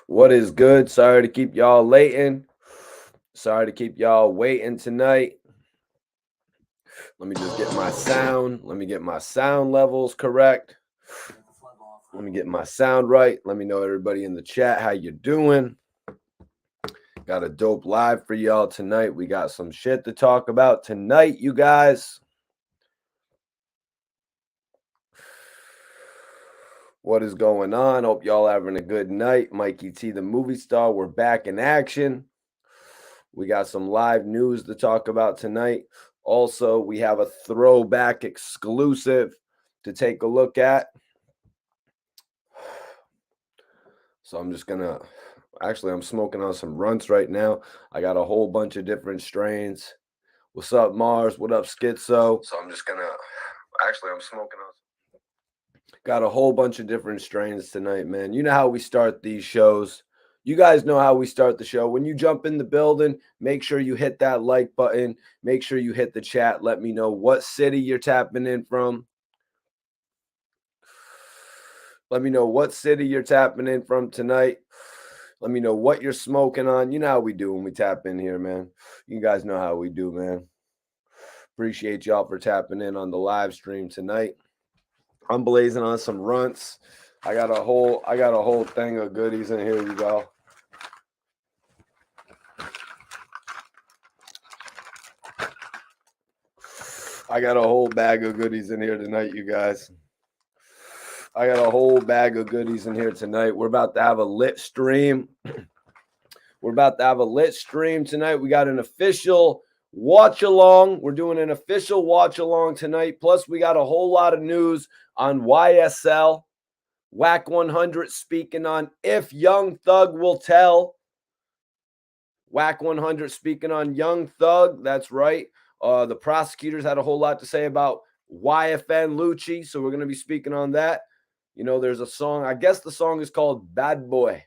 What is good? Sorry to keep y'all waiting. Sorry to keep y'all waiting tonight. Let me just get my sound. Let me get my sound levels correct. Let me get my sound right. Let me know everybody in the chat how you doing. Got a dope live for y'all tonight. We got some shit to talk about tonight, you guys. What is going on? Hope y'all having a good night. Mikey T, the movie star. We're back in action. We got some live news to talk about tonight. Also, we have a throwback exclusive to take a look at. So I'm just gonna, actually, I'm smoking on some runts right now. I got a whole bunch of different strains. What's up, Mars? What up, Schizo? So I'm just gonna, actually, I'm smoking on. Got a whole bunch of different strains tonight, man. You know how we start these shows. You guys know how we start the show. When you jump in the building, make sure you hit that like button. Make sure you hit the chat. Let me know what city you're tapping in from. Let me know what city you're tapping in from tonight. Let me know what you're smoking on. You know how we do when we tap in here, man. You guys know how we do, man. Appreciate y'all for tapping in on the live stream tonight. I'm blazing on some runts. I got a whole thing of goodies in here, you go. I got a whole bag of goodies in here tonight, you guys. I got a whole bag of goodies in here tonight. We're about to have a lit stream. We're about to have a lit stream tonight. We got an official watch along. We're doing an official watch along tonight. Plus, we got a whole lot of news on YSL. Whack 100 speaking on If Young Thug Will Tell. Whack 100 speaking on Young Thug. That's right. The prosecutors had a whole lot to say about Yfn Lucci, so we're going to be speaking on that. You know, there's a song. I guess the song is called Bad Boy.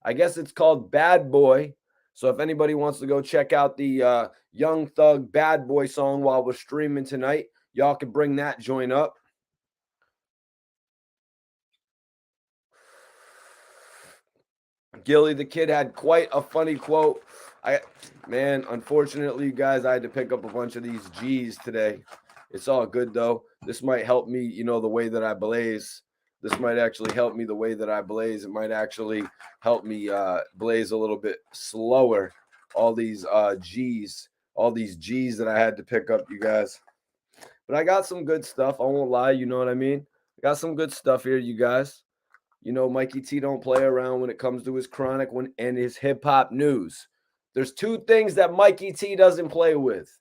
I guess it's called Bad Boy. So if anybody wants to go check out the Young Thug Bad Boy song while we're streaming tonight, y'all can bring that joint up. Gillie Da Kid had quite a funny quote. Unfortunately, you guys, I had to pick up a bunch of these G's today. It's all good, though. This might help me, you know, the way that I blaze. This might actually help me the way that I blaze. It might actually help me blaze a little bit slower. All these G's that I had to pick up, you guys. But I got some good stuff. I won't lie. You know what I mean? I got some good stuff here, you guys. You know, Mikey T don't play around when it comes to his chronic and his hip-hop news. There's two things that Mikey T doesn't play with.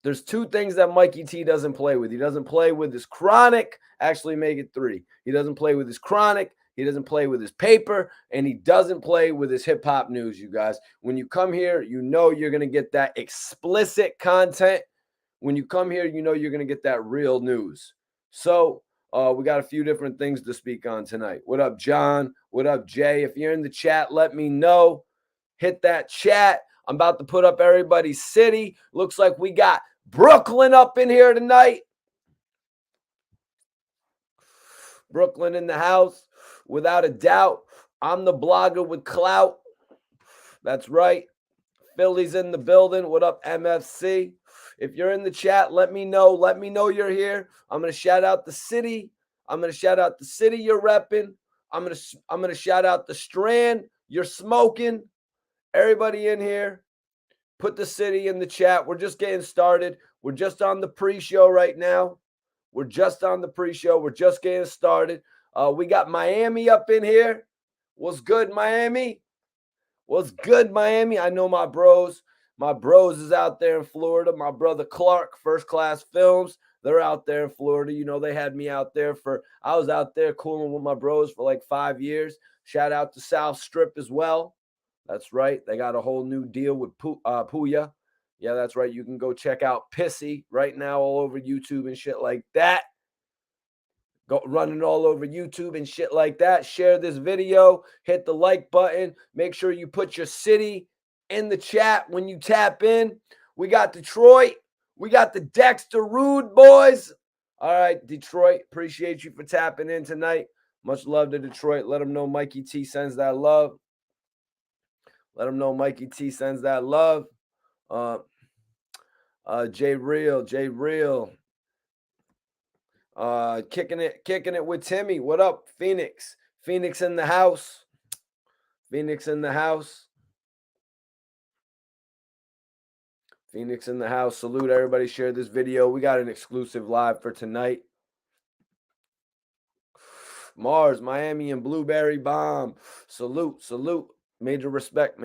There's two things that Mikey T doesn't play with. He doesn't play with his chronic. Actually, make it three. He doesn't play with his chronic. He doesn't play with his paper. And he doesn't play with his hip-hop news, you guys. When you come here, you know you're going to get that explicit content. When you come here, you know you're going to get that real news. So we got a few different things to speak on tonight. What up, John? What up, Jay? If you're in the chat, let me know. Hit that chat. I'm about to put up everybody's city. Looks like we got Brooklyn up in here tonight. Brooklyn in the house, without a doubt. I'm the blogger with clout. That's right. Philly's in the building. What up, MFC? If you're in the chat, let me know. Let me know you're here. I'm going to shout out the city. I'm going to shout out the city you're repping. I'm going to shout out the strand you're smoking. Everybody in here, put the city in the chat. We're just getting started. We're just on the pre-show right now. We're just on the pre-show. We're just getting started. We got Miami up in here. What's good, Miami? What's good, Miami? I know my bros. My bros is out there in Florida. My brother Clark, First Class Films, they're out there in Florida. You know, they had me out there I was out there cooling with my bros for like 5 years. Shout out to South Strip as well. That's right. They got a whole new deal with Puya. Yeah, that's right. You can go check out Pissy right now all over YouTube and shit like that. Go running all over YouTube and shit like that. Share this video. Hit the like button. Make sure you put your city in the chat when you tap in. We got Detroit. We got the Dexter Rude boys. All right, Detroit. Appreciate you for tapping in tonight. Much love to Detroit. Let them know Mikey T sends that love. Let them know Mikey T sends that love. J Real. Kicking it with Timmy. What up, Phoenix? Phoenix in the house. Phoenix in the house. Phoenix in the house. Salute everybody. Share this video. We got an exclusive live for tonight. Mars, Miami, and Blueberry Bomb. Salute. Major respect.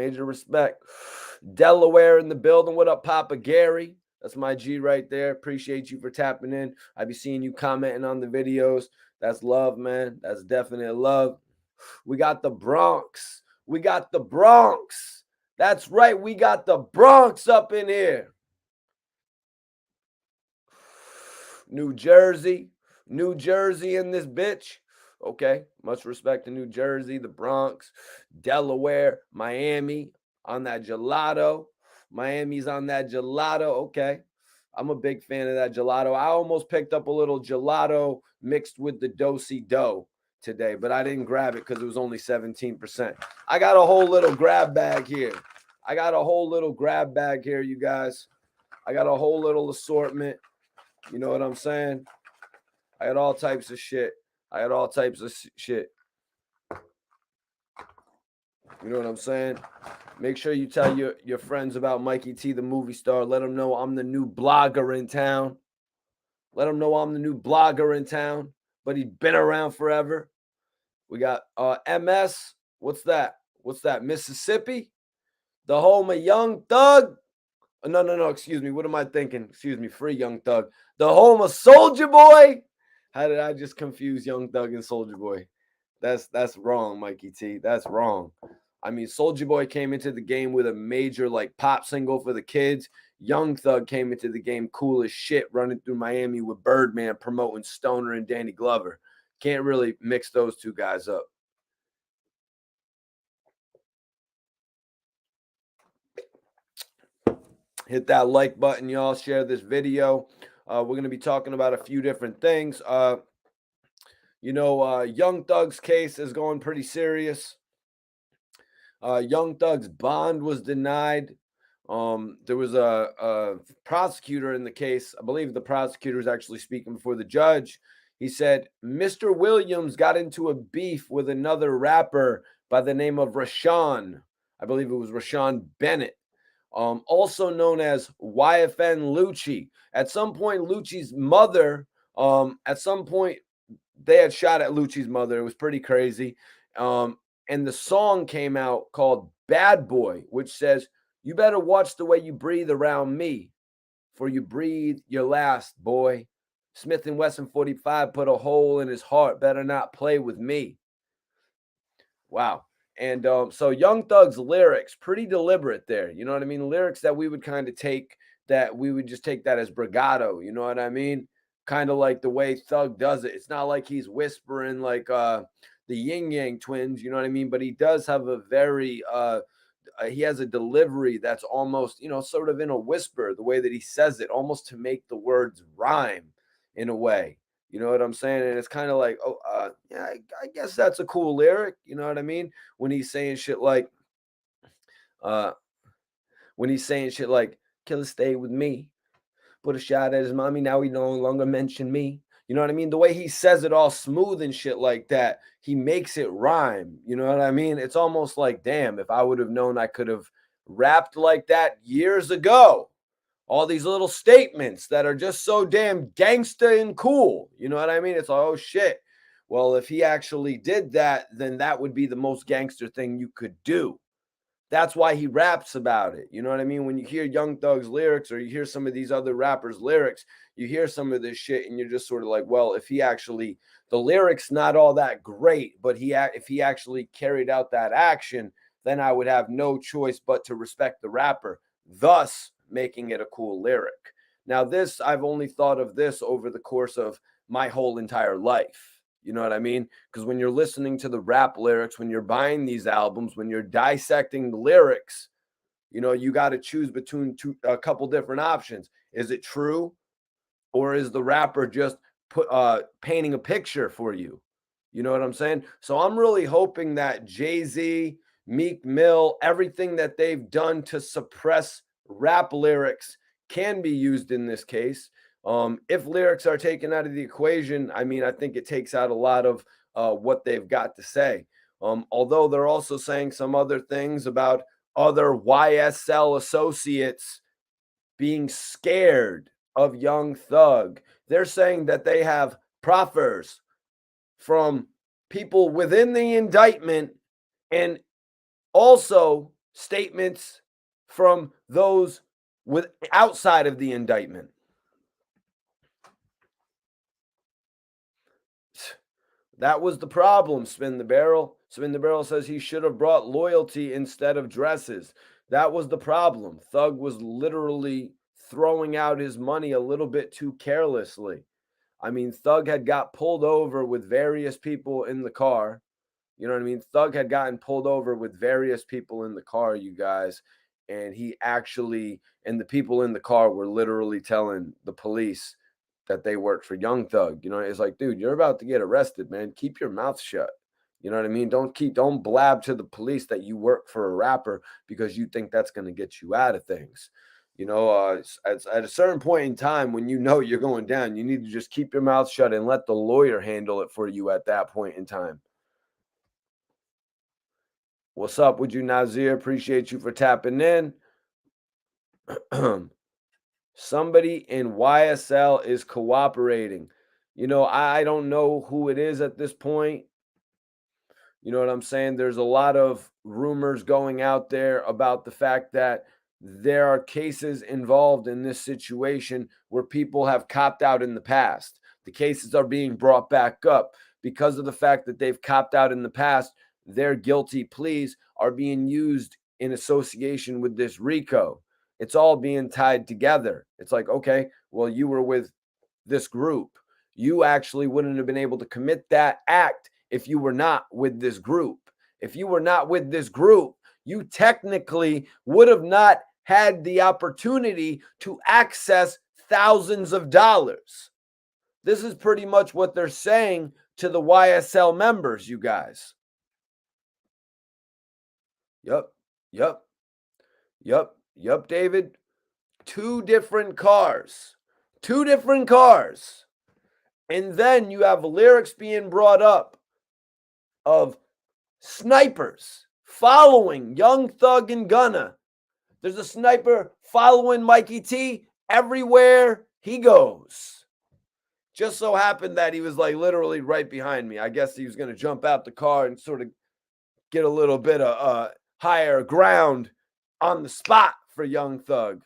Delaware in the building. What up, Papa Gary? That's my G right there. Appreciate you for tapping in. I be seeing you commenting on the videos. That's love, man. That's definite love. We got the Bronx. That's right. We got the Bronx up in here. New Jersey in this bitch. Okay, much respect to New Jersey, the Bronx, Delaware, Miami on that gelato. Miami's on that gelato. Okay, I'm a big fan of that gelato. I almost picked up a little gelato mixed with the do-si-do today, but I didn't grab it because it was only 17%. I got a whole little grab bag here. You guys. I got a whole little assortment. You know what I'm saying? I had all types of shit. You know what I'm saying? Make sure you tell your friends about Mikey T, the movie star. Let them know I'm the new blogger in town. But he's been around forever. We got MS. What's that? Mississippi? The home of Young Thug? No. Excuse me. What am I thinking? Excuse me. Free Young Thug. The home of Soulja Boy? How did I just confuse Young Thug and Soulja Boy? That's wrong, Mikey T. That's wrong. I mean, Soulja Boy came into the game with a major like pop single for the kids. Young Thug came into the game cool as shit, running through Miami with Birdman, promoting Stoner and Danny Glover. Can't really mix those two guys up. Hit that like button, y'all. Share this video. We're going to be talking about a few different things. Young Thug's case is going pretty serious. Young Thug's bond was denied. There was a prosecutor in the case. I believe the prosecutor is actually speaking before the judge. He said, Mr. Williams got into a beef with another rapper by the name of Rashawn. I believe it was Rashawn Bennett. Also known as Yfn Lucci. At some point, Lucci's mother, they had shot at Lucci's mother. It was pretty crazy. And the song came out called Bad Boy, which says, you better watch the way you breathe around me, for you breathe your last, boy. Smith & Wesson 45 put a hole in his heart. Better not play with me. Wow. And so Young Thug's lyrics, pretty deliberate there. You know what I mean? Lyrics that we would kind of take, that we would just take that as bravado. You know what I mean? Kind of like the way Thug does it. It's not like he's whispering like the Yin Yang Twins. You know what I mean? But he does have a very, he has a delivery that's almost, sort of in a whisper, the way that he says it, almost to make the words rhyme in a way. You know what I'm saying? And it's kind of like, yeah, I guess that's a cool lyric. You know what I mean? When he's saying shit like, killer stay with me, put a shot at his mommy. Now he no longer mention me. You know what I mean? The way he says it all smooth and shit like that, he makes it rhyme. You know what I mean? It's almost like, damn, if I would have known I could have rapped like that years ago. All these little statements that are just so damn gangsta and cool. You know what I mean? It's like, oh shit. Well, if he actually did that, then that would be the most gangster thing you could do. That's why he raps about it. You know what I mean? When you hear Young Thug's lyrics, or you hear some of these other rappers' lyrics, you hear some of this shit and you're just sort of like, well, if he actually, the lyrics not all that great, but if he actually carried out that action, then I would have no choice but to respect the rapper, thus making it a cool lyric. Now, this, I've only thought of this over the course of my whole entire life. You know what I mean? Because when you're listening to the rap lyrics, when you're buying these albums, when you're dissecting the lyrics, you got to choose between a couple different options. Is it true? Or is the rapper just painting a picture for you? You know what I'm saying? So I'm really hoping that Jay-Z, Meek Mill, everything that they've done to suppress rap lyrics can be used in this case. If lyrics are taken out of the equation, I mean, I think it takes out a lot of what they've got to say. Although they're also saying some other things about other YSL associates being scared of Young Thug. They're saying that they have proffers from people within the indictment and also statements from those with outside of the indictment. That was the problem, Spin the Barrel. Spin the Barrel says he should have brought loyalty instead of dresses. That was the problem. Thug was literally throwing out his money a little bit too carelessly. I mean, Thug had got pulled over with various people in the car. You know what I mean? Thug had gotten pulled over with various people in the car, you guys. And the people in the car were literally telling the police that they worked for Young Thug. You know, it's like, dude, you're about to get arrested, man. Keep your mouth shut. You know what I mean? Don't blab to the police that you work for a rapper because you think that's going to get you out of things. You know, at a certain point in time when you know you're going down, you need to just keep your mouth shut and let the lawyer handle it for you at that point in time. What's up with you, Nazir? Appreciate you for tapping in. Somebody in YSL is cooperating. You know, I don't know who it is at this point. You know what I'm saying? There's a lot of rumors going out there about the fact that there are cases involved in this situation where people have copped out in the past. The cases are being brought back up because of the fact that they've copped out in the past. Their guilty pleas are being used in association with this RICO. It's all being tied together. It's like, okay, well, you were with this group. You actually wouldn't have been able to commit that act if you were not with this group. If you were not with this group, you technically would have not had the opportunity to access thousands of dollars. This is pretty much what they're saying to the YSL members, you guys. Yep, David. Two different cars. And then you have lyrics being brought up of snipers following Young Thug and Gunna. There's a sniper following Mikey T everywhere he goes. Just so happened that he was like literally right behind me. I guess he was going to jump out the car and sort of get a little bit of higher ground on the spot for Young Thug.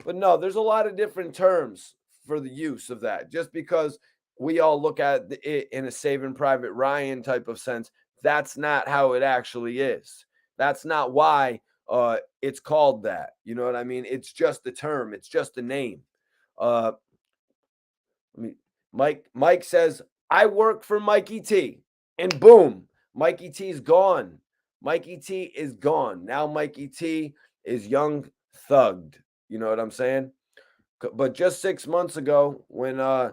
But no, there's a lot of different terms for the use of that. Just because we all look at it in a Saving Private Ryan type of sense, that's not how it actually is. That's not why it's called that. You know what I mean? It's just a term. It's just a name. Mike says, I work for Mikey T. And boom, Mikey T's gone. Mikey T is gone. Now Mikey T is Young Thugged. You know what I'm saying? But just 6 months ago, when I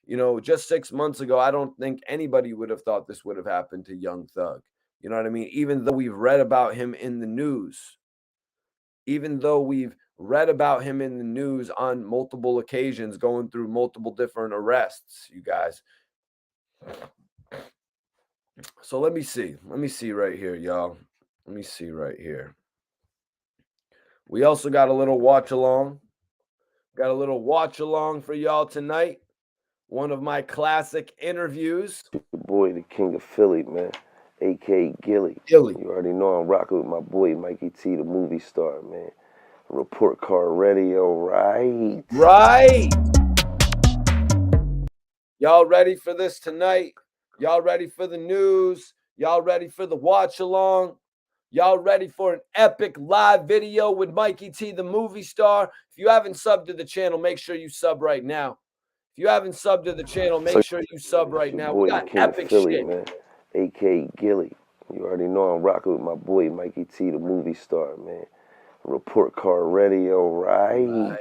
don't think anybody would have thought this would have happened to Young Thug. You know what I mean? Even though we've read about him in the news, on multiple occasions, going through multiple different arrests, you guys. So let me see right here, y'all. Let me see right here. We also got a little watch along. Got a little watch along for y'all tonight. One of my classic interviews. Your boy, the king of Philly, man. A.K.A. Gillie. Gillie. You already know I'm rocking with my boy, Mikey T, the movie star, man. Report Card Radio, right? Right. Y'all ready for this tonight? Y'all ready for the news? Y'all ready for the watch along? Y'all ready for an epic live video with Mikey T, the movie star? If you haven't subbed to the channel, make sure you sub right now. If you haven't subbed to the channel, make sure you sub right now. Boy, We got the king epic of Philly, shit. man. A.K.A. Gillie. You already know I'm rocking with my boy, Mikey T, the movie star, man. Report Card Radio, right?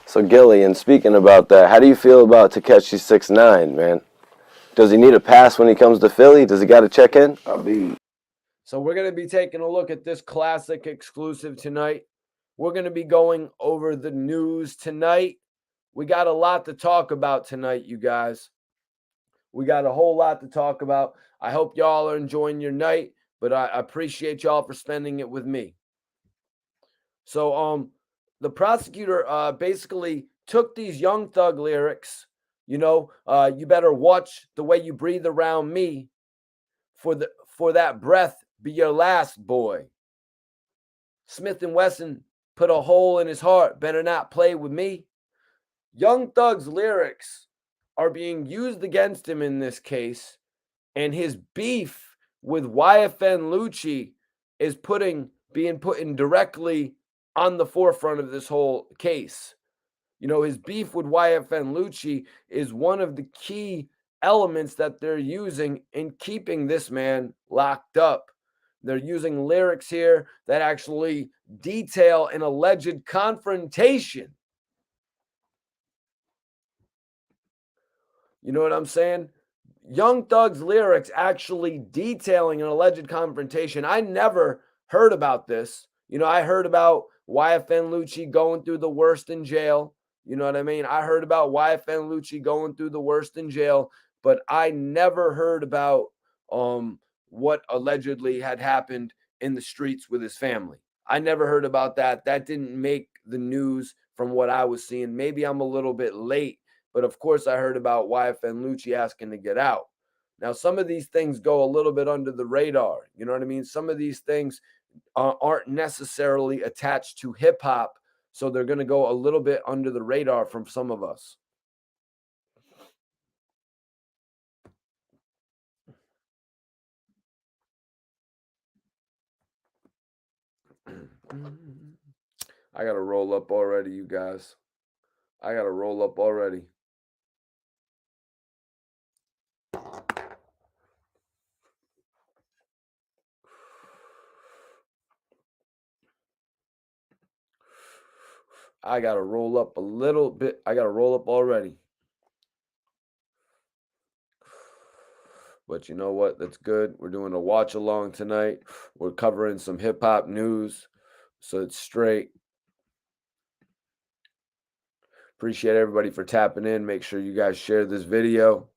So Gillie, and speaking about that, how do you feel about Takeshi 6ix9ine, man? Does he need a pass when he comes to Philly? Does he got to check in? So we're going to be taking a look at this classic exclusive tonight. We're going to be going over the news tonight. We got a lot to talk about tonight, you guys. We got a whole lot to talk about. I hope y'all are enjoying your night, but I appreciate y'all for spending it with me. So the prosecutor basically took these Young Thug lyrics, you better watch the way you breathe around me, for that breath be your last, boy. Smith & Wesson put a hole in his heart, better not play with me. Young Thug's lyrics are being used against him in this case, and his beef with Yfn Lucci is being put in directly on the forefront of this whole case. His beef with Yfn Lucci is one of the key elements that they're using in keeping this man locked up. They're using lyrics here that actually detail an alleged confrontation. You know what I'm saying? Young Thug's lyrics actually detailing an alleged confrontation. I never heard about this. I heard about Yfn Lucci going through the worst in jail. You know what I mean? I heard about Yfn Lucci going through the worst in jail, but I never heard about what allegedly had happened in the streets with his family. I never heard about that. That didn't make the news from what I was seeing. Maybe I'm a little bit late, but of course I heard about Yfn Lucci asking to get out. Now, some of these things go a little bit under the radar. You know what I mean? Some of these things aren't necessarily attached to hip hop, so they're going to go a little bit under the radar from some of us. I got to roll up already, you guys. I got to roll up already. I got to roll up a little bit. I got to roll up already. But you know what? That's good. We're doing a watch along tonight. We're covering some hip hop news, so it's straight. Appreciate everybody for tapping in. Make sure you guys share this video.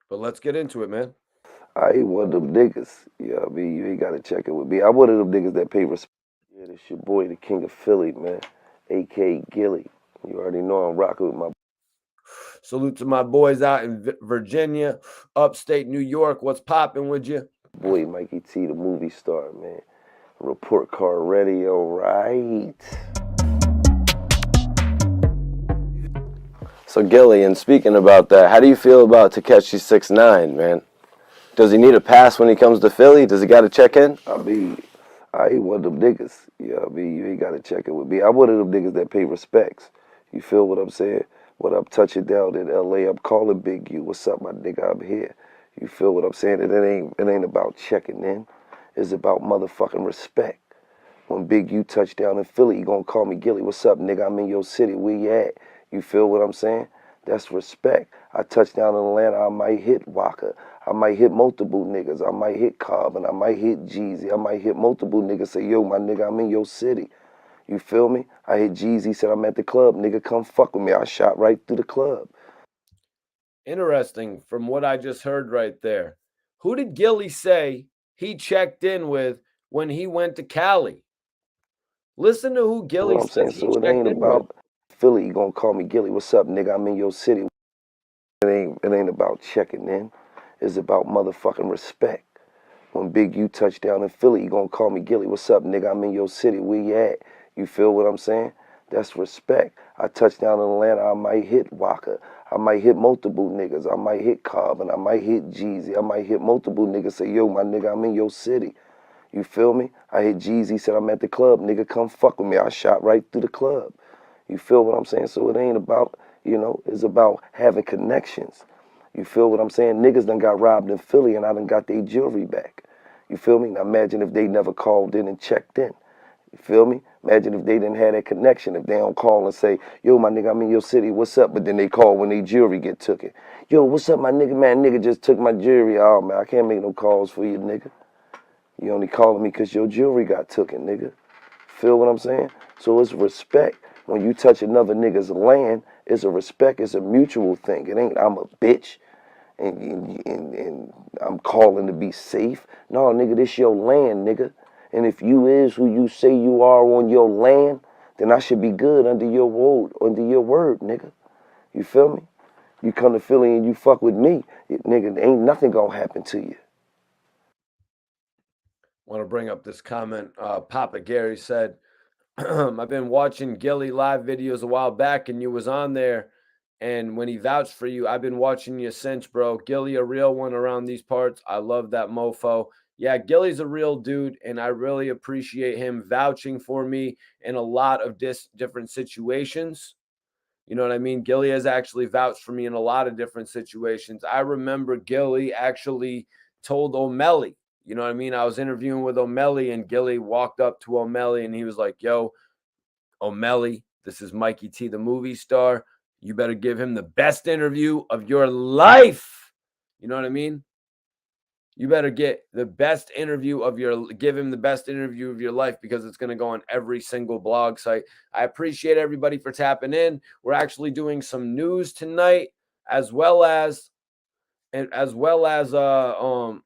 But let's get into it, man. I ain't one of them niggas. You ain't got to check it with me. I'm one of them niggas that pay respect. Yeah, this your boy, the king of Philly, man. A.K.A. Gillie. You already know I'm rocking with my... Salute to my boys out in Virginia, upstate New York. What's popping with you? boy, Mikey T, the movie star, man. Report card ready, all right. So Gillie, and speaking about that, how do you feel about Takeshi 6ix9ine, man? Does he need a pass when he comes to Philly? Does he got to check in? I ain't one of them niggas. You ain't got to check in with me. I'm one of them niggas that pay respects. You feel what I'm saying? When I'm touching down in L.A., I'm calling Big U. What's up, my nigga? I'm here. You feel what I'm saying? It ain't about checking in. It's about motherfucking respect. When Big U touch down in Philly, you gonna call me Gillie. What's up, nigga? I'm in your city. Where you at? You feel what I'm saying? That's respect. I touch down in Atlanta, I might hit Waka. I might hit multiple niggas. I might hit Cobb, and I might hit Jeezy. I might hit multiple niggas. Say, yo, my nigga, I'm in your city. You feel me? I hit Jeezy, said I'm at the club. Nigga, come fuck with me. I shot right through the club. Interesting from what I just heard right there. Who did Gillie say he checked in with when he went to Cali. Listen to who What Gillie I'm saying, says he so it checked ain't in with. about Philly. You gonna call me Gillie? What's up, nigga? I'm in your city. It ain't about checking in. It's about motherfucking respect. When Big U touch down in Philly, you gonna call me Gillie? What's up, nigga? I'm in your city. Where you at? You feel what I'm saying? That's respect. I touch down in Atlanta, I might hit Walker. I might hit multiple niggas. I might hit Cobb and I might hit Jeezy. I might hit multiple niggas. Say, yo, my nigga, I'm in your city. You feel me? I hit Jeezy, said I'm at the club. Nigga, come fuck with me. I shot right through the club. You feel what I'm saying? So it ain't about, it's about having connections. You feel what I'm saying? Niggas done got robbed in Philly and I done got their jewelry back. You feel me? Now imagine if they never called in and checked in. You feel me? Imagine if they didn't have that connection. If they don't call and say, yo, my nigga, I'm in your city, what's up? But then they call when their jewelry get took it. Yo, what's up, my nigga? Man, nigga just took my jewelry. Oh, man, I can't make no calls for you, nigga. You only calling me because your jewelry got taken, nigga. Feel what I'm saying? So it's respect. When you touch another nigga's land, it's a respect. It's a mutual thing. It ain't I'm a bitch and I'm calling to be safe. No, nigga, this your land, nigga. And if you is who you say you are on your land, then I should be good under your word, nigga. You feel me? You come to Philly and you fuck with me, nigga, ain't nothing gonna happen to you. Want to bring up this comment. Papa Gary said, I've been watching Gillie live videos a while back and you was on there. And when he vouched for you, I've been watching you since, bro. Gillie, a real one around these parts. I love that mofo. Yeah, Gillie's a real dude, and I really appreciate him vouching for me in a lot of different situations. You know what I mean? Gillie has actually vouched for me in a lot of different situations. I remember Gillie actually told O'Malley, you know what I mean? I was interviewing with O'Malley, and Gillie walked up to O'Malley and he was like, yo, O'Malley, this is Mikey T, the movie star. You better give him the best interview of your life. You know what I mean? You better get the best interview of give him the best interview of your life because it's going to go on every single blog site. I appreciate everybody for tapping in. We're actually doing some news tonight as well as as well as a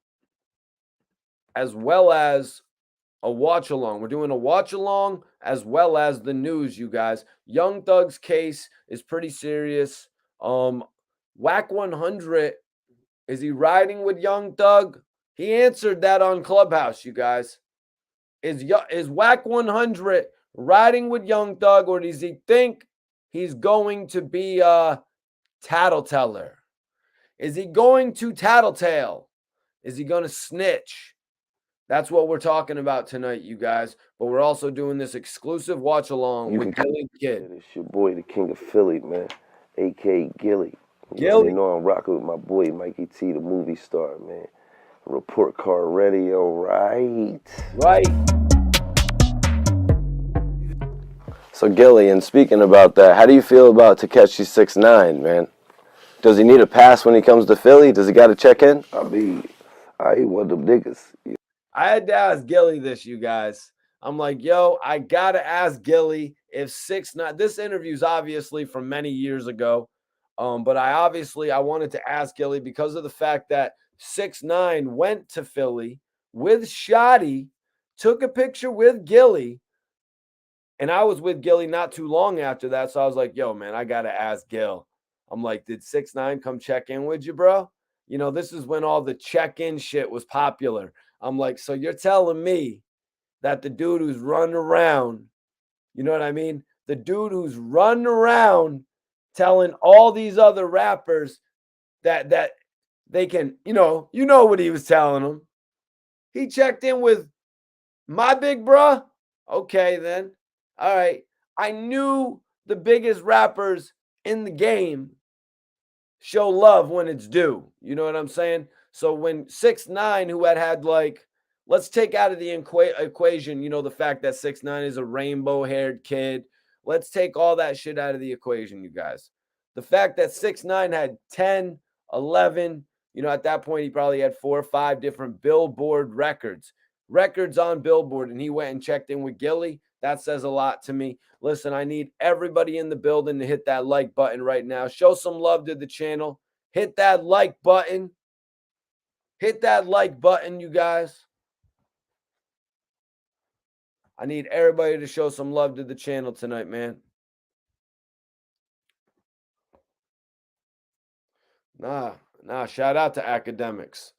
watch along. We're doing a watch along as well as the news, you guys. Young Thug's case is pretty serious. Whack 100, is he riding with Young Thug? He answered that on Clubhouse, you guys. Is Whack 100 riding with Young Thug, or does he think he's going to be a tattleteller? Is he going to tattletale? Is he going to snitch? That's what we're talking about tonight, you guys. But we're also doing this exclusive watch along with Gillie Da Kid. It's your boy, the King of Philly, man, a.k.a. Gillie. You Gillie. know I'm rocking with my boy, Mikey T, the movie star, man. Report card ready, all right. Right. So Gillie, and speaking about that, how do you feel about Tekashi 6ix9ine, man? Does he need a pass when he comes to Philly? Does he got to check in? I ain't one of them niggas. I had to ask Gillie this, you guys. I'm like, yo, I got to ask Gillie if 6ix9ine, this interview's obviously from many years ago, but I wanted to ask Gillie because of the fact that 6ix9ine went to Philly with Shotti, took a picture with Gillie, and I was with Gillie not too long after that. So I was like, yo, man, I got to ask Gil. I'm like, did 6ix9ine come check in with you, bro? You know, this is when all the check-in shit was popular. I'm like, so you're telling me that the dude who's running around, you know what I mean? The dude who's running around telling all these other rappers that they can, you know what he was telling them. He checked in with my big bruh. Okay, then. All right. I knew the biggest rappers in the game show love when it's due. You know what I'm saying? So when 6ix9ine, who had like, let's take out of the equation, you know, the fact that 6ix9ine is a rainbow-haired kid. Let's take all that shit out of the equation, you guys. The fact that 6ix9ine had 10, 11, you know, at that point he probably had 4 or 5 different Billboard records on Billboard, and he went and checked in with Gillie. That says a lot to me. Listen, I need everybody in the building to hit that like button right now. Show some love to the channel. Hit that like button. Hit that like button, you guys. I need everybody to show some love to the channel tonight, man. Nah, shout out to academics.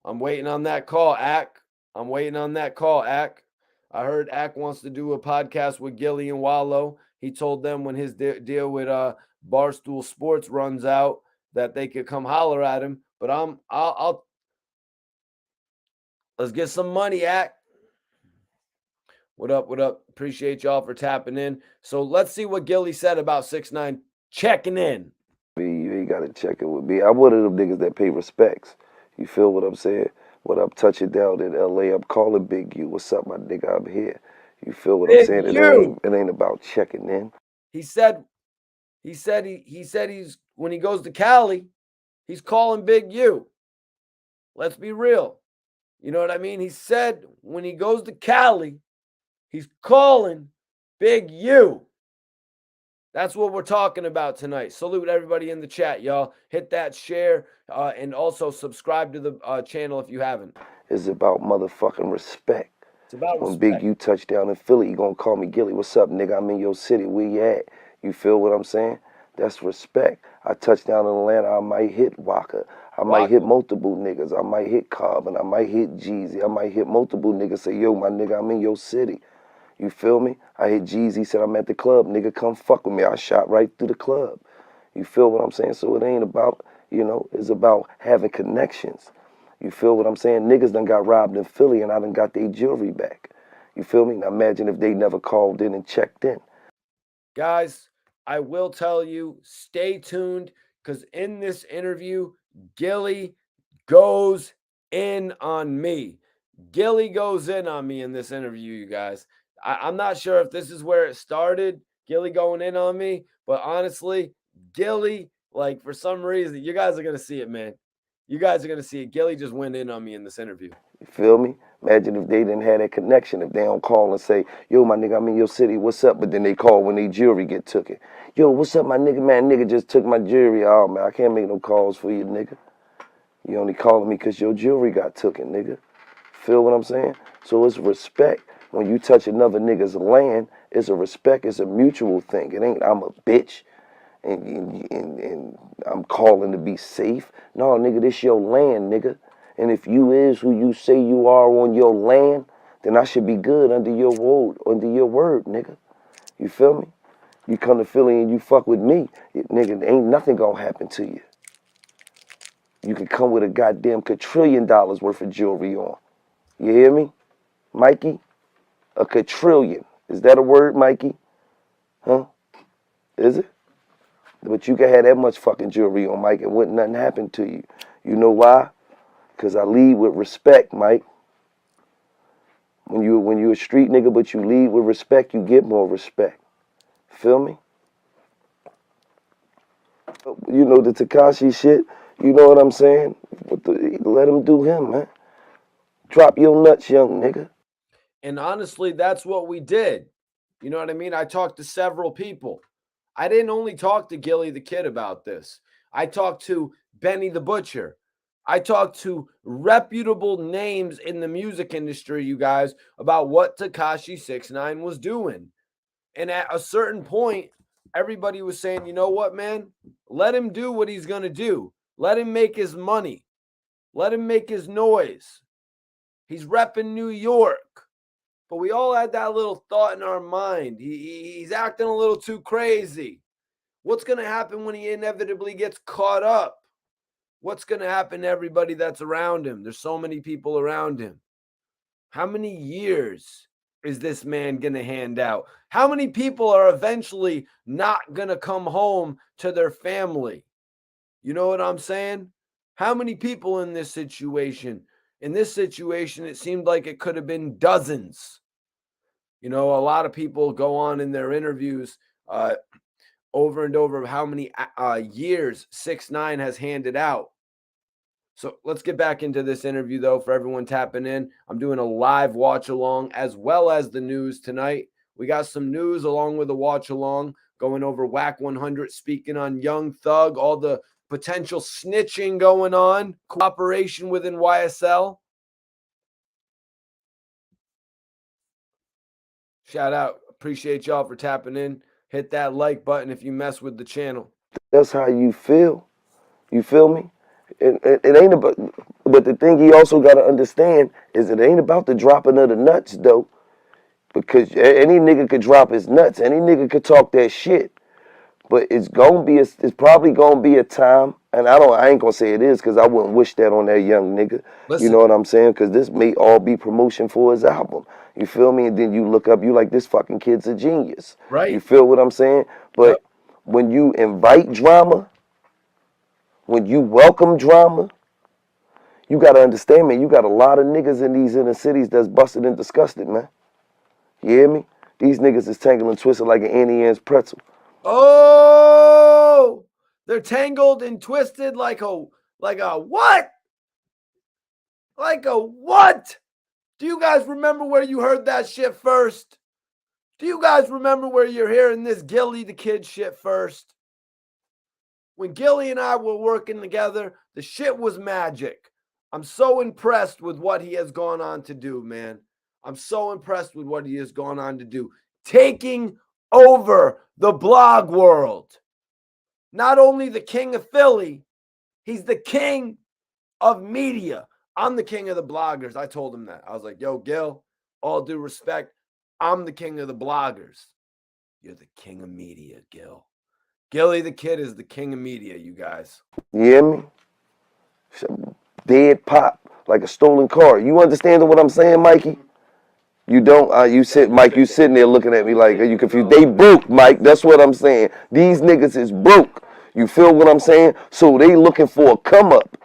I'm waiting on that call, Ac. I'm waiting on that call, Ac. I heard Ac wants to do a podcast with Gillie and Wallow. He told them when his deal with Barstool Sports runs out that they could come holler at him. But I'll let's get some money, Ac. What up? What up? Appreciate y'all for tapping in. So let's see what Gillie said about 6ix9ine checking in. You ain't gotta check it with me. I'm one of them niggas that pay respects. You feel what I'm saying? When I'm touching down in LA, I'm calling Big U. What's up, my nigga? I'm here. You feel what I'm Big saying? U. It ain't about checking in. He said he's when he goes to Cali, he's calling Big U. Let's be real. You know what I mean? He said when he goes to Cali, he's calling Big U. That's what we're talking about tonight. Salute everybody in the chat, y'all. Hit that share and also subscribe to the channel if you haven't. It's about motherfucking respect. It's about when respect. Big U touch down in Philly, you gonna call me Gillie. What's up, nigga? I'm in your city. Where you at? You feel what I'm saying? That's respect. I touch down in Atlanta, I might hit Waka. I might hit multiple niggas. I might hit Cobb and I might hit Jeezy. I might hit multiple niggas. Say, yo, my nigga, I'm in your city. You feel me? I hit Jeezy, said I'm at the club. Nigga, come fuck with me. I shot right through the club. You feel what I'm saying? So it ain't about, it's about having connections. You feel what I'm saying? Niggas done got robbed in Philly and I done got their jewelry back. You feel me? Now imagine if they never called in and checked in. Guys, I will tell you, stay tuned, because in this interview, Gillie goes in on me. Gillie goes in on me in this interview, you guys. I'm not sure if this is where it started, Gillie going in on me, but honestly, Gillie, like, for some reason, you guys are going to see it, man. You guys are going to see it. Gillie just went in on me in this interview. You feel me? Imagine if they didn't have that connection, if they don't call and say, yo, my nigga, I'm in your city, what's up? But then they call when they jewelry get took it. Yo, what's up, my nigga? Man, nigga just took my jewelry. Oh, man, I can't make no calls for you, nigga. You only calling me because your jewelry got taken, nigga. Feel what I'm saying? So it's respect. When you touch another nigga's land, it's a respect. It's a mutual thing. It ain't I'm a bitch and I'm calling to be safe. No, nigga, this your land, nigga. And if you is who you say you are on your land, then I should be good under your word, nigga. You feel me? You come to Philly and you fuck with me, nigga, ain't nothing gonna happen to you. You can come with a goddamn quadrillion dollars worth of jewelry on. You hear me? Mikey? A quadrillion. Is that a word, Mikey? Huh? Is it? But you can have that much fucking jewelry on, Mike, and wouldn't nothing happen to you. You know why? Because I lead with respect, Mike. When you a street nigga, but you lead with respect, you get more respect. Feel me? You know the Tekashi shit. You know what I'm saying? Let him do him, man. Drop your nuts, young nigga. And honestly, that's what we did. You know what I mean? I talked to several people. I didn't only talk to Gillie Da Kid about this. I talked to Benny the Butcher. I talked to reputable names in the music industry, you guys, about what Tekashi 6ix9ine was doing. And at a certain point, everybody was saying, you know what, man? Let him do what he's going to do. Let him make his money. Let him make his noise. He's repping New York. But we all had that little thought in our mind. He's acting a little too crazy. What's going to happen when he inevitably gets caught up? What's going to happen to everybody that's around him? There's so many people around him. How many years is this man going to hand out? How many people are eventually not going to come home to their family? You know what I'm saying? How many people in this situation? In this situation, it seemed like it could have been dozens. You know, a lot of people go on in their interviews over and over of how many years 6ix9ine has handed out. So let's get back into this interview, though, for everyone tapping in. I'm doing a live watch along as well as the news tonight. We got some news along with a watch along, going over Whack 100, speaking on Young Thug, all the potential snitching going on, cooperation within YSL. Shout out. Appreciate y'all for tapping in. Hit that like button if you mess with the channel. That's how you feel. You feel me? It ain't about, but the thing he also got to understand is it ain't about the dropping of the nuts though, because any nigga could drop his nuts, any nigga could talk that shit, but it's probably gonna be a time, and I ain't gonna say it is, because I wouldn't wish that on that young nigga. Listen. You know what I'm saying? Because this may all be promotion for his album. You feel me? And then you look up, you like, this fucking kid's a genius. Right. You feel what I'm saying? But when you invite drama, when you welcome drama, you got to understand, man, you got a lot of niggas in these inner cities that's busted and disgusted, man. You hear me? These niggas is tangled and twisted like an Annie Ann's pretzel. Oh, they're tangled and twisted like a what? Like a what? Do you guys remember where you heard that shit first? Do you guys remember where you're hearing this Gillie Da Kid shit first? When Gillie and I were working together, the shit was magic. I'm so impressed with what he has gone on to do, man. I'm so impressed with what he has gone on to do. Taking over the blog world. Not only the king of Philly, he's the king of media. I'm the king of the bloggers. I told him that. I was like, yo, Gil, all due respect, I'm the king of the bloggers. You're the king of media, Gil. Gillie Da Kid is the king of media, you guys. You hear me? Dead pop, like a stolen car. You understand what I'm saying, Mikey? You don't, Mike, you sitting there looking at me like, are you confused? They broke, Mike, that's what I'm saying. These niggas is broke. You feel what I'm saying? So they looking for a come up.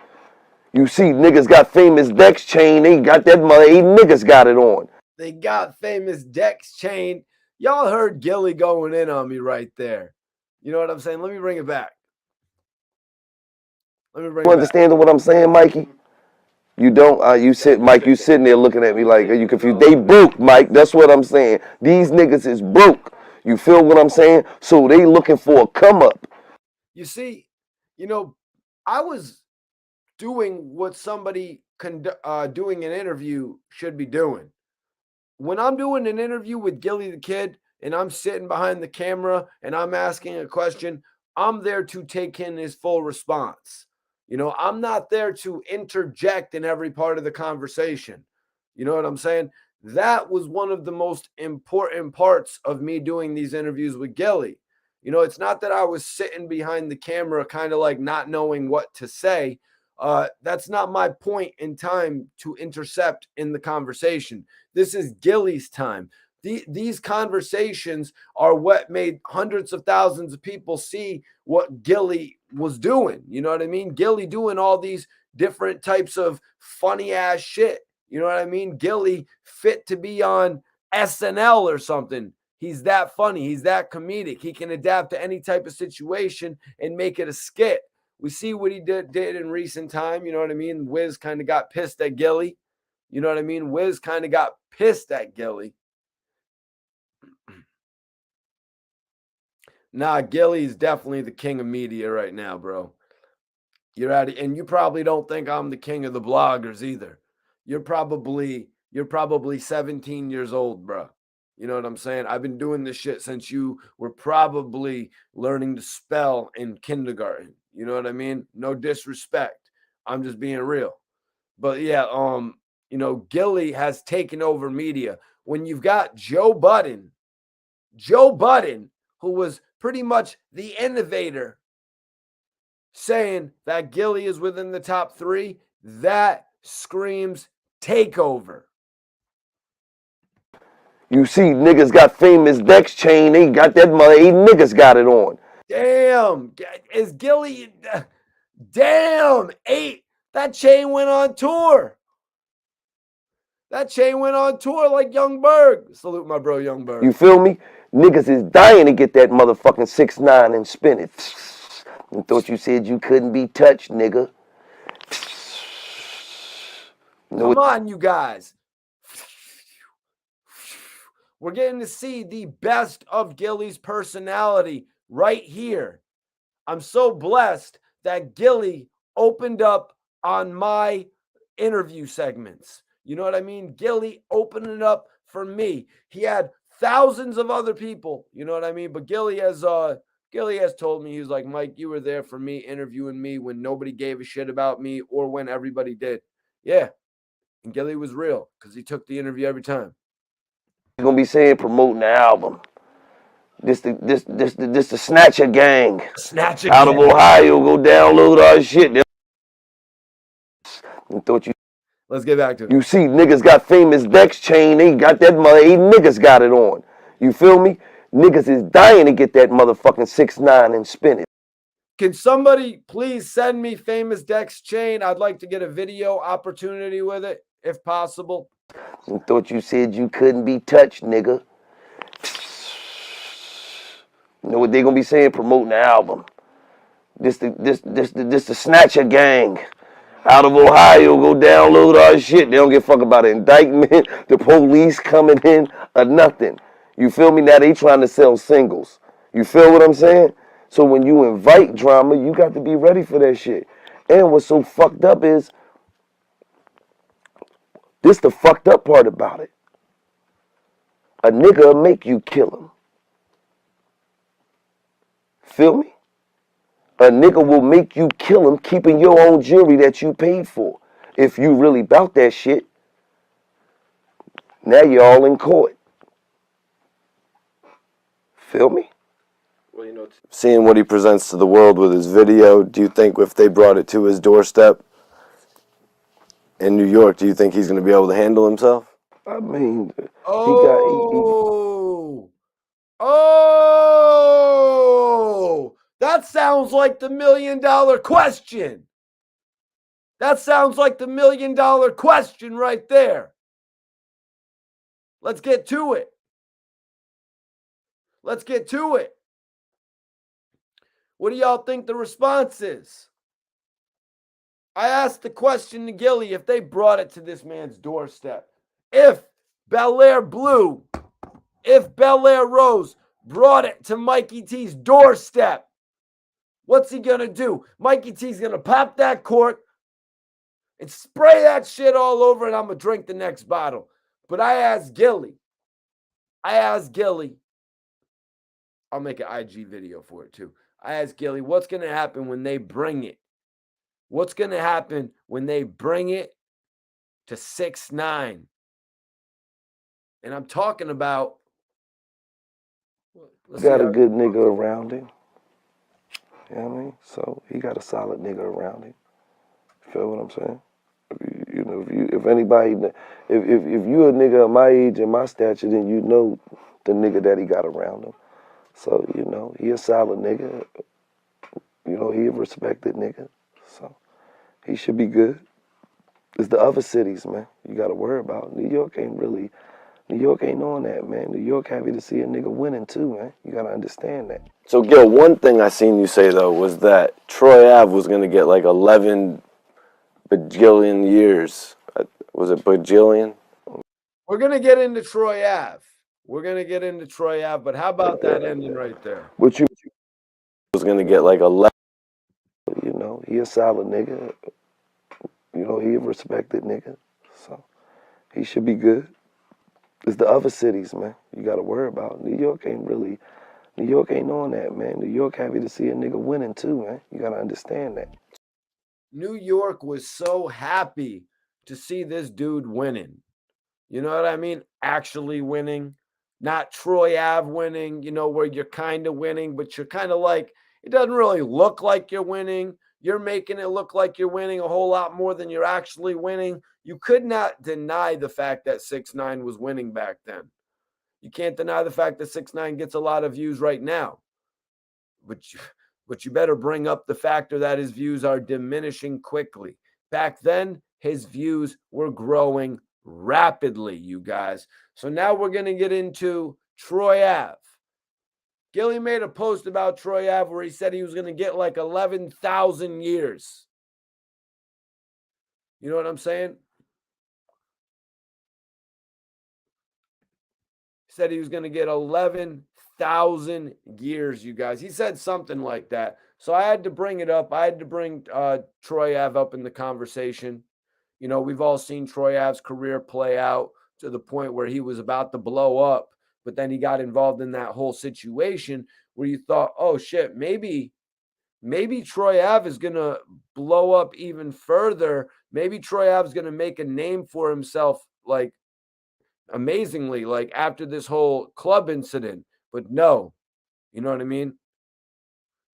You see niggas got famous Dex chain, they got that money, niggas got it on. They got famous Dex chain. Y'all heard Gillie going in on me right there. You know what I'm saying? Let me bring it back. You understand what I'm saying, Mikey? You don't, Mike, you sitting there looking at me like, are you confused? They broke, Mike, that's what I'm saying. These niggas is broke. You feel what I'm saying? So they looking for a come up. You see, I was doing what somebody doing an interview should be doing. When I'm doing an interview with Gillie Da Kid and I'm sitting behind the camera and I'm asking a question, I'm there to take in his full response. I'm not there to interject in every part of the conversation. You know what I'm saying? That was one of the most important parts of me doing these interviews with Gillie. It's not that I was sitting behind the camera kind of like not knowing what to say. That's not my point in time to intercept in the conversation. This is Gillie's time. These conversations are what made hundreds of thousands of people see what Gillie was doing. You know what I mean? Gillie doing all these different types of funny ass shit. You know what I mean? Gillie fit to be on SNL or something. He's that funny. He's that comedic. He can adapt to any type of situation and make it a skit. We see what he did in recent time. You know what I mean? Wiz kind of got pissed at Gillie. You know what I mean? Wiz kind of got pissed at Gillie. Nah, Gillie's definitely the king of media right now, bro. You're at it, and you probably don't think I'm the king of the bloggers either. You're probably 17 years old, bro. You know what I'm saying? I've been doing this shit since you were probably learning to spell in kindergarten. You know what I mean? No disrespect. I'm just being real. But yeah, Gillie has taken over media. When you've got Joe Budden, who was pretty much the innovator, saying that Gillie is within the top 3, that screams takeover. You see niggas got famous Dex chain, they got that money, niggas got it on. Damn, is Gillie, damn, 8, that chain went on tour. That chain went on tour like Young Berg. Salute my bro, Young Berg. You feel me? Niggas is dying to get that motherfucking 6IX9INE and spin it. And thought you said you couldn't be touched, nigga. Come on, you guys. We're getting to see the best of Gillie's personality right here. I'm so blessed that Gillie opened up on my interview segments. You know what I mean? Gillie opened it up for me. He had thousands of other people. You know what I mean? But Gillie has told me, he was like, Mike, you were there for me, interviewing me when nobody gave a shit about me or when everybody did. Yeah. And Gillie was real because he took the interview every time. You're gonna be saying promoting the album. This the Snatcher gang. Snatch Out of Ohio, go download our shit. And thought you Let's get back to it. You see niggas got famous Dex chain, they got that mother, 8 niggas got it on. You feel me? Niggas is dying to get that motherfucking 6ix9ine and spin it. Can somebody please send me famous Dex chain? I'd like to get a video opportunity with it, if possible. And thought you said you couldn't be touched, nigga. You know what they gonna be saying? Promoting the album. This the Snatcher gang. Out of Ohio, go download our shit. They don't give a fuck about an indictment, the police coming in, or nothing. You feel me? Now they trying to sell singles. You feel what I'm saying? So when you invite drama, you got to be ready for that shit. And what's so fucked up is, this the fucked up part about it. A nigga will make you kill him. Feel me? A nigga will make you kill him keeping your own jewelry that you paid for. If you really bout that shit, now you're all in court. Feel me? Well, you know, seeing what he presents to the world with his video, do you think if they brought it to his doorstep in New York, do you think he's going to be able to handle himself? I mean, that sounds like the $1 million question. That sounds like the $1 million question right there. Let's get to it. Let's get to it. What do y'all think the response is? I asked the question to Gillie if they brought it to this man's doorstep. If Bel Air Blue, if Bel Air Rose brought it to Mikey T's doorstep, what's he going to do? Mikey T's going to pop that cork and spray that shit all over, and I'm going to drink the next bottle. But I asked Gillie, I'll make an IG video for it too. I asked Gillie, what's going to happen when they bring it? What's going to happen when they bring it to 6ix9ine? And I'm talking about... got a good nigga around him. You know what I mean? So he got a solid nigga around him. Feel what I'm saying? If anybody, if you a nigga of my age and my stature, then you know the nigga that he got around him. So, you know, he a solid nigga. You know, he a respected nigga. So he should be good. It's the other cities, man, you got to worry about. New York ain't on that, man. New York happy to see a nigga winning too, man. You got to understand that. So, Gil, one thing I seen you say, though, was that Troy Ave was going to get like 11 bajillion years. Was it bajillion? We're going to get into Troy Ave. But how about that ending right there? What you was going to get like 11. You know, he a solid nigga. You know, he a respected nigga. So he should be good. It's the other cities, man, you got to worry about. New York ain't on that, man. New York happy to see a nigga winning too, man. You got to understand that. New York was so happy to see this dude winning. You know what I mean? Actually winning. Not Troy Ave winning, you know, where you're kind of winning, but you're kind of like, it doesn't really look like you're winning. You're making it look like you're winning a whole lot more than you're actually winning. You could not deny the fact that 6ix9ine was winning back then. You can't deny the fact that 6ix9ine gets a lot of views right now. But you better bring up the factor that his views are diminishing quickly. Back then, his views were growing rapidly, you guys. So now we're going to get into Troy Ave. Gillie made a post about Troy Ave where he said he was going to get like 11,000 years. You know what I'm saying? He said he was going to get 11,000 years, you guys. He said something like that. So I had to bring it up. I had to bring Troy Ave up in the conversation. You know, we've all seen Troy Ave's career play out to the point where he was about to blow up but then he got involved in that whole situation where you thought, oh shit, maybe Troy Ave is going to blow up even further. Maybe Troy Ave is going to make a name for himself, like amazingly, like after this whole club incident. But no, you know what I mean?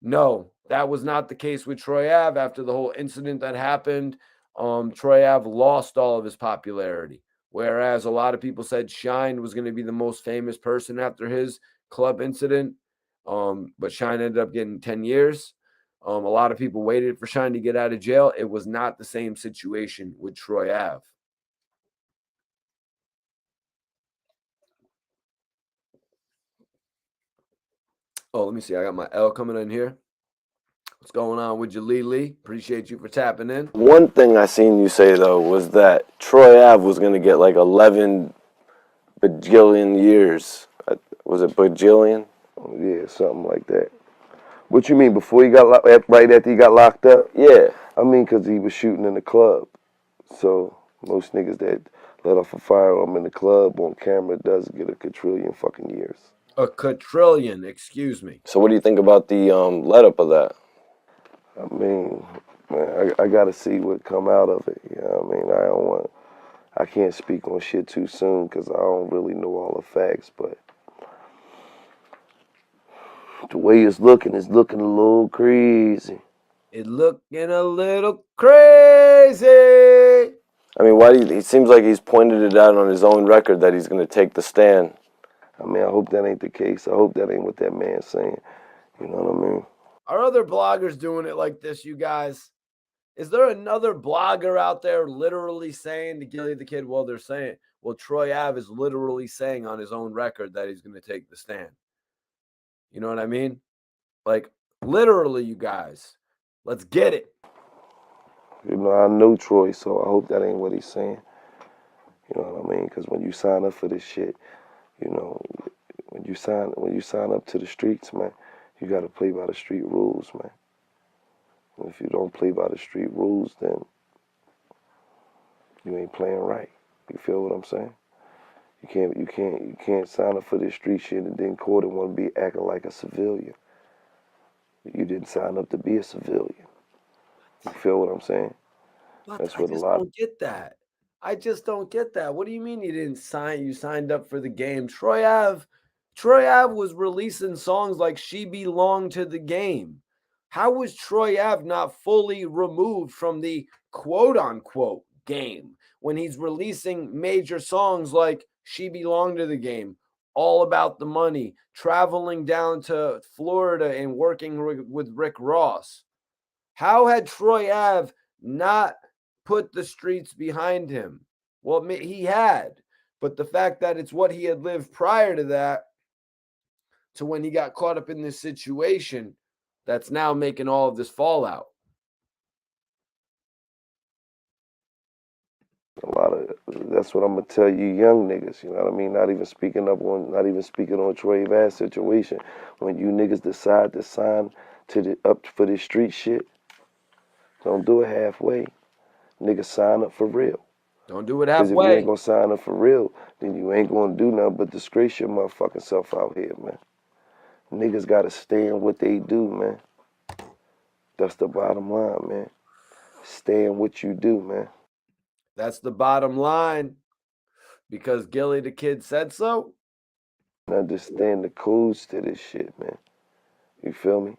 No, that was not the case with Troy Ave. After the whole incident that happened, Troy Ave lost all of his popularity. Whereas a lot of people said Shine was going to be the most famous person after his club incident. But Shine ended up getting 10 years. A lot of people waited for Shine to get out of jail. It was not the same situation with Troy Ave. Oh, let me see. I got my L coming in here. What's going on with Gillie Lee? Appreciate you for tapping in. One thing I seen you say though was that Troy Ave was gonna get like 11 bajillion years. Was it bajillion? Yeah, something like that. What you mean, before he got right after he got locked up? Yeah. I mean, because he was shooting in the club. So most niggas that let off a firearm in the club on camera does get a quadrillion fucking years. A quadrillion, excuse me. So what do you think about the let up of that? I mean, man, I gotta see what come out of it. You know what I mean? I can't speak on shit too soon because I don't really know all the facts, but the way it's looking a little crazy. It looking a little crazy. I mean, why do you, it seems like he's pointed it out on his own record that he's going to take the stand. I mean, I hope that ain't the case. I hope that ain't what that man's saying. You know what I mean? Are other bloggers doing it like this, you guys? Is there another blogger out there literally saying to Gillie Da Kid, well, they're saying, well, Troy Ave is literally saying on his own record that he's going to take the stand. You know what I mean? Like, literally, you guys. Let's get it. You know, I know Troy, so I hope that ain't what he's saying. You know what I mean? Because when you sign up for this shit, you know, when you sign up to the streets, man, you got to play by the street rules, man. And if you don't play by the street rules, then you ain't playing right. You feel what I'm saying? You can't sign up for this street shit and then court and want to be acting like a civilian. You didn't sign up to be a civilian. You feel what I'm saying? But That's I what a just lot. don't get that. I just don't get that. What do you mean you didn't sign? You signed up for the game. Troy Ave was releasing songs like She Belonged to the Game. How was Troy Ave not fully removed from the quote unquote game when he's releasing major songs like She Belonged to the Game, All About the Money, traveling down to Florida and working with Rick Ross? How had Troy Ave not put the streets behind him? Well, he had, but the fact that it's what he had lived prior to that, to when he got caught up in this situation, that's now making all of this fallout. A lot of that's what I'm gonna tell you, young niggas. You know what I mean? Not even speaking on Troy Ave situation. When you niggas decide to sign up for this street shit, don't do it halfway. Niggas sign up for real. Don't do it Because if you halfway. ain't gonna sign up for real, then you ain't gonna do nothing but disgrace your motherfucking self out here, man. Niggas gotta stay in what they do, man. That's the bottom line, man. Stay in what you do, man. That's the bottom line. Because Gillie Da Kid said so. Understand the codes to this shit, man. You feel me?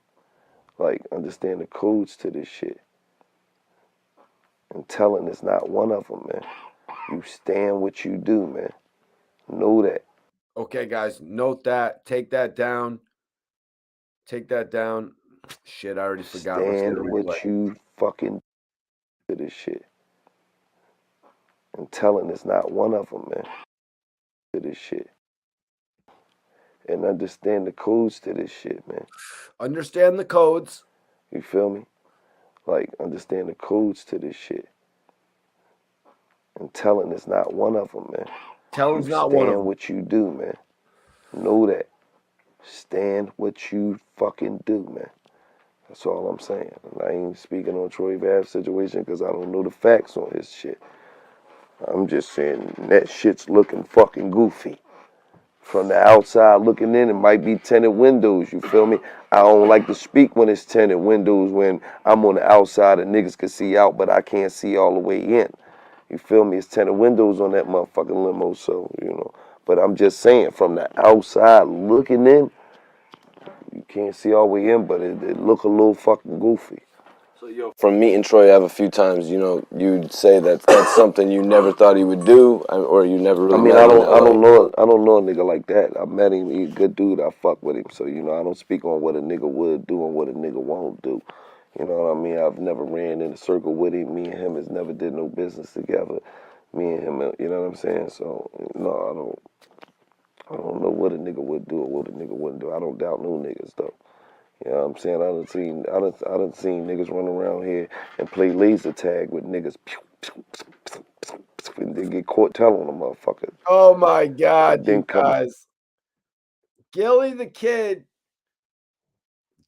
Like, understand the codes to this shit. And telling is not one of them, man. You stand what you do, man. Know that. Okay, guys, note that. Take that down. Take that down. Shit, I already forgot what's Stand gonna what you fucking do to this shit. And telling is not one of them, man. To this shit. And understand the codes to this shit, man. Understand the codes. You feel me? Like, understand the codes to this shit. And telling is not one of them, man. Telling's not one of Stand them. what you do, man. Know that. Stand what you fucking do, man. That's all I'm saying. And I ain't speaking on Troy Ave's situation because I don't know the facts on his shit. I'm just saying that shit's looking fucking goofy. From the outside looking in, it might be tinted windows, you feel me? I don't like to speak when it's tinted windows, when I'm on the outside and niggas can see out, but I can't see all the way in. You feel me? It's tinted windows on that motherfucking limo, so, you know. But I'm just saying, from the outside looking in, you can't see all the way in, but it look a little fucking goofy. So, yo, from meeting Troy Ave a few times, you know, you'd say that that's something you never thought he would do, or you never really. I mean, I don't know a nigga like that. I met him. He's a good dude. I fuck with him. So, you know, I don't speak on what a nigga would do and what a nigga won't do. You know what I mean? I've never ran in a circle with him. Me and him has never did no business together. Me and him, you know what I'm saying? So, no, I don't know what a nigga would do or what a nigga wouldn't do. I don't doubt no niggas though. You know what I'm saying? I done seen niggas run around here and play laser tag with niggas and then get caught telling them motherfuckers. Oh my God, Then you guys. Gillie Da Kid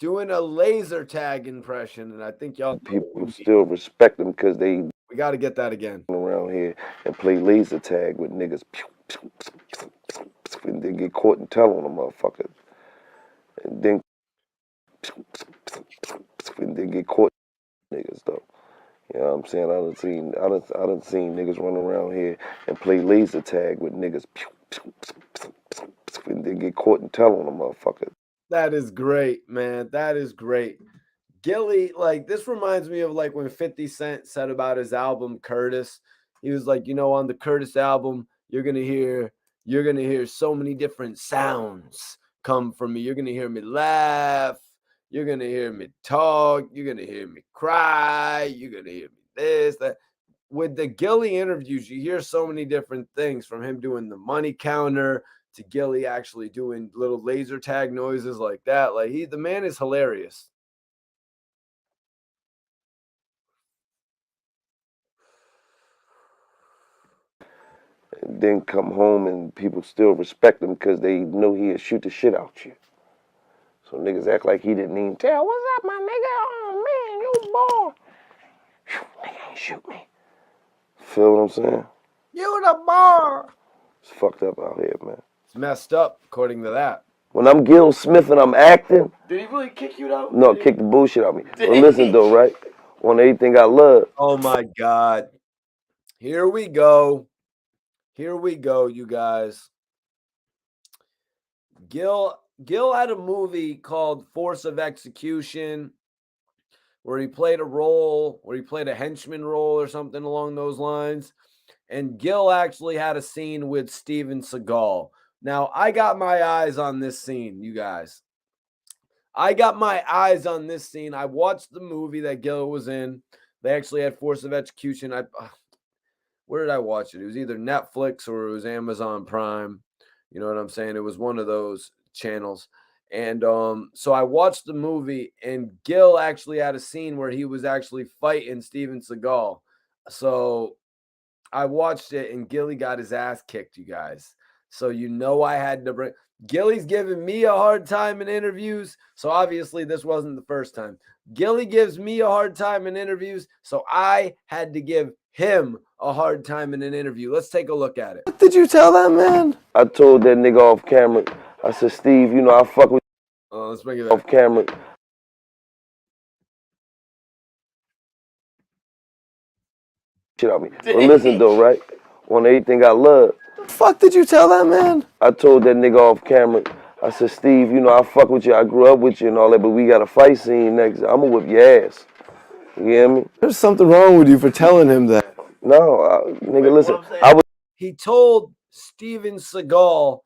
doing a laser tag impression, and I think y'all people still respect them because they. We got to get that again. Around here and play laser tag with niggas and then get caught and telling them motherfuckers. And then get caught niggas though. You know what I'm saying? I done seen niggas run around here and play laser tag with niggas and then get caught and telling them motherfuckers. That is great, man. That is great. Gillie, like, this reminds me of like when 50 Cent said about his album Curtis. He was like, you know, on the Curtis album, you're gonna hear so many different sounds come from me. You're gonna hear me laugh, you're gonna hear me talk, you're gonna hear me cry, you're gonna hear me this, that. With the Gillie interviews, you hear so many different things, from him doing the money counter to Gillie actually doing little laser tag noises like that. Like, the man is hilarious. And then come home and people still respect him because they know he'll shoot the shit out you. So niggas act like he didn't even tell. What's up, my nigga? Oh man, you boy. Nigga ain't shoot me. Feel what I'm saying? You the bar. It's fucked up out here, man. It's messed up, according to that. When I'm Gil Smith and I'm acting. Did he really kick you though? No, kick the bullshit out of me. But listen though, right? On everything I love. Oh my God. Here we go. Here we go, you guys. Gil had a movie called Force of Execution where he played a henchman role or something along those lines. And Gil actually had a scene with Steven Seagal. Now, I got my eyes on this scene, you guys. I got my eyes on this scene. I watched the movie that Gil was in. They actually had Force of Execution. Where did I watch it? It was either Netflix or it was Amazon Prime. You know what I'm saying? It was one of those channels. And so I watched the movie, and Gil actually had a scene where he was actually fighting Steven Seagal. So I watched it, and Gillie got his ass kicked, you guys. So you know I had to bring. Gillie's giving me a hard time in interviews, so obviously this wasn't the first time. Gillie gives me a hard time in interviews, so I had to give him a hard time in an interview. Let's take a look at it. What did you tell that man? I told that nigga off camera. I said, Steve, you know I fuck with Let's bring it back. off camera. Shit out me. But listen though, right? On everything I love. The fuck did you tell that man? I told that nigga off camera. I said, Steve, you know I fuck with you. I grew up with you and all that, but we got a fight scene next. I'ma whip your ass. You hear me? There's something wrong with you for telling him that. No, nigga, listen. He told Steven Seagal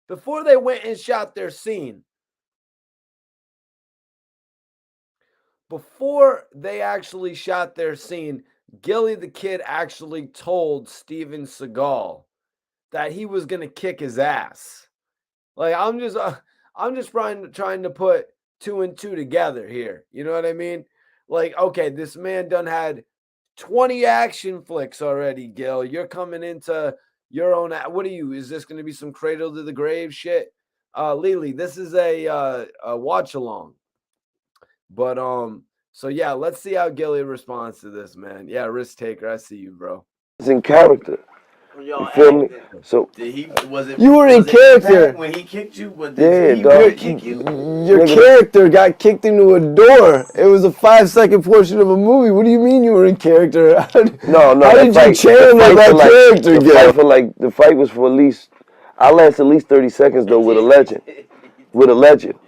before they went and shot their scene. Before they actually shot their scene, Gillie Da Kid actually told Steven Seagal that he was gonna kick his ass. Like, I'm just trying to put two and two together here. You know what I mean? Like, okay, this man done had 20 action flicks already, Gil. You're coming into your own. What are you? Is this going to be some cradle to the grave shit? Lily, this is a watch along. But so yeah, let's see how Gillie responds to this, man. Yeah, risk taker. I see you, bro. It's in character. You feel me? So You were in character when he kicked you. But did he really kick you? Your character got kicked into a door. It was a 5-second portion of a movie. What do you mean you were in character? no. How did you channel that character, Gil? The fight was for at least. I lasted at least 30 seconds though with a legend. With a legend.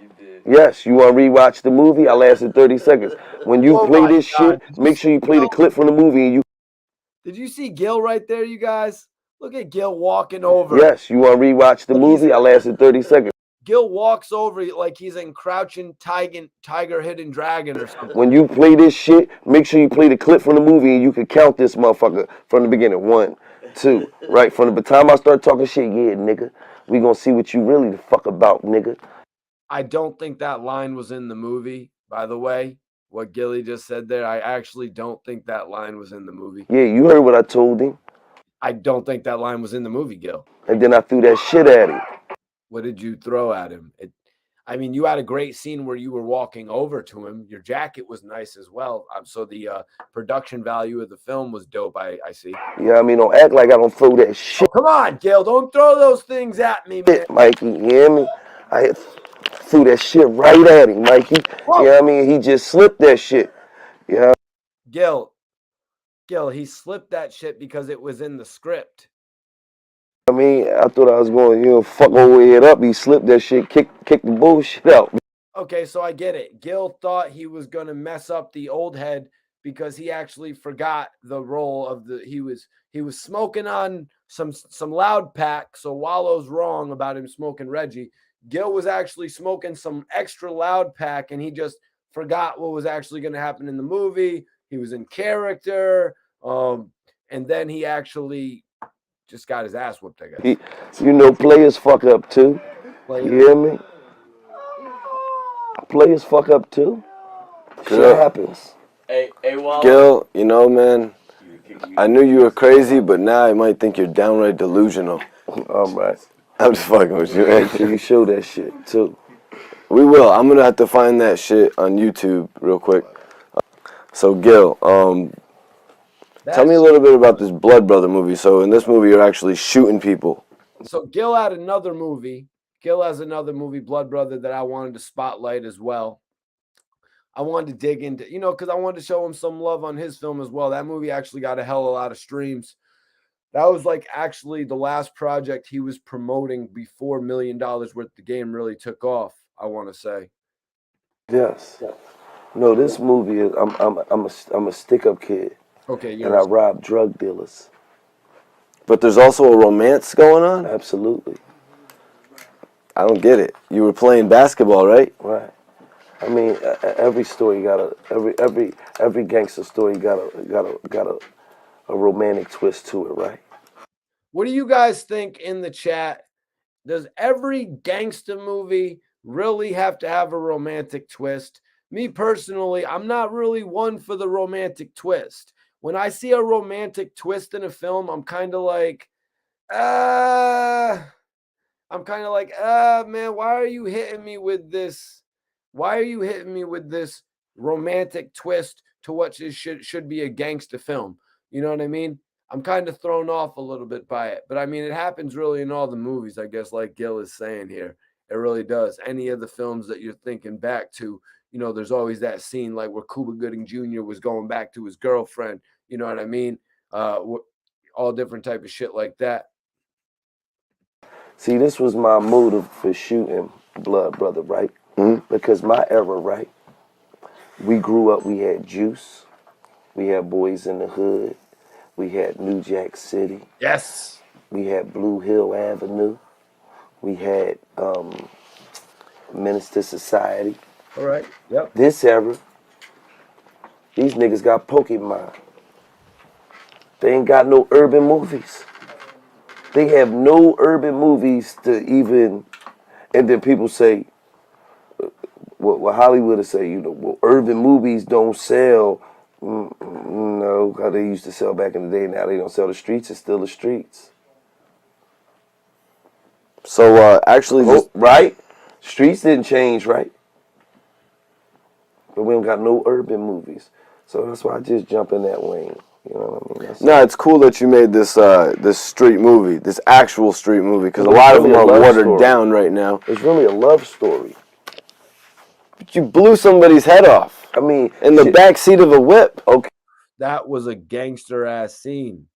Yes, you want to rewatch the movie? I lasted 30 seconds. When you play this shit, make sure you play the clip from the movie and you. Did you see Gil right there, you guys? Look at Gil walking over. Yes, you want to rewatch the movie? I lasted 30 seconds. Gil walks over like he's in Crouching Tiger, Hidden Dragon or something. When you play this shit, make sure you play the clip from the movie and you can count this motherfucker from the beginning. 1, 2, right? From the time I start talking shit, yeah, nigga, we gonna see what you really the fuck about, nigga. I don't think that line was in the movie, by the way. What Gillie just said there, I actually don't think that line was in the movie. Yeah, you heard what I told him. I don't think that line was in the movie, Gil. And then I threw that shit at him. What did you throw at him? I mean, you had a great scene where you were walking over to him. Your jacket was nice as well. So the production value of the film was dope, I see. Yeah, I mean, don't act like I don't throw that shit. Oh, come on, Gil. Don't throw those things at me, man. Mikey, you hear me? I threw that shit right at him, Mikey. Whoa. You know what I mean? He just slipped that shit. Yeah. Gil, he slipped that shit because it was in the script. I mean, I thought I was going, fuck over it up. He slipped that shit, kick the bullshit out. Okay, so I get it. Gil thought he was going to mess up the old head because he actually forgot the role of he was smoking on some loud pack. So Wallow's wrong about him smoking Reggie. Gil was actually smoking some extra loud pack and he just forgot what was actually going to happen in the movie. He was in character. And then he actually just got his ass whooped, I guess. Players fuck up too. You hear me? Players fuck up too. Shit happens. Hey, Wallo. Gil, man, I knew you were crazy, but now I might think you're downright delusional. All right. I'm just fucking with you, man. You show that shit too. We will. I'm gonna have to find that shit on YouTube real quick. So, Gil, tell me a little bit about this Blood Brother movie. So, in this movie, you're actually shooting people. So, Gil had another movie. Gil has another movie, Blood Brother, that I wanted to spotlight as well. I wanted to dig into, because I wanted to show him some love on his film as well. That movie actually got a hell of a lot of streams. That was like actually the last project he was promoting before $1 Million Worth of the Game really took off, I want to say. Yes. No, this movie is I'm a stick-up kid. Okay, and I rob drug dealers. But there's also a romance going on? Absolutely. I don't get it. You were playing basketball, right? Right. I mean, every story got every gangster story got a romantic twist to it, right? What do you guys think in the chat? Does every gangster movie really have to have a romantic twist? Me personally, I'm not really one for the romantic twist. When I see a romantic twist in a film, I'm kind of like, man, why are you hitting me with this? Why are you hitting me with this romantic twist to what should be a gangster film? You know what I mean? I'm kind of thrown off a little bit by it. But I mean, it happens really in all the movies, I guess, like Gil is saying here. It really does. Any of the films that you're thinking back to, there's always that scene like where Cuba Gooding Jr. was going back to his girlfriend. You know what I mean? All different type of shit like that. See, this was my motive for shooting Blood Brother, right? Mm-hmm. Because my era, right? We grew up, we had Juice. We had Boys in the Hood. We had New Jack City. Yes. We had Blue Hill Avenue. We had Menace to Society. All right. Yep. This era, these niggas got Pokemon. They ain't got no urban movies. They have no urban movies to even, and then people say, what Hollywood will say, urban movies don't sell. No, how they used to sell back in the day. Now they don't sell the streets. It's still the streets. So actually, right? Streets didn't change, right? But we don't got no urban movies. So that's why I just jump in that lane. You know what I mean? That's No, it's cool that you made this this street movie, this actual street movie, because a It's lot of really them a are love watered story. down right now. It's really a love story. But you blew somebody's head off. I mean, in the back seat of a whip. Okay. That was a gangster ass scene.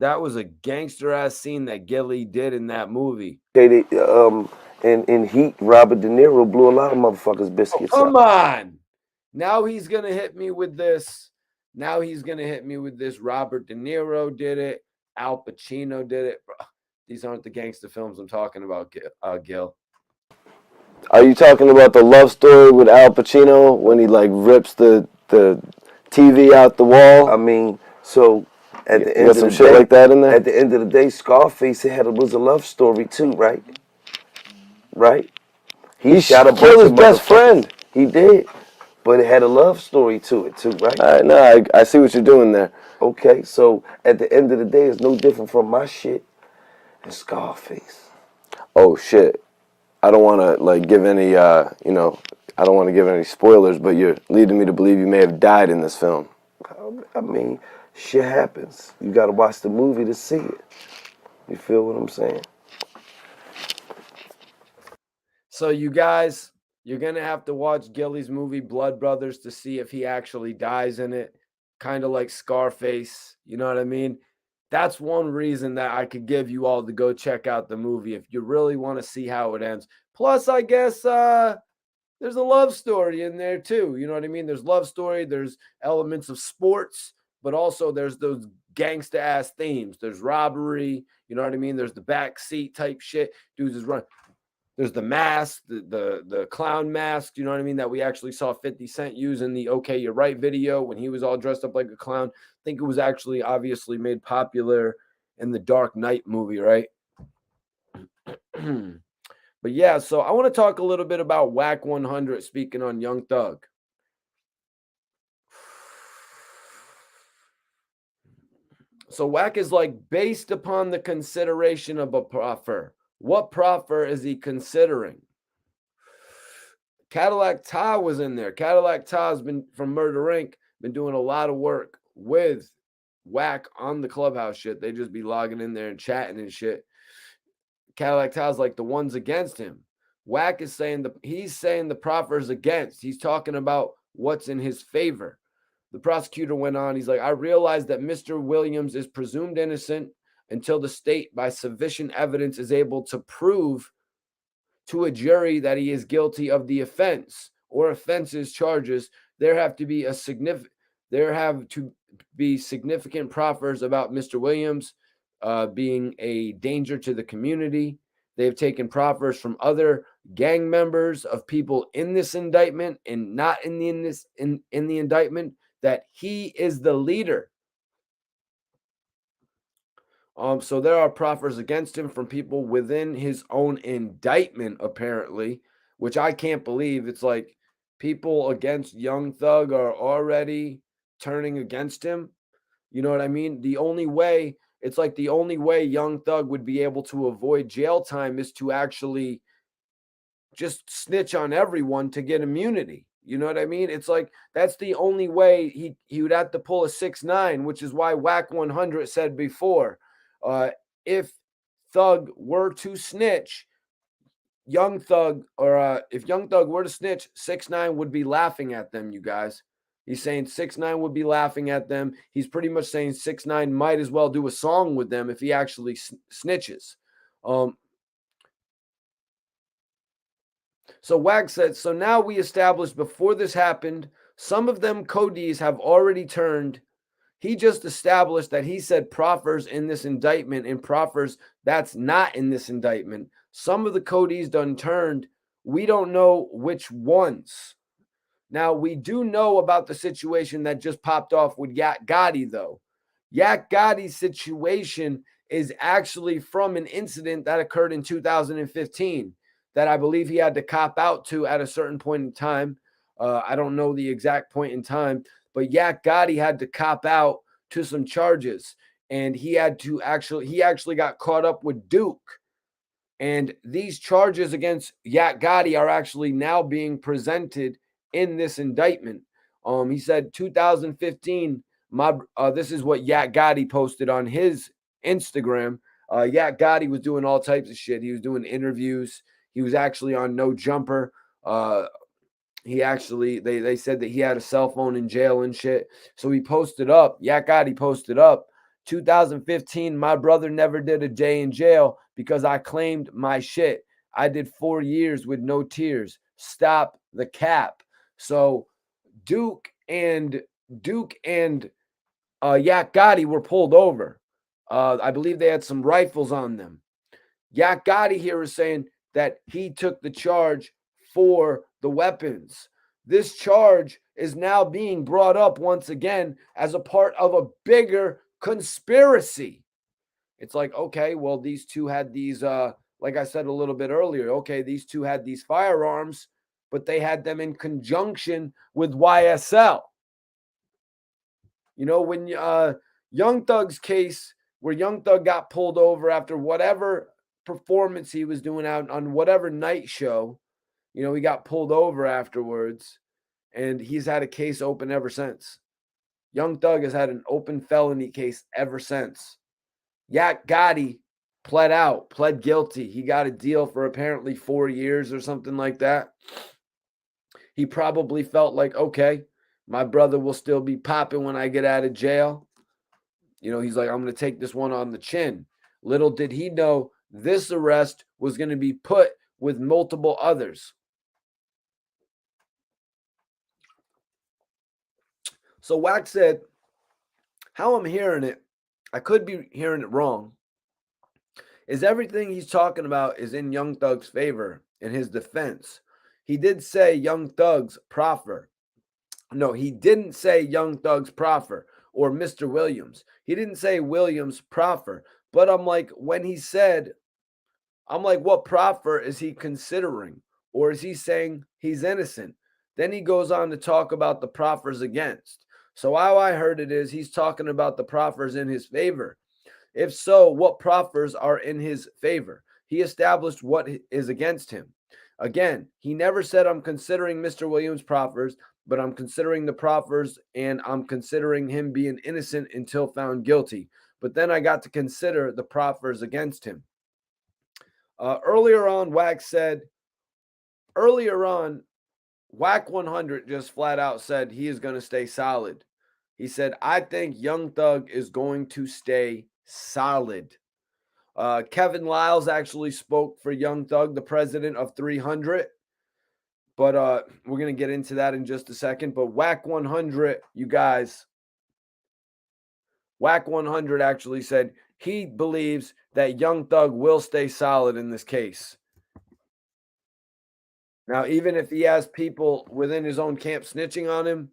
That was a gangster ass scene that Gillie did in that movie. Okay, in Heat, Robert De Niro blew a lot of motherfuckers' biscuits Come up. on. Now he's gonna hit me with this. Now he's gonna hit me with this. Robert De Niro did it. Al Pacino did it. Bro, these aren't the gangster films I'm talking about, Gil. Are you talking about the love story with Al Pacino when he like rips the TV out the wall? I mean, so at the end got of some the shit day, like that in there? At the end of the day, Scarface was a love story too, right? Right? He shot a bunch killed his of best motherfuckers. friend. He did, but it had a love story to it too, right? All right, no, I see what you're doing there. Okay, so at the end of the day, it's no different from my shit and Scarface. Oh shit! I don't want to like give any, you know, I don't want to give any spoilers, but you're leading me to believe you may have died in this film. I mean, shit happens. You gotta watch the movie to see it. You feel what I'm saying? So you guys, you're gonna have to watch Gillie's movie Blood Brothers to see if he actually dies in it. Kind of like Scarface, you know what I mean? That's one reason that I could give you all to go check out the movie if you really want to see how it ends. Plus, I guess there's a love story in there too. You know what I mean? There's love story, there's elements of sports, but also there's those gangsta ass themes. There's robbery, you know what I mean? There's the backseat type shit. Dudes is running. There's the mask, the clown mask, you know what I mean, that we actually saw 50 Cent use in the Okay, You're Right video when he was all dressed up like a clown. I think it was actually obviously made popular in the Dark Knight movie, right? But yeah, so I want to talk a little bit about Whack 100, speaking on Young Thug. So Whack is like based upon the consideration of a proffer. What proffer is he considering? Cadillac Ty was in there. Cadillac Ty has been from Murder Inc. been doing a lot of work with Whack on the Clubhouse shit. They just be logging in there and chatting and shit. Cadillac Ty's like the ones against him. Whack is saying he's saying the proffer's against. He's talking about what's in his favor. The prosecutor went on. He's like, I realize that Mr. Williams is presumed innocent until the state, by sufficient evidence, is able to prove to a jury that he is guilty of the offense or offenses charges. There have to be significant proffers about Mr. Williams being a danger to the community. They've taken proffers from other gang members of people in this indictment and not in the indictment that he is the leader. So there are proffers against him from people within his own indictment, apparently, which I can't believe. It's like people against Young Thug are already turning against him. You know what I mean? The only way Young Thug would be able to avoid jail time is to actually just snitch on everyone to get immunity. You know what I mean? It's like that's the only way he would have to pull a 6ix9ine, which is why Whack 100 said before, if Thug were to snitch, Young Thug, or if Young Thug were to snitch, 6ix9ine would be laughing at them, you guys. He's saying 6ix9ine would be laughing at them. He's pretty much saying 6ix9ine might as well do a song with them if he actually snitches. So Wag said, so now we established before this happened, some of them Codees have already turned. He just established that he said proffers in this indictment and proffers that's not in this indictment. Some of the Codees done turned. We don't know which ones. Now, we do know about the situation that just popped off with Yak Gotti, though. Yak Gotti's situation is actually from an incident that occurred in 2015 that I believe he had to cop out to at a certain point in time. I don't know the exact point in time, but Yak Gotti had to cop out to some charges, and he actually got caught up with Duke. And these charges against Yak Gotti are actually now being presented in this indictment. He said 2015 This is what Yfn Gotti posted on his Instagram. Yfn Gotti was doing all types of shit. He was doing interviews. He was actually on No Jumper. He actually, they said that he had a cell phone in jail and shit. So he posted up, Yfn Gotti posted up, 2015, my brother never did a day in jail because I claimed my shit. I did 4 years with no tears. Stop the cap. So Duke and Yfn Gotti were pulled over. I believe they had some rifles on them. Yfn Gotti here is saying that he took the charge for the weapons. This charge is now being brought up once again as a part of a bigger conspiracy. It's like, okay, well, these two had these, like I said a little bit earlier, okay, these two had these firearms, but they had them in conjunction with YSL. You know, when Young Thug's case, where Young Thug got pulled over after whatever performance he was doing out on whatever night show, you know, he got pulled over afterwards, and he's had a case open ever since. Young Thug has had an open felony case ever since. Yfn Gotti pled guilty. He got a deal for apparently 4 years or something like that. He probably felt like, okay, my brother will still be popping when I get out of jail. You know, he's like, I'm going to take this one on the chin. Little did he know this arrest was going to be put with multiple others. So Wax said, how I'm hearing it, I could be hearing it wrong, is everything he's talking about is in Young Thug's favor in his defense. He did say Young Thug's proffer. No, he didn't say Young Thug's proffer or Mr. Williams. He didn't say Williams' proffer. But I'm like, when he said, I'm like, what proffer is he considering? Or is he saying he's innocent? Then he goes on to talk about the proffers against. So how I heard it is he's talking about the proffers in his favor. If so, what proffers are in his favor? He established what is against him. Again, he never said I'm considering Mr. Williams' proffers, but I'm considering the proffers and I'm considering him being innocent until found guilty. But then I got to consider the proffers against him. Earlier on, Wax said, Whack 100 just flat out said he is going to stay solid. He said, I think Young Thug is going to stay solid. Kevin Lyles actually spoke for Young Thug, the president of 300. But we're going to get into that in just a second. But Whack 100, you guys, Whack 100 actually said he believes that Young Thug will stay solid in this case. Now, even if he has people within his own camp snitching on him,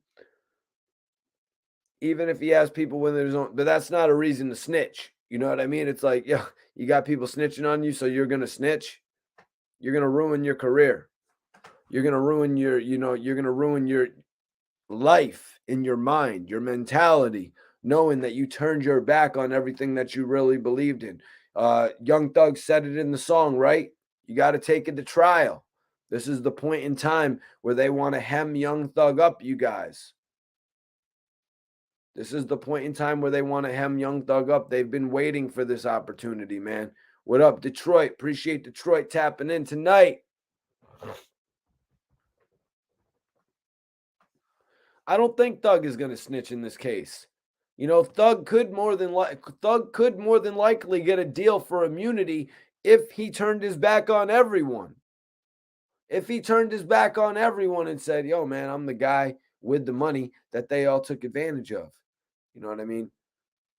even if he has people within his own, but that's not a reason to snitch. You know what I mean? It's like, yeah, you got people snitching on you, so you're going to snitch. You're going to ruin your career. You're going to ruin your, you're going to ruin your life in your mind, your mentality, knowing that you turned your back on everything that you really believed in. Young Thug said it in the song, right? You got to take it to trial. This is the point in time where they want to hem Young Thug up, you guys. This is the point in time where they want to hem Young Thug up. They've been waiting for this opportunity, man. What up, Detroit? Appreciate Detroit tapping in tonight. I don't think Thug is going to snitch in this case. You know, Thug could more than likely get a deal for immunity if he turned his back on everyone. If he turned his back on everyone and said, yo, man, I'm the guy with the money that they all took advantage of. You know what I mean?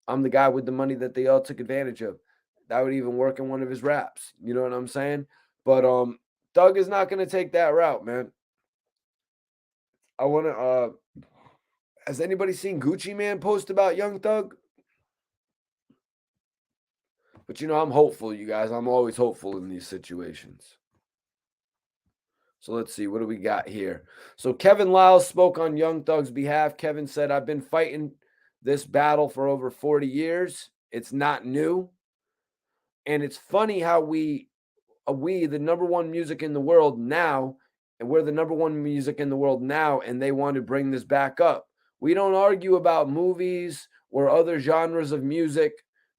I'm the guy with the money that they all took advantage of. That would even work in one of his raps. You know what I'm saying? But Thug is not going to take that route, man. I want to has anybody seen Gucci Man post about Young Thug? But you know, I'm hopeful, you guys. I'm always hopeful in these situations. So let's see, what do we got here? So Kevin Lyles spoke on Young Thug's behalf. Kevin said, I've been fighting this battle for over 40 years. It's not new. And it's funny how we, the number one music in the world now, and we're the number one music in the world now, and they want to bring this back up. We don't argue about movies or other genres of music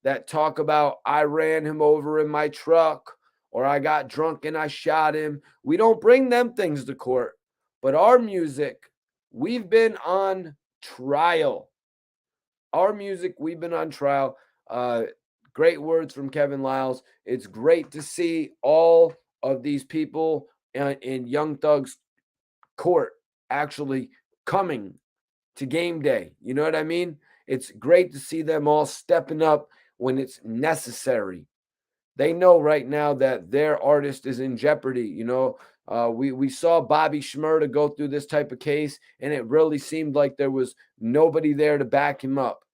that talk about I ran him over in my truck or I got drunk and I shot him. We don't bring them things to court. But our music, we've been on trial. Our music, we've been on trial. Great words from Kevin Lyles. It's great to see all of these people in Young Thug's court actually coming to game day. You know what I mean? It's great to see them all stepping up when it's necessary. They know right now that their artist is in jeopardy. You know, we saw Bobby Shmurda go through this type of case, and it really seemed like there was nobody there to back him up.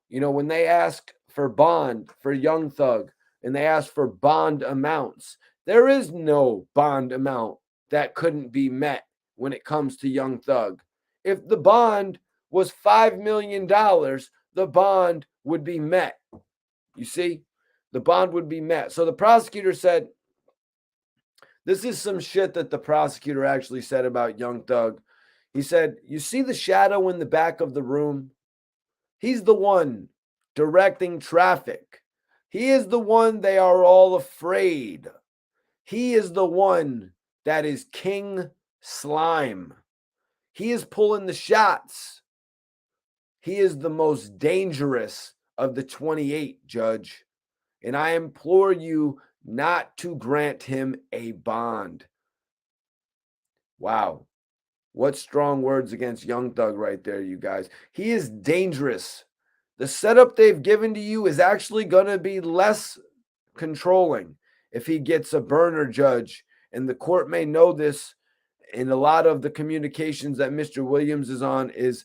You know, when they asked for bond for Young Thug and they asked for bond amounts, there is no bond amount that couldn't be met when it comes to Young Thug. If the bond was $5 million, the bond would be met. You see, the bond would be met. So the prosecutor said, this is some shit that the prosecutor actually said about Young Thug. He said, you see the shadow in the back of the room? He's the one directing traffic. He is the one they are all afraid. He is the one that is King Slime. He is pulling the shots. He is the most dangerous of the 28, Judge. And I implore you not to grant him a bond. Wow. What strong words against Young Thug right there, you guys. He is dangerous. The setup they've given to you is actually going to be less controlling if he gets a burner, Judge. And the court may know this. In a lot of the communications that Mr. Williams is on is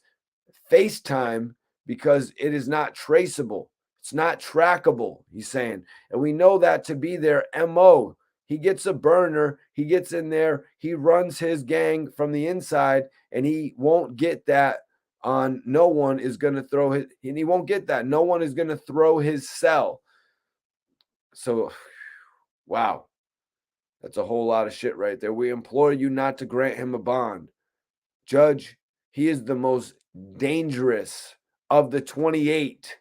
FaceTime because it is not traceable. It's not trackable, he's saying. And we know that to be their MO. He gets a burner, he gets in there, he runs his gang from the inside, and he won't get that on no one is going to throw his, and he won't get that. No one is going to throw his cell. So, wow. That's a whole lot of shit right there. We implore you not to grant him a bond. Judge, he is the most dangerous of the 28.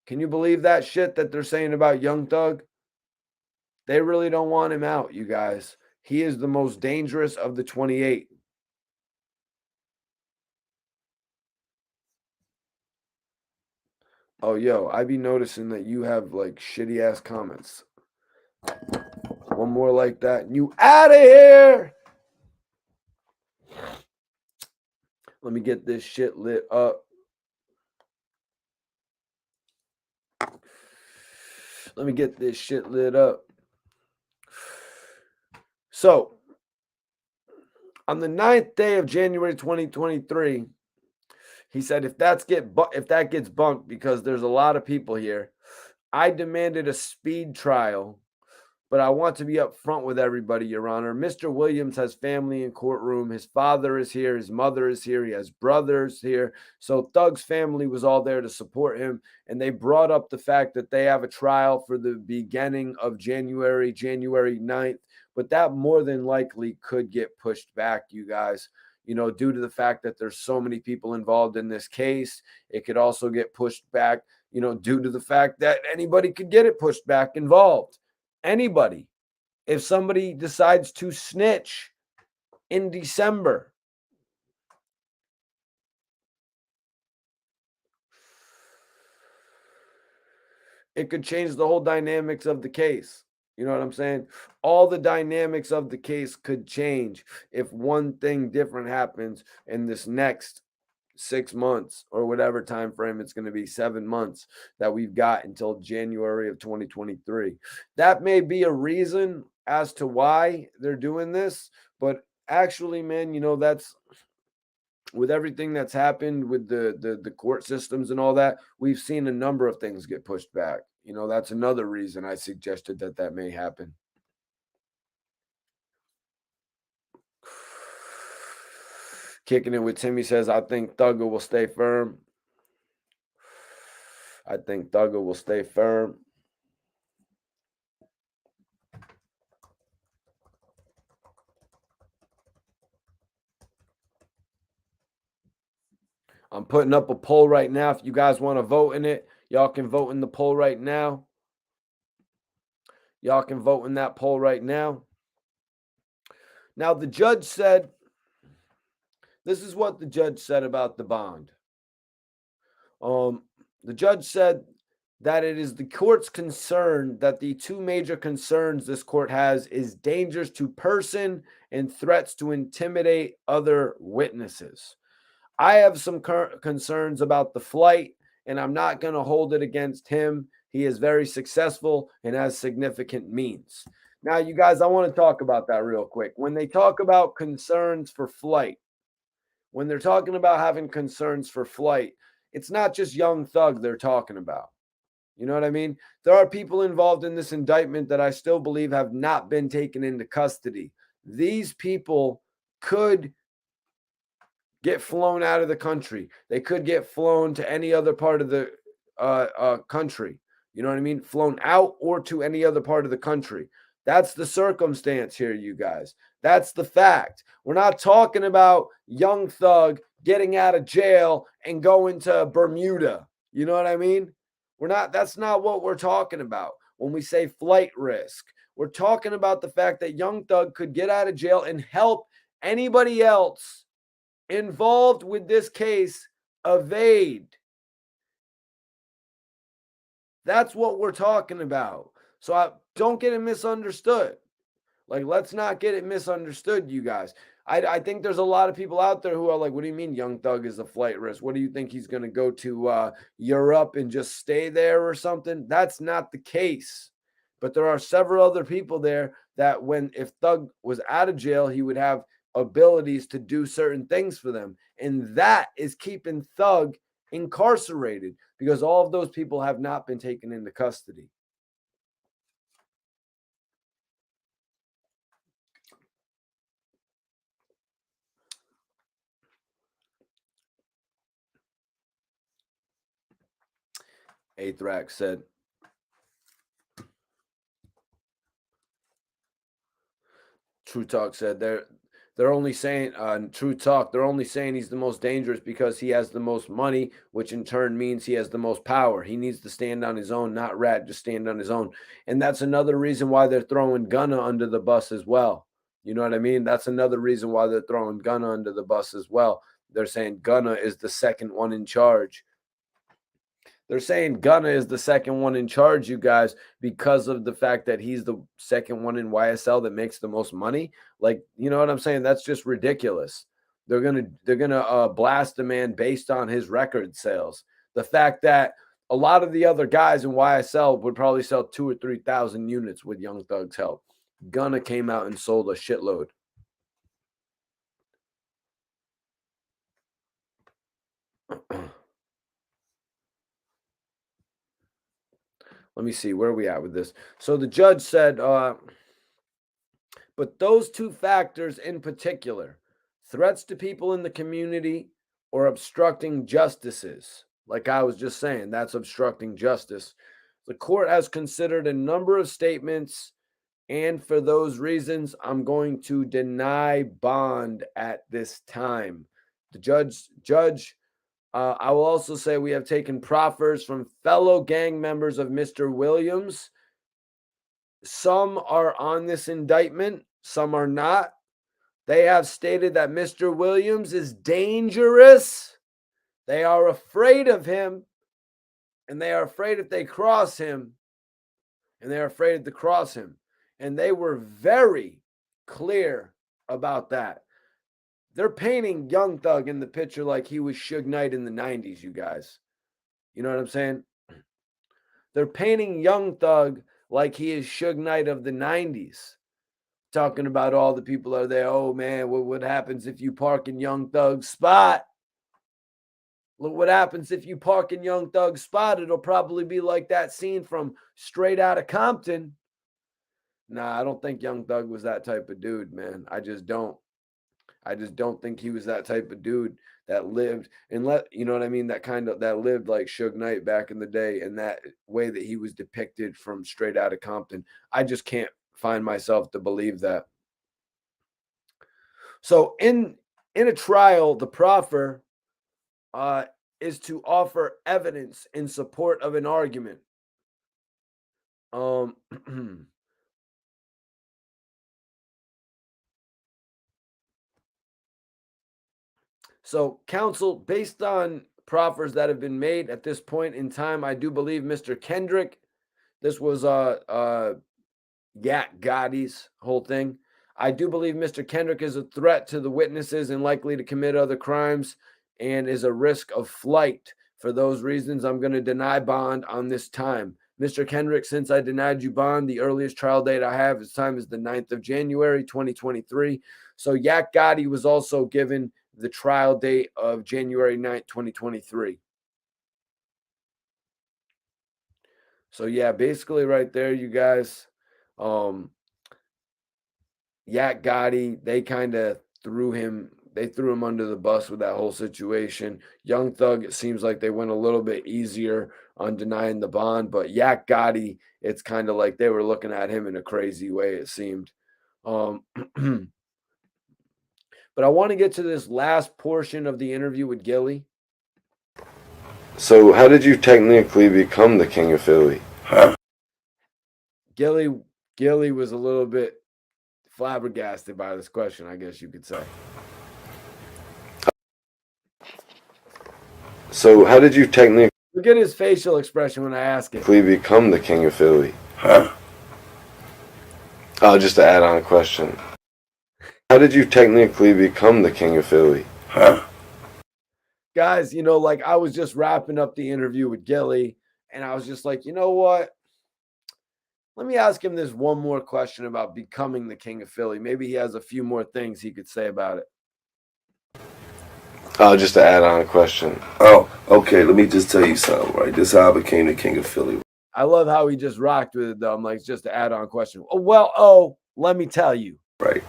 Can you believe that shit that they're saying about Young Thug? They really don't want him out, you guys. He is the most dangerous of the 28. Oh, yo, I be noticing that you have like shitty ass comments. One more like that, and you out of here. Let me get this shit lit up. Let me get this shit lit up. So, on the 9th day of January 2023, he said, if that gets bumped, because there's a lot of people here, I demanded a speed trial, but I want to be upfront with everybody, Your Honor. Mr. Williams has family in courtroom. His father is here. His mother is here. He has brothers here. So Thug's family was all there to support him, and they brought up the fact that they have a trial for the beginning of January 9th, but that more than likely could get pushed back, you guys. You know, due to the fact that there's so many people involved in this case, it could also get pushed back, you know, due to the fact that anybody could get it pushed back involved. Anybody. If somebody decides to snitch in December, it could change the whole dynamics of the case. You know what I'm saying? All the dynamics of the case could change if one thing different happens in this next 6 months or whatever time frame it's going to be, 7 months that we've got until January of 2023. That may be a reason as to why they're doing this, but actually, man, you know, that's with everything that's happened with the court systems and all that, we've seen a number of things get pushed back. You know, that's another reason I suggested that may happen. Kicking it with Timmy says, I think Thugger will stay firm. I think Thugger will stay firm. I'm putting up a poll right now. If you guys want to vote in it, y'all can vote in the poll right now. Y'all can vote in that poll right now. Now, the judge said, this is what the judge said about the bond. The judge said that it is the court's concern that the two major concerns this court has is dangers to person and threats to intimidate other witnesses. I have some concerns about the flight, and I'm not going to hold it against him. He is very successful and has significant means. Now, you guys, I want to talk about that real quick. When they talk about concerns for flight, when they're talking about having concerns for flight, it's not just Young Thug they're talking about. You know what I mean? There are people involved in this indictment that I still believe have not been taken into custody. These people could get flown out of the country. They could get flown to any other part of the country. You know what I mean? Flown out or to any other part of the country. That's the circumstance here, you guys. That's the fact. We're not talking about Young Thug getting out of jail and going to Bermuda. You know what I mean? That's not what we're talking about when we say flight risk. We're talking about the fact that Young Thug could get out of jail and help anybody else involved with this case evade. That's what we're talking about. So don't get it misunderstood. Like, let's not get it misunderstood, you guys. I think there's a lot of people out there who are like, what do you mean Young Thug is a flight risk? What do you think he's going to go to Europe and just stay there or something? That's not the case. But there are several other people there that if Thug was out of jail, he would have abilities to do certain things for them. And that is keeping Thug incarcerated because all of those people have not been taken into custody. Athrax said, True Talk said they're only saying True Talk, they're only saying he's the most dangerous because he has the most money, which in turn means he has the most power. He needs to stand on his own, not rat, just stand on his own. And that's another reason why they're throwing Gunna under the bus as well. You know what I mean? That's another reason why they're throwing Gunna under the bus as well. They're saying Gunna is the second one in charge. They're saying Gunna is the second one in charge, you guys, because of the fact that he's the second one in YSL that makes the most money. Like, you know what I'm saying? That's just ridiculous. They're gonna blast a man based on his record sales. The fact that a lot of the other guys in YSL would probably sell 2,000 or 3,000 units with Young Thug's help. Gunna came out and sold a shitload. Let me see, where are we at with this? So the judge said, but those two factors in particular, threats to people in the community or obstructing justices, like I was just saying, that's obstructing justice. The court has considered a number of statements, and for those reasons, I'm going to deny bond at this time. The judge, I will also say we have taken proffers from fellow gang members of Mr. Williams. Some are on this indictment, some are not. They have stated that Mr. Williams is dangerous. They are afraid of him, and they are afraid if they cross him, and they are afraid to cross him. And they were very clear about that. They're painting Young Thug in the picture like he was Suge Knight in the 90s, you guys. You know what I'm saying? They're painting Young Thug like he is Suge Knight of the 90s. Talking about all the people are there. Oh, man, what happens if you park in Young Thug's spot? Look what happens if you park in Young Thug's spot. It'll probably be like that scene from Straight Outta Compton. Nah, I don't think Young Thug was that type of dude, man. I just don't think he was that type of dude that lived and you know what I mean? That lived like Suge Knight back in the day, and that way that he was depicted from Straight Outta Compton. I just can't find myself to believe that. So in a trial, the proffer is to offer evidence in support of an argument. So, counsel, based on proffers that have been made at this point in time, I do believe Mr. Kendrick, this was Yak Gotti's whole thing. I do believe Mr. Kendrick is a threat to the witnesses and likely to commit other crimes and is a risk of flight. For those reasons, I'm going to deny bond on this time. Mr. Kendrick, since I denied you bond, the earliest trial date I have this time is the 9th of January, 2023. So Yak Gotti was also given the trial date of January 9th, 2023. So yeah, basically right there, you guys, Yak Gotti, they kind of threw him under the bus with that whole situation. Young Thug, it seems like they went a little bit easier on denying the bond, but Yak Gotti, it's kind of like they were looking at him in a crazy way, it seemed. But I want to get to this last portion of the interview with Gillie. So how did you technically become the king of Philly? Huh? Gillie was a little bit flabbergasted by this question, I guess you could say. So how did you technically look at his facial expression when I ask it? Become the king of Philly? Huh? Oh, just to add on a question. How did you technically become the king of Philly? Huh? Guys, you know, like I was just wrapping up the interview with Gillie, and I was just like, you know what? Let me ask him this one more question about becoming the king of Philly. Maybe he has a few more things he could say about it. Oh, just to add on a question. Oh, okay. Let me just tell you something, right? This is how I became the king of Philly. I love how he just rocked with it, though. I'm like, it's just an add-on question. Oh, let me tell you. Right.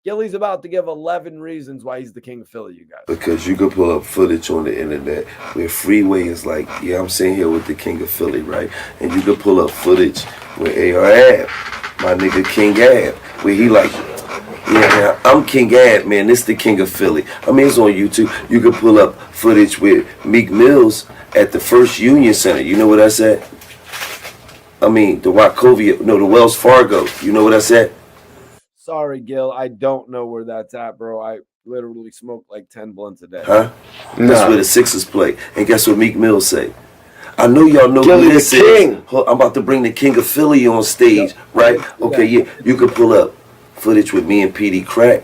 Gillie's about to give 11 reasons why he's the king of Philly, you guys. Because you could pull up footage on the internet where Freeway is like, yeah, I'm sitting here with the king of Philly, right? And you could pull up footage with AR Ab, my nigga King Ab, where he like, yeah, I'm King Ab, man. This the king of Philly. I mean, it's on YouTube. You could pull up footage with Meek Mills at the First Union Center. You know what that's at? I mean, the Wells Fargo. You know what that's at? Sorry, Gil. I don't know where that's at, bro. I literally smoke like 10 blunts a day. Huh? No. That's where the Sixers play. And guess what Meek Mill say? I know y'all know Gillie who this Da Kid. is. I'm about to bring the king of Philly on stage, right? Okay, yeah. You could pull up footage with me and PD Crack.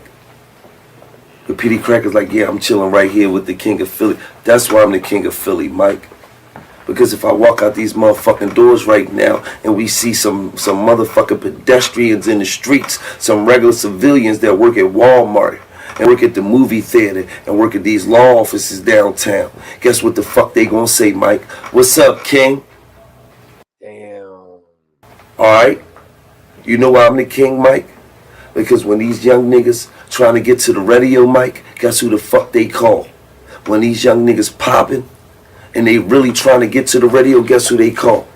But PD Crack is like, yeah, I'm chilling right here with the king of Philly. That's why I'm the king of Philly, Mike. Because if I walk out these motherfucking doors right now and we see some motherfucking pedestrians in the streets, some regular civilians that work at Walmart and work at the movie theater and work at these law offices downtown, guess what the fuck they gonna say, Mike? What's up, King? Damn. Alright? You know why I'm the king, Mike? Because when these young niggas trying to get to the radio, Mike, guess who the fuck they call? When these young niggas popping and they really trying to get to the radio, guess who they call?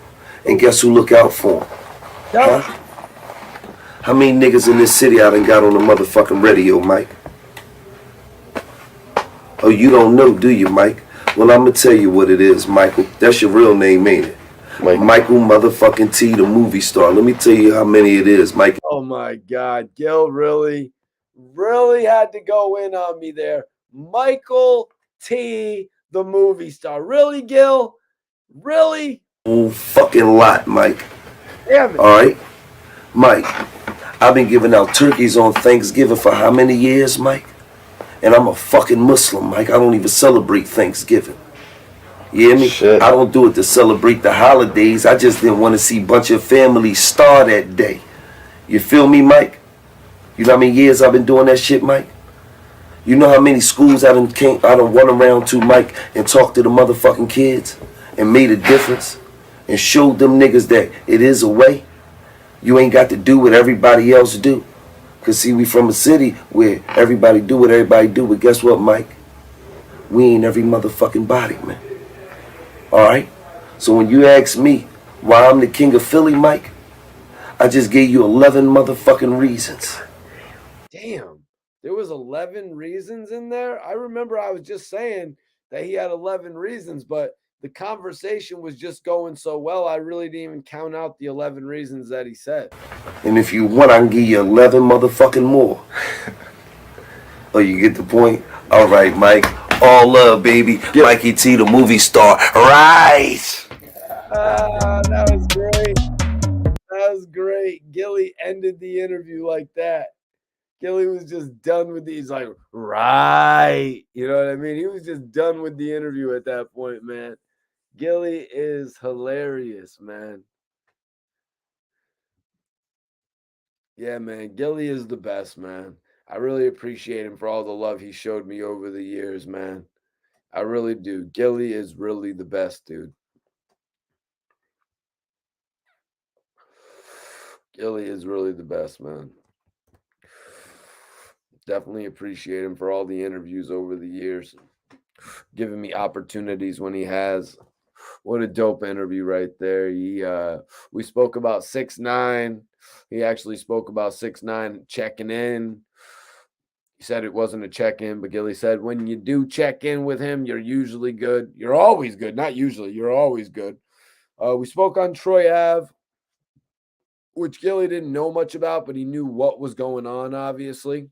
And guess who look out for them? Huh? How many niggas in this city I done got on the motherfucking radio, Mike? Oh, you don't know, do you, Mike? Well, I'm gonna tell you what it is, Michael. That's your real name, ain't it? Michael motherfucking T, the movie star. Let me tell you how many it is, Mike. Oh my God, Gil really had to go in on me there. Michael T, the movie star. Really, Gil? Really? Oh, fucking lot, Mike. Damn it. All right, Mike. I've been giving out turkeys on Thanksgiving for how many years, Mike? And I'm a fucking Muslim, Mike. I don't even celebrate Thanksgiving. You hear me? Shit. I don't do it to celebrate the holidays. I just didn't want to see a bunch of families starve that day. You feel me, Mike? You know how many years I've been doing that shit, Mike? You know how many schools I done run around to, Mike, and talked to the motherfucking kids and made a difference and showed them niggas that it is a way. You ain't got to do what everybody else do. Because, see, we from a city where everybody do what everybody do. But guess what, Mike? We ain't every motherfucking body, man. All right? So when you ask me why I'm the king of Philly, Mike, I just gave you 11 motherfucking reasons. Damn. There was 11 reasons in there. I remember I was just saying that he had 11 reasons, but the conversation was just going so well, I really didn't even count out the 11 reasons that he said. And if you want, I can give you 11 motherfucking more. Oh, you get the point? All right, Mike. All love, baby. Mikey T, the movie star. Right. That was great. That was great. Gillie ended the interview like that. Gillie was just done with He's like, right. You know what I mean? He was just done with the interview at that point, man. Gillie is hilarious, man. Yeah, man. Gillie is the best, man. I really appreciate him for all the love he showed me over the years, man. I really do. Gillie is really the best, dude. Gillie is really the best, man. Definitely appreciate him for all the interviews over the years, giving me opportunities when he has. What a dope interview right there. We spoke about 6ix9ine. He actually spoke about 6ix9ine checking in. He said it wasn't a check-in, but Gillie said when you do check in with him, you're usually good. You're always good. Not usually. You're always good. We spoke on Troy Ave, which Gillie didn't know much about, but he knew what was going on, obviously.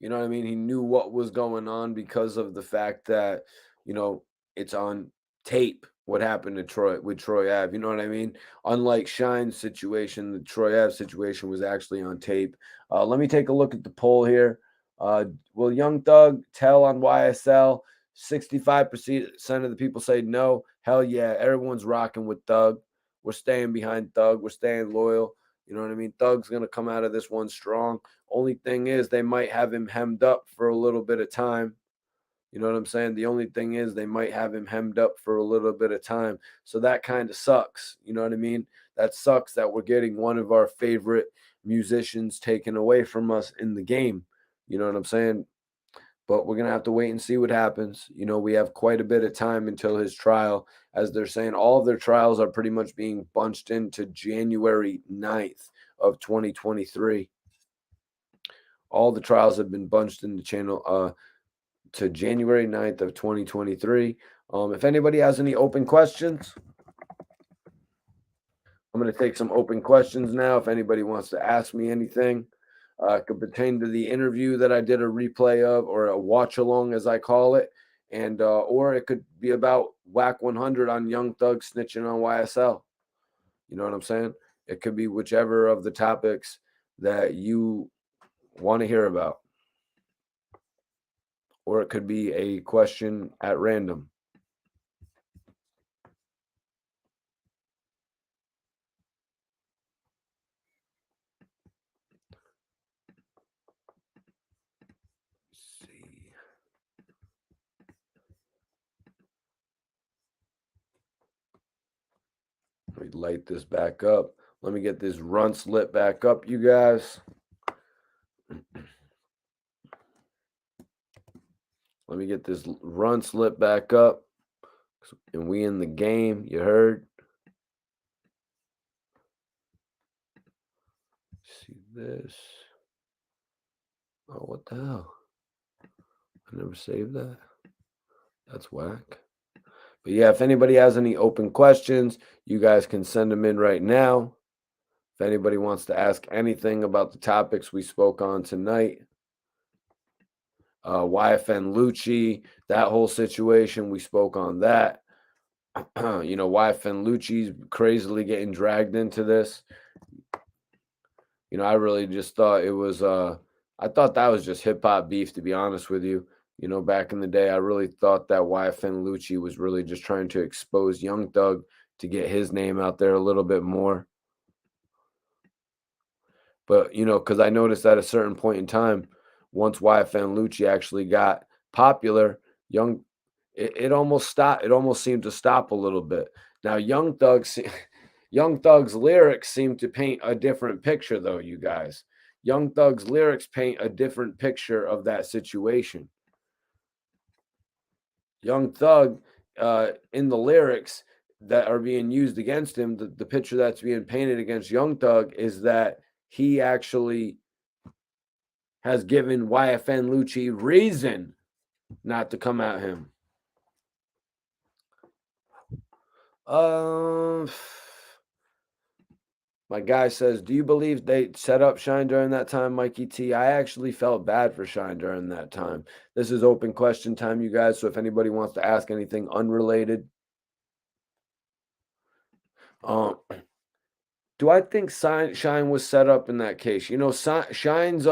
You know what I mean? He knew what was going on because of the fact that, it's on tape what happened to Troy Ave. You know what I mean? Unlike Shine's situation, the Troy Ave situation was actually on tape. Let me take a look at the poll here. Will Young Thug tell on YSL? 65% of the people say no. Hell yeah. Everyone's rocking with Thug. We're staying behind Thug. We're staying loyal. You know what I mean? Thug's going to come out of this one strong. Only thing is they might have him hemmed up for a little bit of time. You know what I'm saying? The only thing is they might have him hemmed up for a little bit of time. So that kind of sucks. You know what I mean? That sucks that we're getting one of our favorite musicians taken away from us in the game. You know what I'm saying? But we're going to have to wait and see what happens. We have quite a bit of time until his trial. As they're saying, all of their trials are pretty much being bunched into January 9th of 2023. All the trials have been bunched into to January 9th of 2023. If anybody has any open questions, I'm going to take some open questions now. If anybody wants to ask me anything, it could pertain to the interview that I did a replay of, or a watch along, as I call it, and or it could be about Whack 100 on Young Thug snitching on YSL. You know what I'm saying? It could be whichever of the topics that you want to hear about, or it could be a question at random. Let me light this back up. Let me get this runts lit back up, you guys. Let me get this runts lit back up. And we in the game, you heard? See this. Oh, what the hell? I never saved that. That's whack. But yeah, if anybody has any open questions, you guys can send them in right now. If anybody wants to ask anything about the topics we spoke on tonight, Yfn Lucci, that whole situation, we spoke on that. Yfn Lucci's crazily getting dragged into this. I really just thought it was, I thought that was just hip hop beef, to be honest with you. Back in the day, I really thought that Yfn Lucci was really just trying to expose Young Thug to get his name out there a little bit more. But, because I noticed at a certain point in time, once Yfn Lucci actually got popular, it almost stopped. It almost seemed to stop a little bit. Now, Young Thug's lyrics seem to paint a different picture, though, you guys. Young Thug's lyrics paint a different picture of that situation. Young Thug, in the lyrics that are being used against him, the picture that's being painted against Young Thug is that he actually has given Yfn Lucci reason not to come at him. My guy says, do you believe they set up Shine during that time, Mikey T? I actually felt bad for Shine during that time. This is open question time, you guys. So if anybody wants to ask anything unrelated, do I think Shine was set up in that case? You know, Shine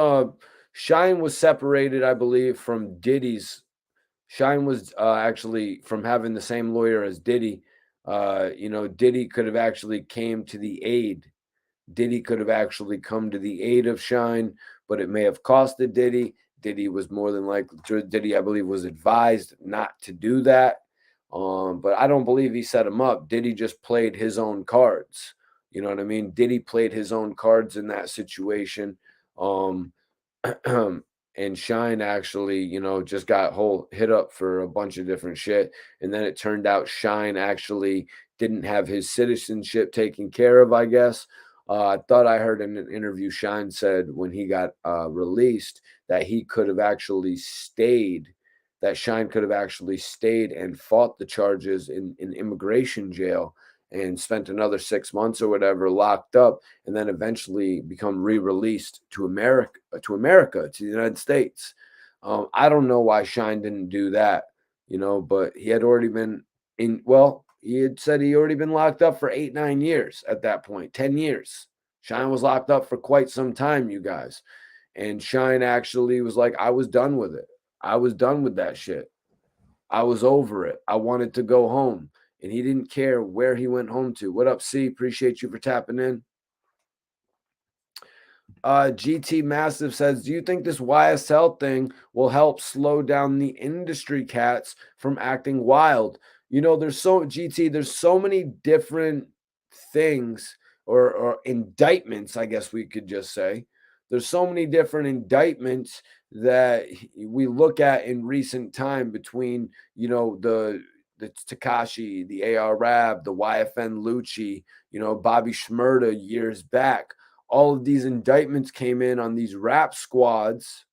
was separated, I believe, from Diddy's. Shine was actually from having the same lawyer as Diddy. You know, Diddy could have actually came to the aid. Diddy could have actually come to the aid of Shine, but it may have costed Diddy. Diddy was more than likely, Diddy, I believe, was advised not to do that. But I don't believe he set him up. Diddy just played his own cards. You know what I mean? Diddy played his own cards in that situation. And Shine actually, you know, just got hit up for a bunch of different shit. And then it turned out Shine actually didn't have his citizenship taken care of, I guess. I thought I heard in an interview Shine said when he got released that he could have actually stayed, that Shine could have actually stayed and fought the charges in immigration jail and spent another 6 months or whatever locked up, and then eventually become re-released to America, to the United States. I don't know why Shine didn't do that, you know, but he had already been he had said he already been locked up for 8-9 years at that point, 10 years. Shine was locked up for quite some time, you guys. And Shine actually was like, I was done with it. I was done with that shit. I was over it. I wanted to go home. And he didn't care where he went home to. What up, C? Appreciate you for tapping in. GT Massive says, do you think this YSL thing will help slow down the industry cats from acting wild? You know, there's so many different things or indictments, I guess we could just say. There's so many different indictments that we look at in recent time between, you know, the Tekashi, the AR Rab, the Yfn Lucci, you know, Bobby Shmurda years back. All of these indictments came in on these rap squads.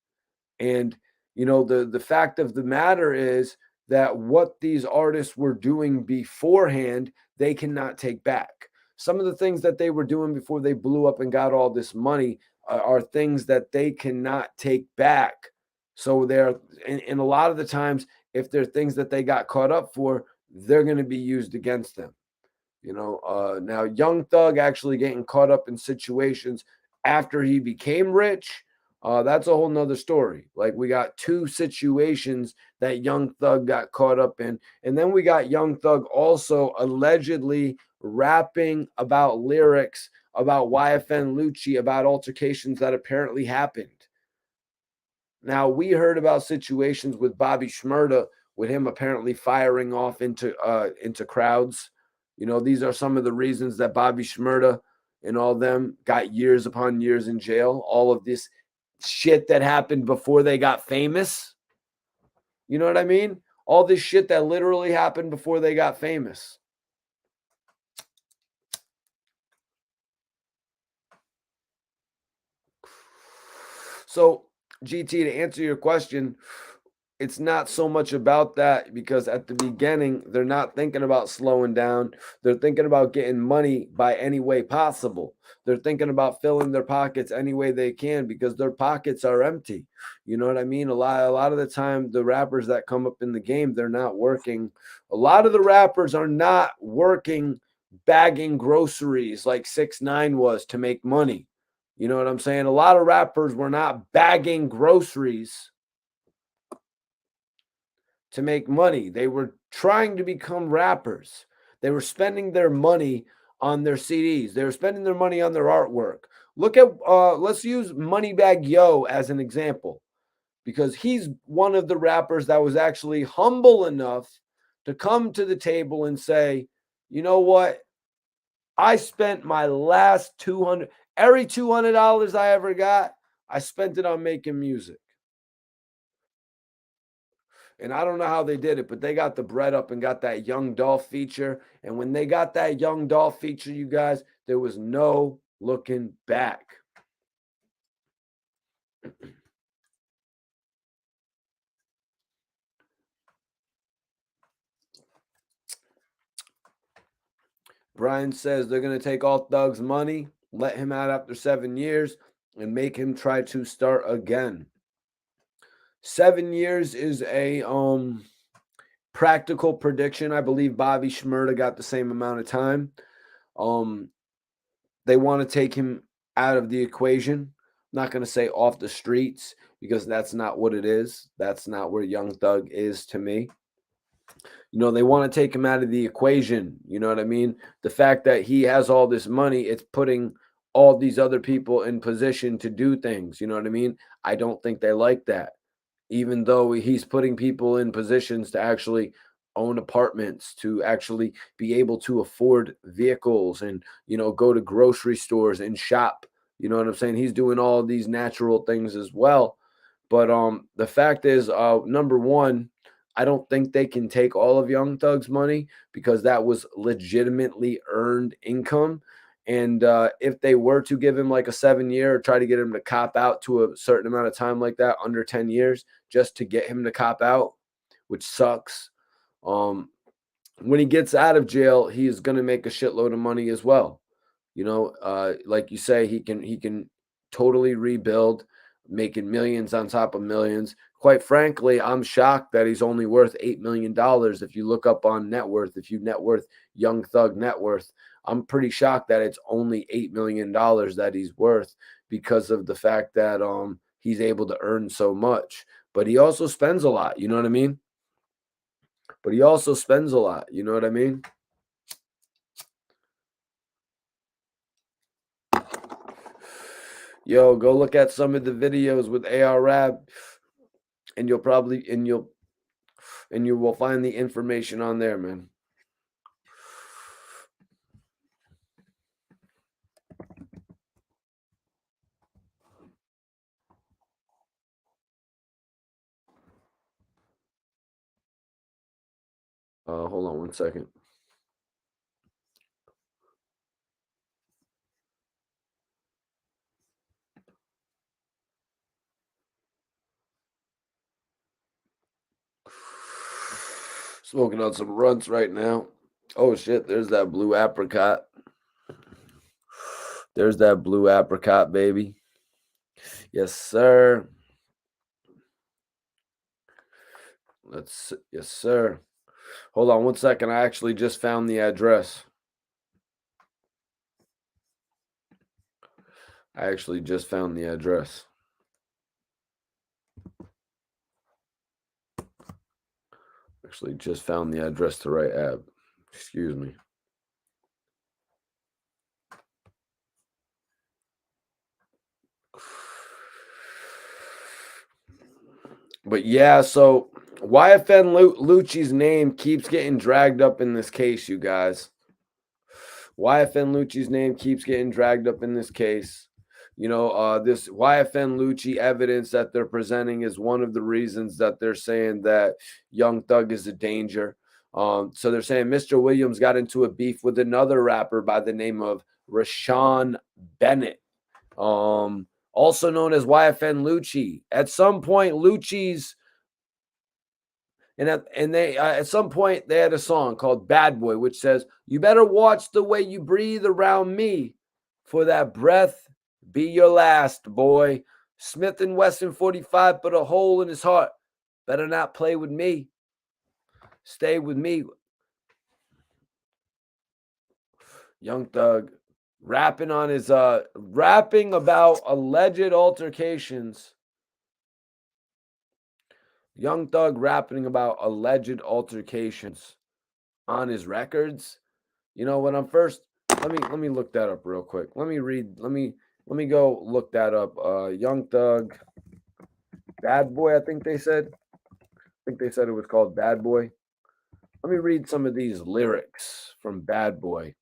And, you know, the fact of the matter is that what these artists were doing beforehand, they cannot take back. Some of the things that they were doing before they blew up and got all this money are things that they cannot take back. So and a lot of the times, if they're things that they got caught up for, they're going to be used against them. You know, now Young Thug actually getting caught up in situations after he became rich, that's a whole nother story. Like we got two situations that Young Thug got caught up in. And then we got Young Thug also allegedly rapping about lyrics about Yfn Lucci, about altercations that apparently happened. Now, we heard about situations with Bobby Shmurda, with him apparently firing off into crowds. You know, these are some of the reasons that Bobby Shmurda and all them got years upon years in jail. All of this shit that happened before they got famous. You know what I mean? All this shit that literally happened before they got famous. So, GT, to answer your question, it's not so much about that, because at the beginning, they're not thinking about slowing down. They're thinking about getting money by any way possible. They're thinking about filling their pockets any way they can, because their pockets are empty. You know what I mean? A lot of the time, the rappers that come up in the game, they're not working. A lot of the rappers are not working bagging groceries like 6ix9ine was to make money. You know what I'm saying? A lot of rappers were not bagging groceries to make money. They were trying to become rappers. They were spending their money on their CDs. They were spending their money on their artwork. Look at, let's use Moneybagg Yo as an example, because he's one of the rappers that was actually humble enough to come to the table and say, you know what? I spent my last every $200 I ever got, I spent it on making music. And I don't know how they did it, but they got the bread up and got that Young Dolph feature. And when they got that Young Dolph feature, you guys, there was no looking back. Brian says they're going to take all Thug's money, let him out after 7 years, and make him try to start again. 7 years is a practical prediction. I believe Bobby Shmurda got the same amount of time. They want to take him out of the equation. I'm not going to say off the streets because that's not what it is. That's not where Young Thug is to me. You know, they want to take him out of the equation. You know what I mean? The fact that he has all this money, it's putting all these other people in position to do things. You know what I mean? I don't think they like that. Even though he's putting people in positions to actually own apartments, to actually be able to afford vehicles and, you know, go to grocery stores and shop. You know what I'm saying? He's doing all these natural things as well. But the fact is, number one, I don't think they can take all of Young Thug's money because that was legitimately earned income. And if they were to give him like a 7-year or try to get him to cop out to a certain amount of time like that, under 10 years, just to get him to cop out, which sucks. When he gets out of jail, he is going to make a shitload of money as well. You know, like you say, he can totally rebuild, making millions on top of millions. Quite frankly, I'm shocked that he's only worth $8 million. If you look up on net worth, if you net worth Young Thug net worth, I'm pretty shocked that it's only $8 million that he's worth because of the fact that he's able to earn so much. But he also spends a lot, you know what I mean? But he also spends a lot, you know what I mean? Yo, go look at some of the videos with AR Rab, and you will find the information on there, man. Hold on one second. Smoking on some runts right now. Oh shit, there's that blue apricot. There's that blue apricot, baby. Yes, sir. Yes, sir. Hold on one second. I actually just found the address. Actually just found the address to Troy Ave. Excuse me. But yeah, so Yfn Lucci's name keeps getting dragged up in this case, you guys. Yfn Lucci's name keeps getting dragged up in this case. You know, this Yfn Lucci evidence that they're presenting is one of the reasons that they're saying that Young Thug is a danger. So they're saying Mr. Williams got into a beef with another rapper by the name of Rashawn Bennett, also known as Yfn Lucci. At some point, Lucci's at some point they had a song called Bad Boy, which says, "You better watch the way you breathe around me, for that breath be your last, boy. Smith & Wesson 45 put a hole in his heart. Better not play with me. Stay with me." Young Thug rapping on his rapping about alleged altercations. Young Thug rapping about alleged altercations on his records. You know, when I'm first, let me look that up real quick. Let me go look that up. Young Thug, Bad Boy, I think they said. It was called Bad Boy. Let me read some of these lyrics from Bad Boy.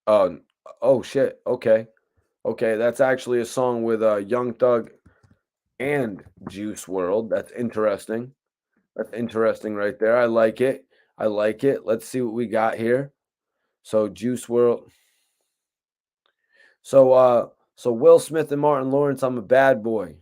Oh shit. Okay, that's actually a song with Young Thug and Juice WRLD. That's interesting. That's interesting right there. I like it. Let's see what we got here. So Juice WRLD. So Will Smith and Martin Lawrence, I'm a bad boy.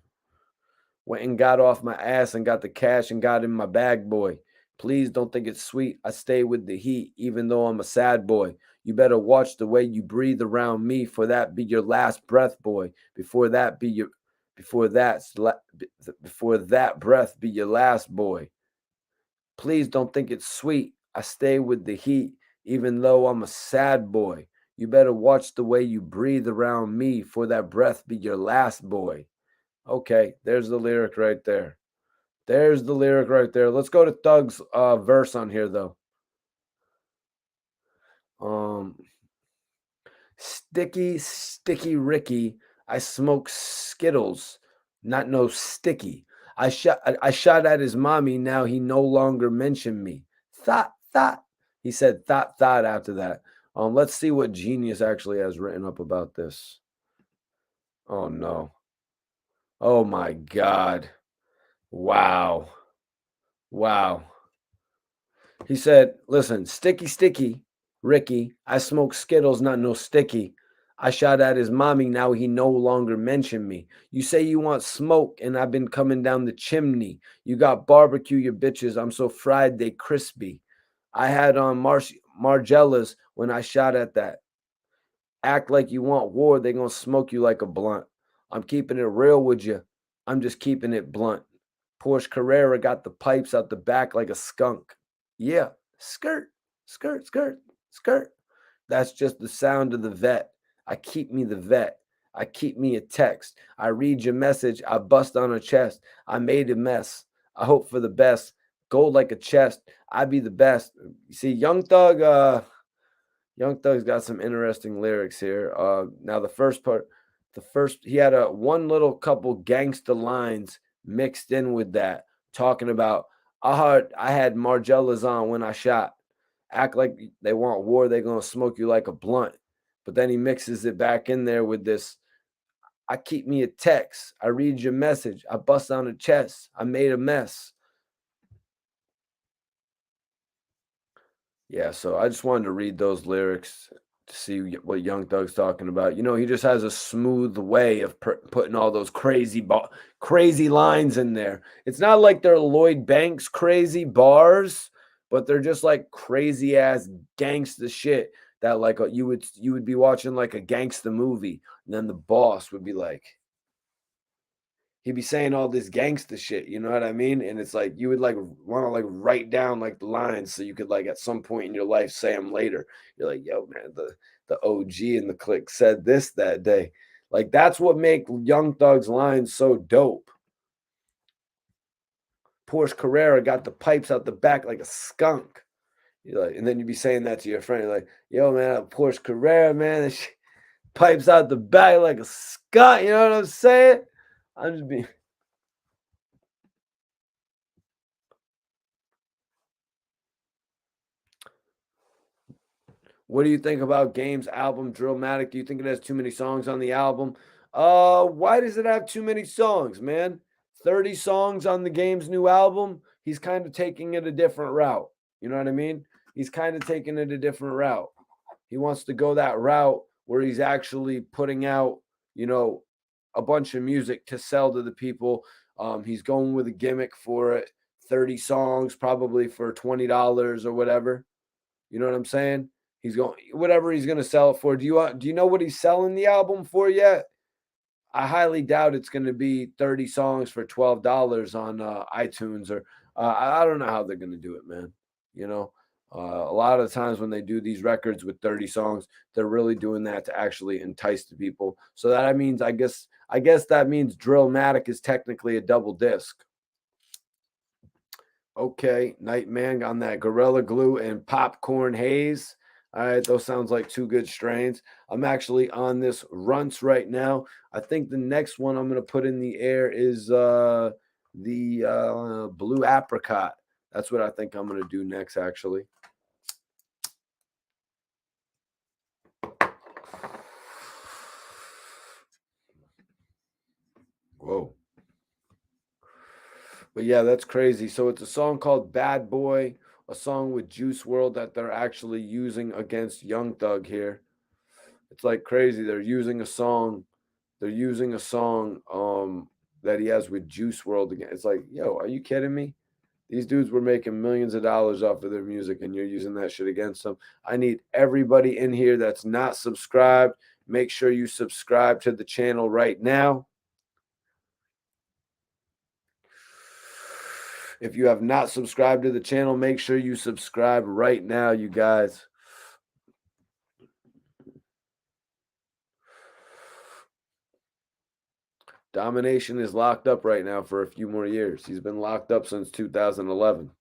Went and got off my ass and got the cash and got in my bag, boy. Please don't think it's sweet. I stay with the heat, even though I'm a sad boy. You better watch the way you breathe around me, for that be your last breath, boy. Before that breath be your last, boy. Please don't think it's sweet. I stay with the heat, even though I'm a sad boy. You better watch the way you breathe around me, for that breath be your last, boy. Okay, there's the lyric right there. There's the lyric right there. Let's go to Thug's verse on here, though. Sticky, sticky Ricky, I smoke Skittles, not no sticky. I shot at his mommy, now he no longer mentioned me. Thought. He said thought after that. Let's see what Genius actually has written up about this. Oh no. Oh my God. Wow. He said, listen, sticky, Ricky, I smoke Skittles, not no sticky. I shot at his mommy, now he no longer mentioned me. You say you want smoke, and I've been coming down the chimney. You got barbecue, your bitches, I'm so fried they crispy. I had on Margellas when I shot at that. Act like you want war, they gonna smoke you like a blunt. I'm keeping it real with you. I'm just keeping it blunt. Porsche Carrera got the pipes out the back like a skunk. Yeah, skirt. That's just the sound of the vet. I keep me the vet. I keep me a text. I read your message. I bust on her chest. I made a mess. I hope for the best. Gold like a chest. I be the best. You see, Young Thug's got some interesting lyrics here. Now the first part, he had a one little couple gangster lines mixed in with that, talking about I had Margellas on when I shot. Act like they want war, they're gonna smoke you like a blunt. But then he mixes it back in there with this. I keep me a text. I read your message. I bust on the chest. I made a mess. Yeah, so I just wanted to read those lyrics to see what Young Thug's talking about. You know, he just has a smooth way of putting all those crazy lines in there. It's not like they're Lloyd Banks crazy bars, but they're just like crazy ass gangsta shit that like you would be watching like a gangsta movie, and then the boss would be like, he'd be saying all this gangster shit, you know what I mean? And it's like you would like want to like write down like the lines so you could like at some point in your life say them later. You're like, yo, man, the OG in the clique said this that day. Like that's what make Young Thug's lines so dope. Porsche Carrera got the pipes out the back like a skunk. You're like, and then you'd be saying that to your friend. You're like, yo, man, Porsche Carrera, man, pipes out the back like a skunk. You know what I'm saying? I'm just being. What do you think about Game's album, Drillmatic? Do you think it has too many songs on the album? Why does it have too many songs, man? 30 songs on the Game's new album. He's kind of taking it a different route. You know what I mean? He's kind of taking it a different route. He wants to go that route where he's actually putting out, you know, a bunch of music to sell to the people. He's going with a gimmick for it. 30 songs, probably for $20 or whatever. You know what I'm saying? He's going whatever he's going to sell it for. Do you know what he's selling the album for yet? I highly doubt it's going to be 30 songs for $12 on iTunes or I don't know how they're going to do it, man. You know, a lot of times when they do these records with 30 songs, they're really doing that to actually entice the people. So that means I guess that means Drillmatic is technically a double disc. Okay, Nightman on that Gorilla Glue and Popcorn Haze. All right, those sounds like two good strains. I'm actually on this Runts right now. I think the next one I'm going to put in the air is the Blue Apricot. That's what I think I'm going to do next, actually. Whoa. But yeah, that's crazy. So it's a song called Bad Boy, a song with Juice WRLD that they're actually using against Young Thug here. It's like crazy. They're using a song that he has with Juice WRLD again. It's like, yo, are you kidding me? These dudes were making millions of dollars off of their music, and you're using that shit against them. I need everybody in here that's not subscribed. Make sure you subscribe to the channel right now. If you have not subscribed to the channel, make sure you subscribe right now, you guys. Domination is locked up right now for a few more years. He's been locked up since 2011.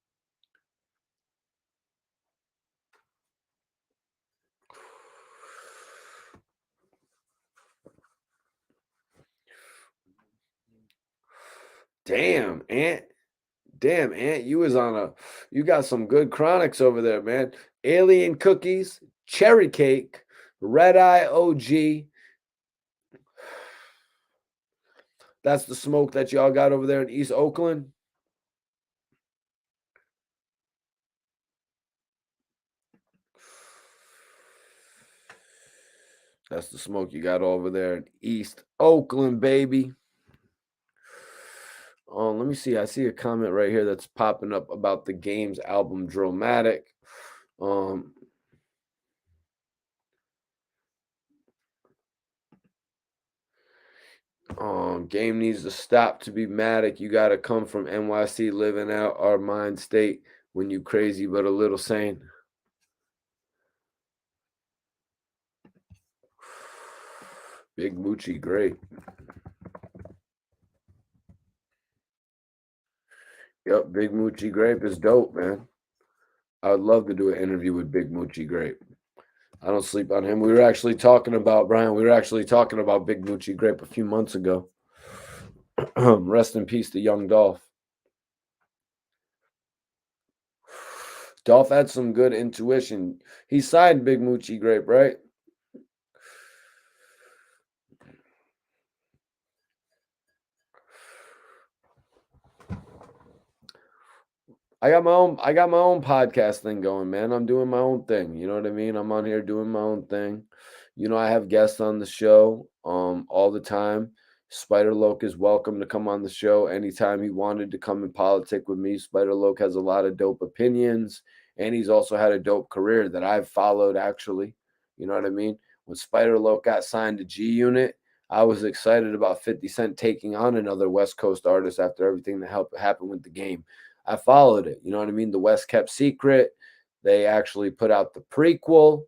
Damn, Ant. Damn, Ant, you got some good chronics over there, man. Alien Cookies, Cherry Cake, Red Eye OG. That's the smoke that y'all got over there in East Oakland. That's the smoke you got over there in East Oakland, baby. Let me see. I see a comment right here that's popping up about the Game's album Dramatic. Game needs to stop to be Matic. You got to come from NYC, living out our mind state when you crazy but a little sane. Big Moochie, great. Yep, Big Moochie Grape is dope, man. I would love to do an interview with Big Moochie Grape. I don't sleep on him. We were actually talking about, Brian, Big Moochie Grape a few months ago. Rest in peace to young Dolph. Dolph had some good intuition. He signed Big Moochie Grape, right? I got my own podcast thing going, man. I'm doing my own thing. You know what I mean? I'm on here doing my own thing. You know, I have guests on the show all the time. Spider Loke is welcome to come on the show anytime he wanted to come and politic with me. Spider Loke has a lot of dope opinions, and he's also had a dope career that I've followed, actually. You know what I mean? When Spider Loke got signed to G Unit, I was excited about 50 Cent taking on another West Coast artist after everything that happened with the Game. I followed it. You know what I mean? The West Kept Secret. They actually put out the prequel,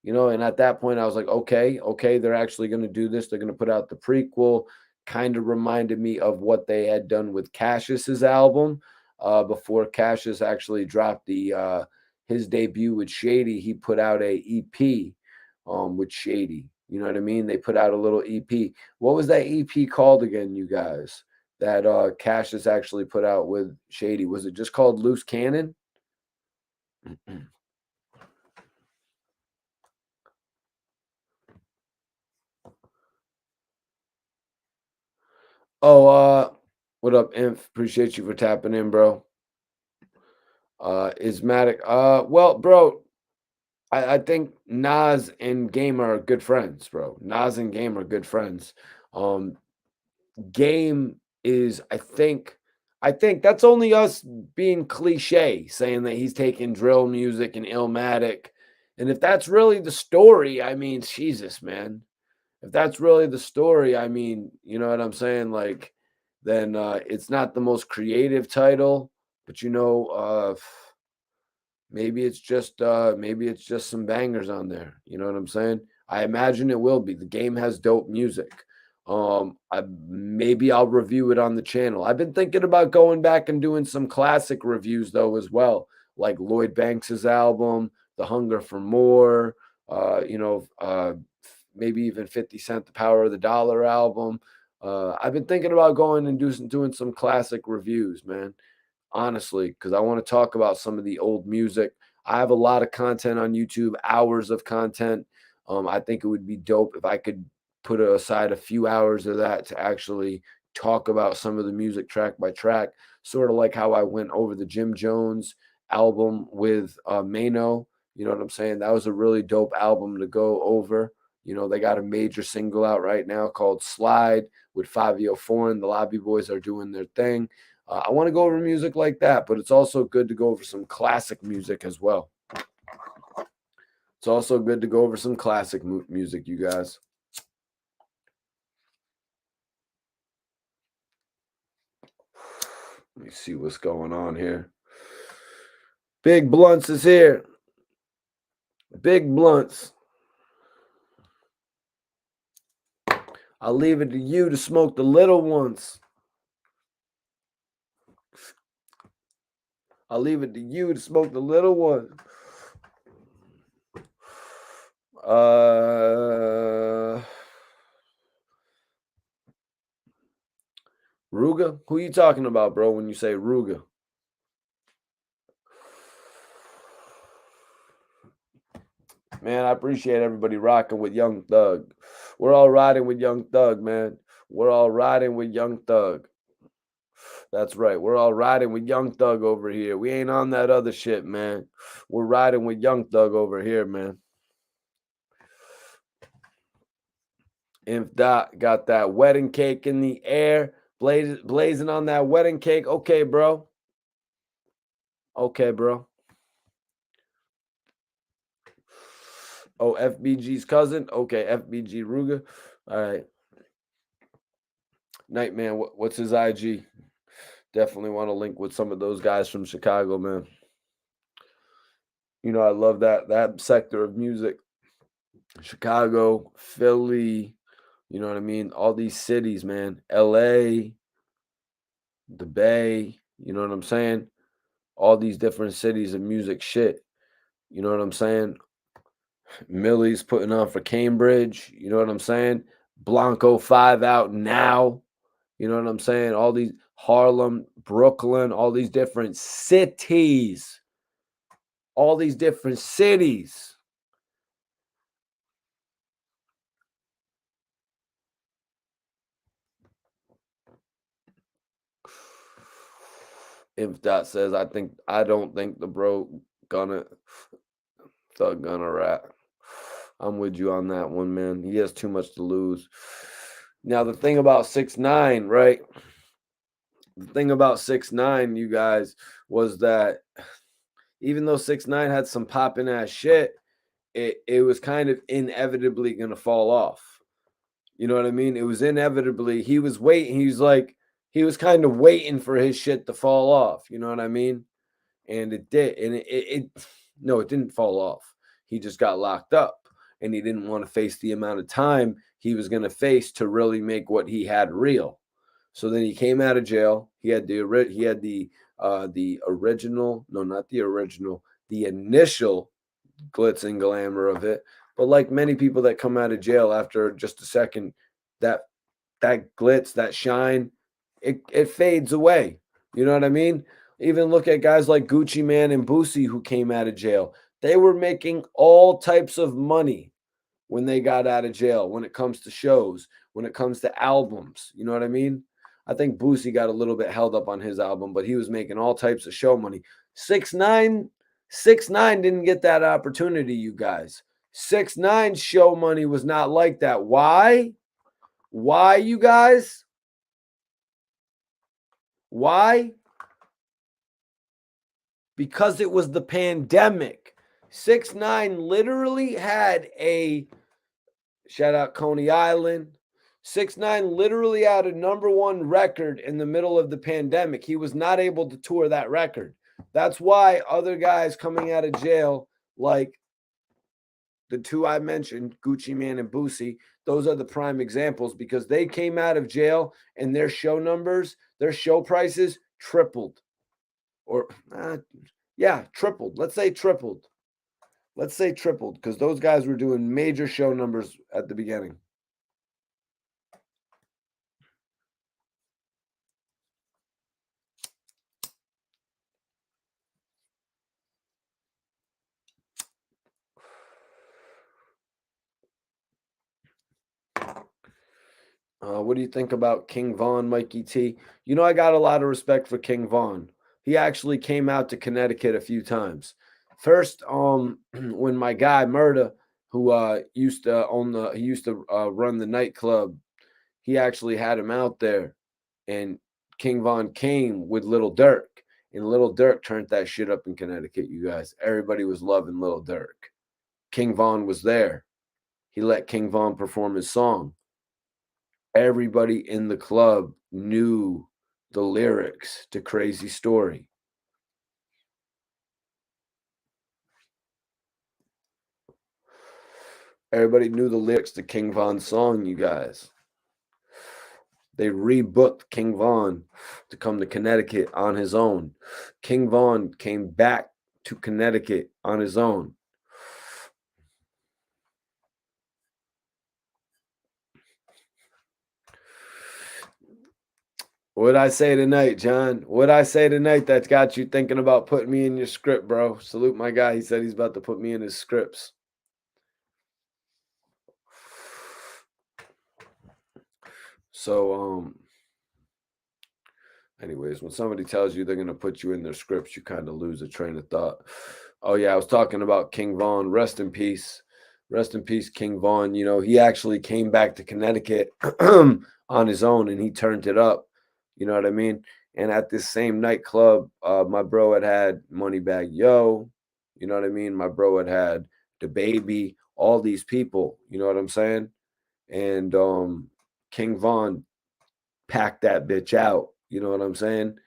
you know, and at that point I was like, okay, they're actually going to do this. They're going to put out the prequel. Kind of reminded me of what they had done with Cassius's album before Cassius actually dropped his debut with Shady. He put out a EP with Shady. You know what I mean? They put out a little EP. What was that EP called again, you guys? That Cassius actually put out with Shady. Was it just called Loose Cannon? What up, Inf? Appreciate you for tapping in, bro. Ismatic. Well, bro, I think Nas and Game are good friends, bro. Nas and Game are good friends. Game is, I think that's only us being cliche, saying that he's taking drill music and Illmatic. And if that's really the story, I mean, Jesus, man. If that's really the story, I mean, you know what I'm saying? Like, then it's not the most creative title, but you know, maybe it's just some bangers on there. You know what I'm saying? I imagine it will be. The Game has dope music. Maybe I'll review it on the channel. I've been thinking about going back and doing some classic reviews though as well, like Lloyd Banks's album, The Hunger for More, maybe even 50 Cent, The Power of the Dollar album. I've been thinking about going and doing some classic reviews, man, honestly, because I want to talk about some of the old music. I have a lot of content on YouTube, hours of content. I think it would be dope if I could put aside a few hours of that to actually talk about some of the music track by track, sort of like how I went over the Jim Jones album with Mano. You know what I'm saying? That was a really dope album to go over. You know, they got a major single out right now called Slide with Fabio Foreign. The Lobby Boys are doing their thing. I want to go over music like that, but it's also good to go over some classic music as well. It's also good to go over some classic music, you guys. Let me see what's going on here. Big Blunts is here. Big Blunts. I'll leave it to you to smoke the little ones. I'll leave it to you to smoke the little ones. Ruga? Who you talking about, bro, when you say Ruga? Man, I appreciate everybody rocking with Young Thug. We're all riding with Young Thug, man. We're all riding with Young Thug. That's right. We're all riding with Young Thug over here. We ain't on that other shit, man. We're riding with Young Thug over here, man. Yfn Dot got that wedding cake in the air, blazing on that wedding cake. Okay, bro. Okay, bro. Oh, FBG's cousin? Okay, FBG Ruga. All right. Nightman, what's his IG? Definitely want to link with some of those guys from Chicago, man. You know, I love that sector of music. Chicago, Philly, you know what I mean? All these cities, man. LA, the Bay, you know what I'm saying? All these different cities of music shit. You know what I'm saying? Millie's putting on for Cambridge, you know what I'm saying? Blanco 5 out now. You know what I'm saying? All these Harlem, Brooklyn, all these different cities. All these different cities. Yfn Dot says, I don't think the bro Thug gonna rap. I'm with you on that one, man. He has too much to lose. Now, the thing about 6ix9ine, right? The thing about 6ix9ine, you guys, was that even though 6ix9ine had some popping ass shit, it was kind of inevitably gonna fall off. You know what I mean? It was inevitably, he was waiting, he was kind of waiting for his shit to fall off. You know what I mean? And it did. And no, it didn't fall off. He just got locked up and he didn't want to face the amount of time he was going to face to really make what he had real. So then he came out of jail. He had the original, no, not the original, the initial glitz and glamour of it. But like many people that come out of jail after just a second, that glitz, that shine, it fades away. You know what I mean? Even look at guys like Gucci Mane and Boosie who came out of jail. They were making all types of money when they got out of jail, when it comes to shows, when it comes to albums. You know what I mean? I think Boosie got a little bit held up on his album, but he was making all types of show money. 6ix9ine didn't get that opportunity, you guys. 6ix9ine's show money was not like that. Why? Why, you guys? Why? Because it was the pandemic. 6ix9ine literally had a, shout out Coney Island. 6ix9ine literally had a #1 record in the middle of the pandemic. He was not able to tour that record. That's why other guys coming out of jail, like the two I mentioned, Gucci Mane and Boosie, those are the prime examples because they came out of jail and their show numbers, their show prices tripled. Or, tripled. Let's say tripled. Let's say tripled because those guys were doing major show numbers at the beginning. What do you think about King Von, Mikey T? You know, I got a lot of respect for King Von. He actually came out to Connecticut a few times. First, when my guy Murda, who used to run the nightclub, he actually had him out there, and King Von came with Little Durk, and Little Durk turned that shit up in Connecticut, you guys. Everybody was loving Little Durk. King Von was there. He let King Von perform his song. Everybody in the club knew the lyrics to Crazy Story. Everybody knew the lyrics to King Von's song, you guys. They rebooked King Von to come to Connecticut on his own. King Von came back to Connecticut on his own. What'd I say tonight, John? What'd I say tonight that's got you thinking about putting me in your script, bro? Salute my guy. He said he's about to put me in his scripts. So, anyways, when somebody tells you they're going to put you in their scripts, you kind of lose a train of thought. Oh, yeah, I was talking about King Von. Rest in peace. Rest in peace, King Von. You know, he actually came back to Connecticut on his own, and he turned it up. You know what I mean? And at this same nightclub, my bro had Moneybagg Yo. You know what I mean? My bro had the Baby, all these people. You know what I'm saying? And King Von packed that bitch out. You know what I'm saying?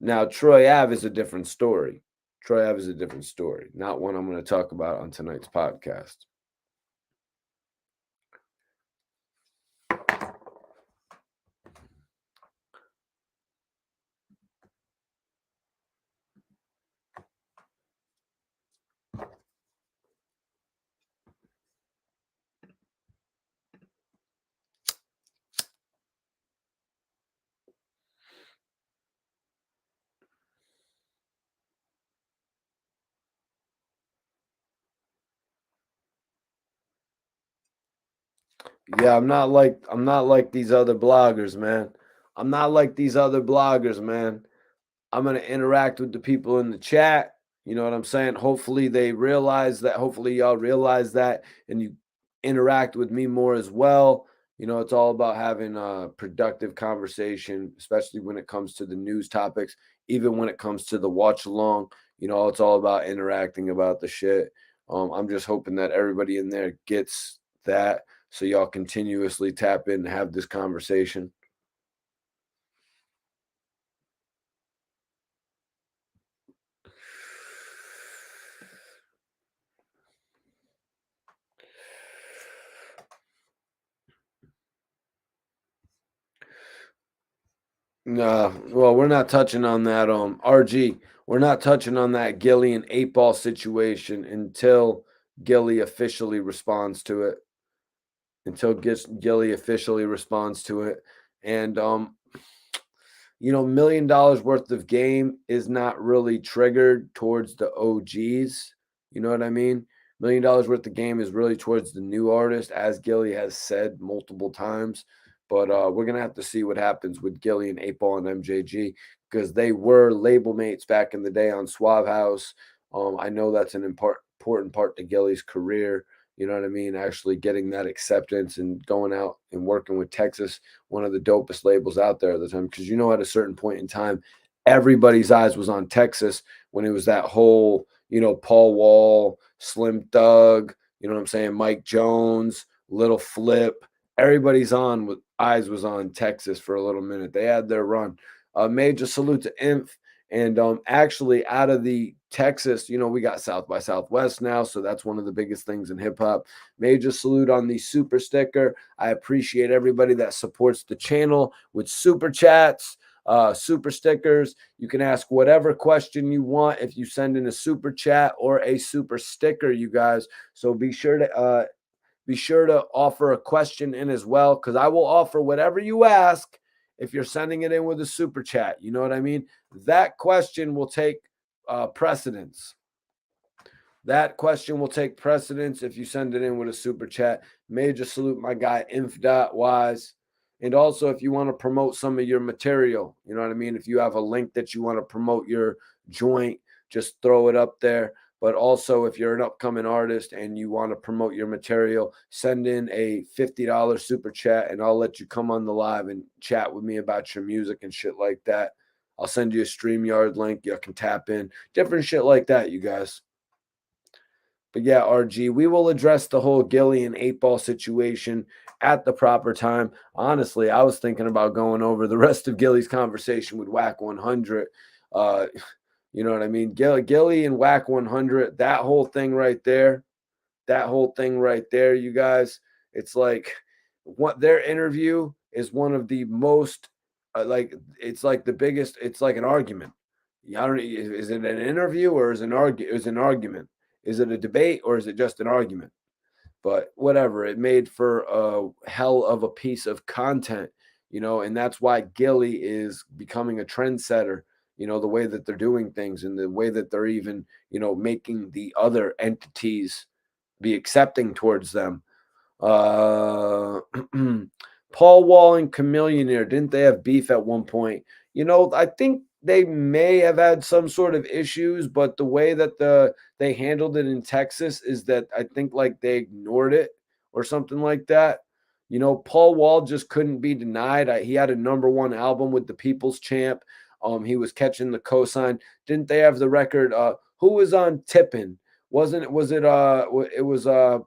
Now, Troy Ave is a different story. Troy Ave is a different story, not one I'm going to talk about on tonight's podcast. Yeah, I'm not like these other bloggers, man. I'm not like these other bloggers, man. I'm going to interact with the people in the chat. You know what I'm saying? Hopefully they realize that. Hopefully y'all realize that and you interact with me more as well. You know, it's all about having a productive conversation, especially when it comes to the news topics, even when it comes to the watch along. You know, it's all about interacting about the shit. I'm just hoping that everybody in there gets that so y'all continuously tap in and have this conversation. No, well, we're not touching on that. RG, we're not touching on that Gillie and 8 Ball situation until Gillie officially responds to it. Gillie officially responds to it, and you know, $1 million worth of game is not really triggered towards the OGs. You know what I mean? $1 million worth of game is really towards the new artist, as Gillie has said multiple times. But we're gonna have to see what happens with Gillie and 8 Ball and MJG because they were label mates back in the day on Suave House. I know that's an important part to Gillie's career. You know what I mean? Actually getting that acceptance and going out and working with Texas, one of the dopest labels out there at the time. Because you know, at a certain point in time, everybody's eyes was on Texas when it was that whole, you know, Paul Wall, Slim Thug, you know what I'm saying, Mike Jones, Little Flip. Everybody's eyes was on Texas for a little minute. They had their run. Major salute to Inf. And actually, out of the Texas, you know, we got South by Southwest now, so that's one of the biggest things in hip hop. Major salute on the super sticker. I appreciate everybody that supports the channel with super chats, super stickers. You can ask whatever question you want if you send in a super chat or a super sticker, you guys. So be sure to offer a question in as well, because I will offer whatever you ask if you're sending it in with a super chat. You know what I mean? That question will take precedence. That question will take precedence if you send it in with a super chat. Major salute my guy Inf.Wise. And also, if you want to promote some of your material, you know what I mean? If you have a link that you want to promote your joint, just throw it up there. But also, if you're an upcoming artist and you want to promote your material, send in a $50 super chat and I'll let you come on the live and chat with me about your music and shit like that. I'll send you a StreamYard link. You can tap in. Different shit like that, you guys. But yeah, RG, we will address the whole Gillie and 8Ball situation at the proper time. Honestly, I was thinking about going over the rest of Gillie's conversation with Whack 100. You know what I mean? Gillie and Whack 100, that whole thing right there, you guys, it's like what their interview is one of the most, it's like the biggest, it's like an argument. I don't, is it an interview or is it an argument? Is it a debate or is it just an argument? But whatever, it made for a hell of a piece of content, and that's why Gillie is becoming a trendsetter, the way that they're doing things and the way that they're even, making the other entities be accepting towards them. Paul Wall and Chameleonaire, didn't they have beef at one point? I think they may have had some sort of issues, but the way that they handled it in Texas is that I think like they ignored it or something like that. Paul Wall just couldn't be denied. He had a #1 album with the People's Champ. He was catching the cosign. Didn't they have the record? Who was on Tippin'? Was it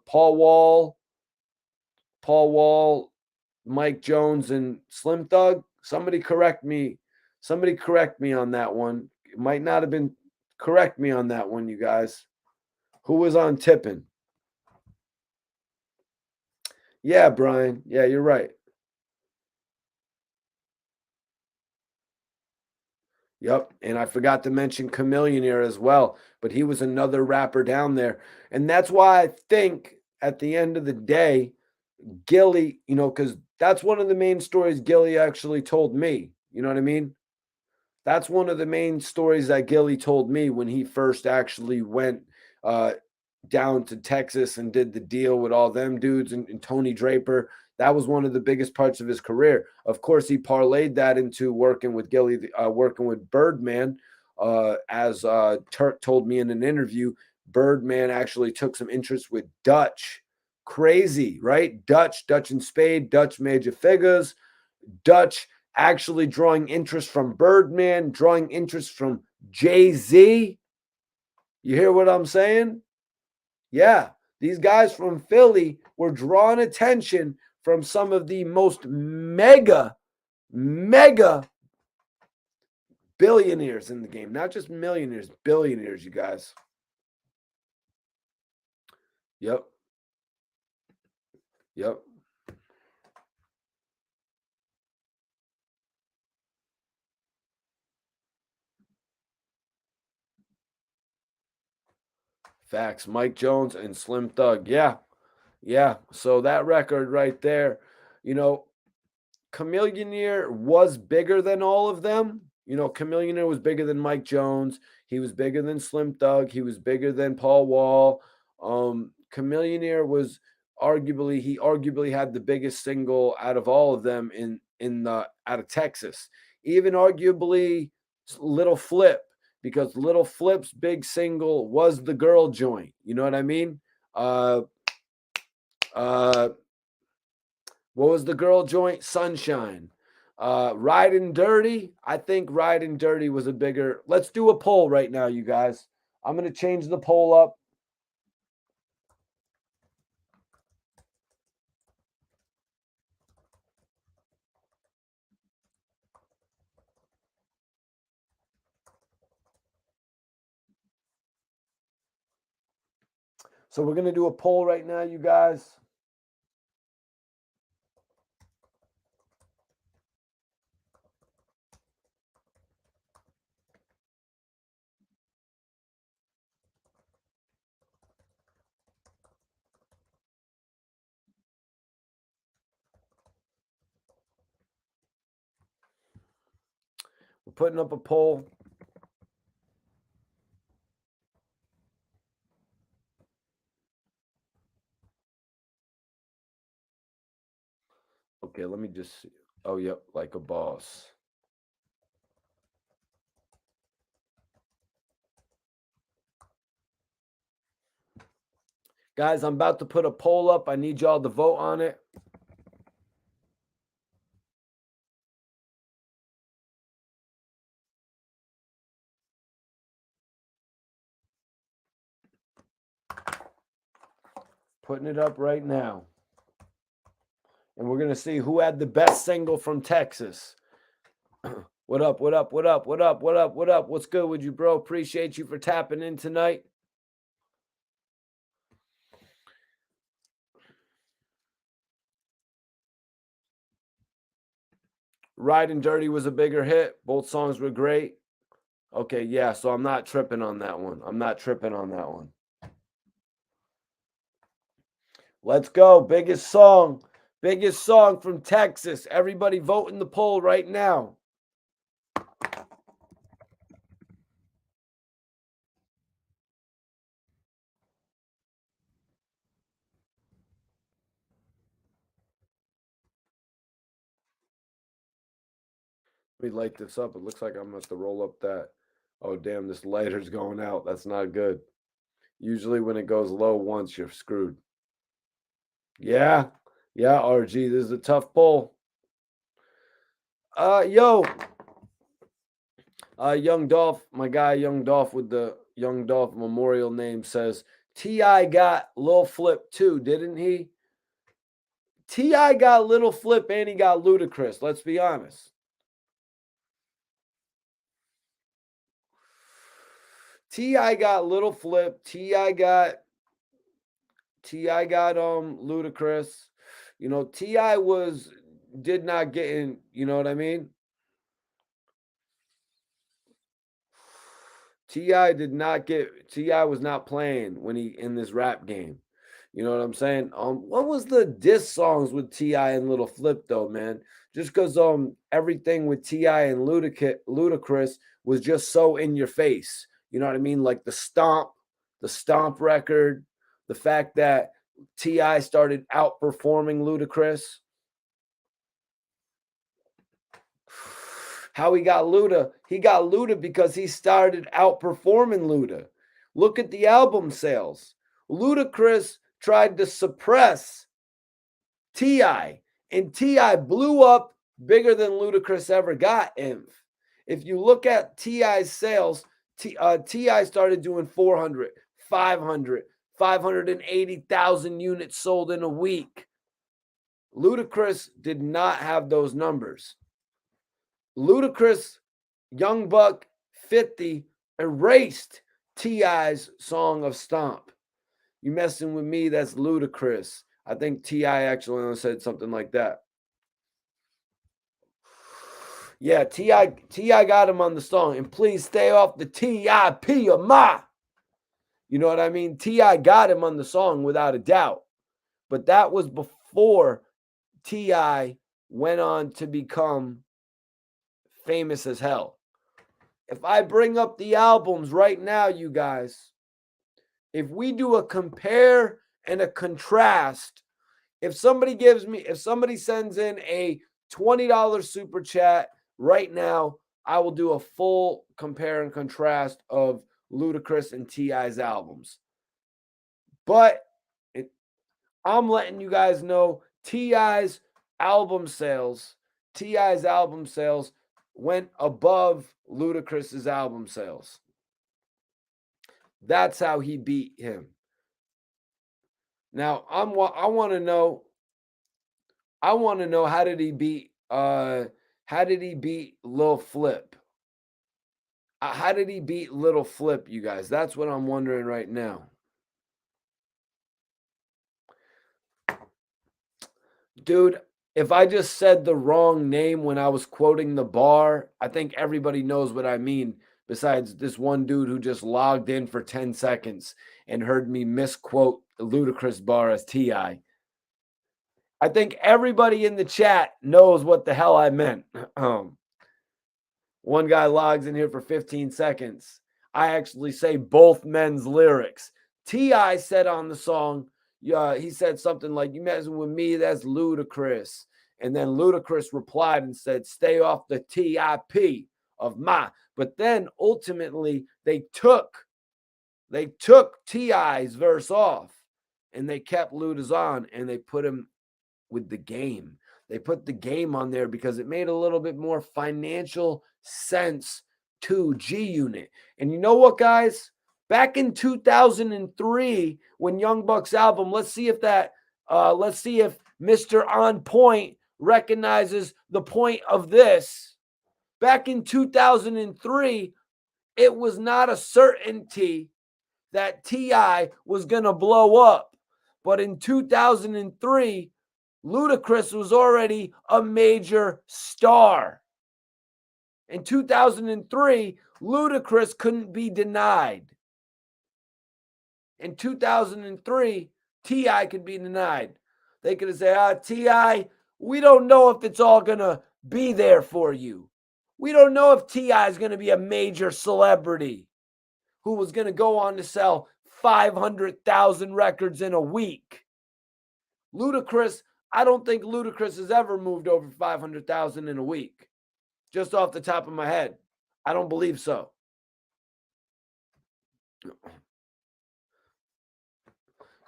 Paul Wall, Mike Jones, and Slim Thug? Somebody correct me. Somebody correct me on that one. It might not have been. Correct me on that one, you guys. Who was on Tippin'? Yeah, Brian. Yeah, you're right. Yep. And I forgot to mention Chameleonaire as well, but he was another rapper down there. And that's why I think at the end of the day, Gillie, because that's one of the main stories Gillie actually told me. You know what I mean? That's one of the main stories that Gillie told me when he first actually went down to Texas and did the deal with all them dudes and Tony Draper. That was one of the biggest parts of his career. Of course, he parlayed that into working with Gillie, working with Birdman. As Turk told me in an interview, Birdman actually took some interest with Dutch. Crazy, right? Dutch and Spade. Dutch Major Figures. Dutch actually drawing interest from Birdman, drawing interest from Jay-Z. You hear what I'm saying? Yeah, these guys from Philly were drawing attention from some of the most mega billionaires in the game. Not just millionaires, billionaires, you guys. Yep. Facts. Mike Jones and Slim Thug. Yeah. So that record right there, Chameleonaire was bigger than all of them. Chameleonaire was bigger than Mike Jones. He was bigger than Slim Thug. He was bigger than Paul Wall. Chameleonaire was arguably had the biggest single out of all of them out of Texas. Even arguably Little Flip, because Little Flip's big single was the girl joint. You know what I mean? What was the girl joint? Sunshine. Riding Dirty. I think Riding Dirty was a bigger. Let's do a poll right now, you guys. I'm going to change the poll up. So we're going to do a poll right now, you guys. We're putting up a poll. Okay, let me just see. Oh, yep, like a boss. Guys, I'm about to put a poll up. I need y'all to vote on it. Putting it up right now. And we're going to see who had the best single from Texas. What up, what up, what up, what up, what up, what up? What's good with you, bro? Appreciate you for tapping in tonight. Riding Dirty was a bigger hit. Both songs were great. Okay, yeah, so I'm not tripping on that one. I'm not tripping on that one. Let's go. Biggest song from Texas. Everybody vote in the poll right now. Let me light this up. It looks like I'm going to have to roll up that. Oh, damn, this lighter's going out. That's not good. Usually when it goes low once, you're screwed. Yeah, RG, this is a tough poll. Young Dolph, my guy Young Dolph with the Young Dolph memorial name says, T.I. got Lil Flip too, didn't he? T.I. got Little Flip and he got Ludacris, let's be honest. T.I. got Little Flip, T.I. got Ludacris. You know, T.I. did not get in, you know what I mean? T.I. was not playing when he in this rap game. You know what I'm saying? What was the diss songs with T.I. and Little Flip though, man? Just because everything with T.I. and Ludacris was just so in your face. You know what I mean? Like the Stomp record, the fact that T.I. started outperforming Ludacris. How he got Luda? He got Luda because he started outperforming Luda. Look at the album sales. Ludacris tried to suppress T.I. and T.I. blew up bigger than Ludacris ever got. If you look at T.I.'s sales, T.I. started doing 400, 500, 580,000 units sold in a week. Ludacris did not have those numbers. Ludacris, Young Buck, 50 erased T.I.'s song of Stomp. You messing with me? That's Ludacris. I think T.I. actually said something like that. Yeah, T.I. got him on the song. And please stay off the T.I.P. of my. You know what I mean? T.I. got him on the song without a doubt. But that was before T.I. went on to become famous as hell. If I bring up the albums right now, you guys, if we do a compare and a contrast, if somebody sends in a $20 super chat right now, I will do a full compare and contrast of Ludacris and T.I.'s albums. But I'm letting you guys know T.I.'s album sales went above Ludacris's album sales. That's how he beat him. Now, I want to know how did he beat Lil Flip? How did he beat Little Flip, you guys? That's what I'm wondering right now. Dude, if I just said the wrong name when I was quoting the bar, I think everybody knows what I mean, besides this one dude who just logged in for 10 seconds and heard me misquote the Ludacris bar as T.I. I think everybody in the chat knows what the hell I meant. One guy logs in here for 15 seconds. I actually say both men's lyrics. T.I. said on the song, he said something like, "You messing with me, that's Ludacris." And then Ludacris replied and said, "Stay off the T.I.P. of my." But then ultimately they took T.I.'s verse off and they kept Luda's on, and they put him with the game. They put the game on there because it made a little bit more financial sense to G Unit. And you know what, guys? Back in 2003, when Young Buck's album, let's see if Mr. On Point recognizes the point of this. Back in 2003, it was not a certainty that T.I. was going to blow up. But in 2003, Ludacris was already a major star. In 2003, Ludacris couldn't be denied. In 2003, T.I. could be denied. They could have said, T.I., we don't know if it's all going to be there for you. We don't know if T.I. is going to be a major celebrity who was going to go on to sell 500,000 records in a week. Ludacris, I don't think Ludacris has ever moved over 500,000 in a week. Just off the top of my head. I don't believe so.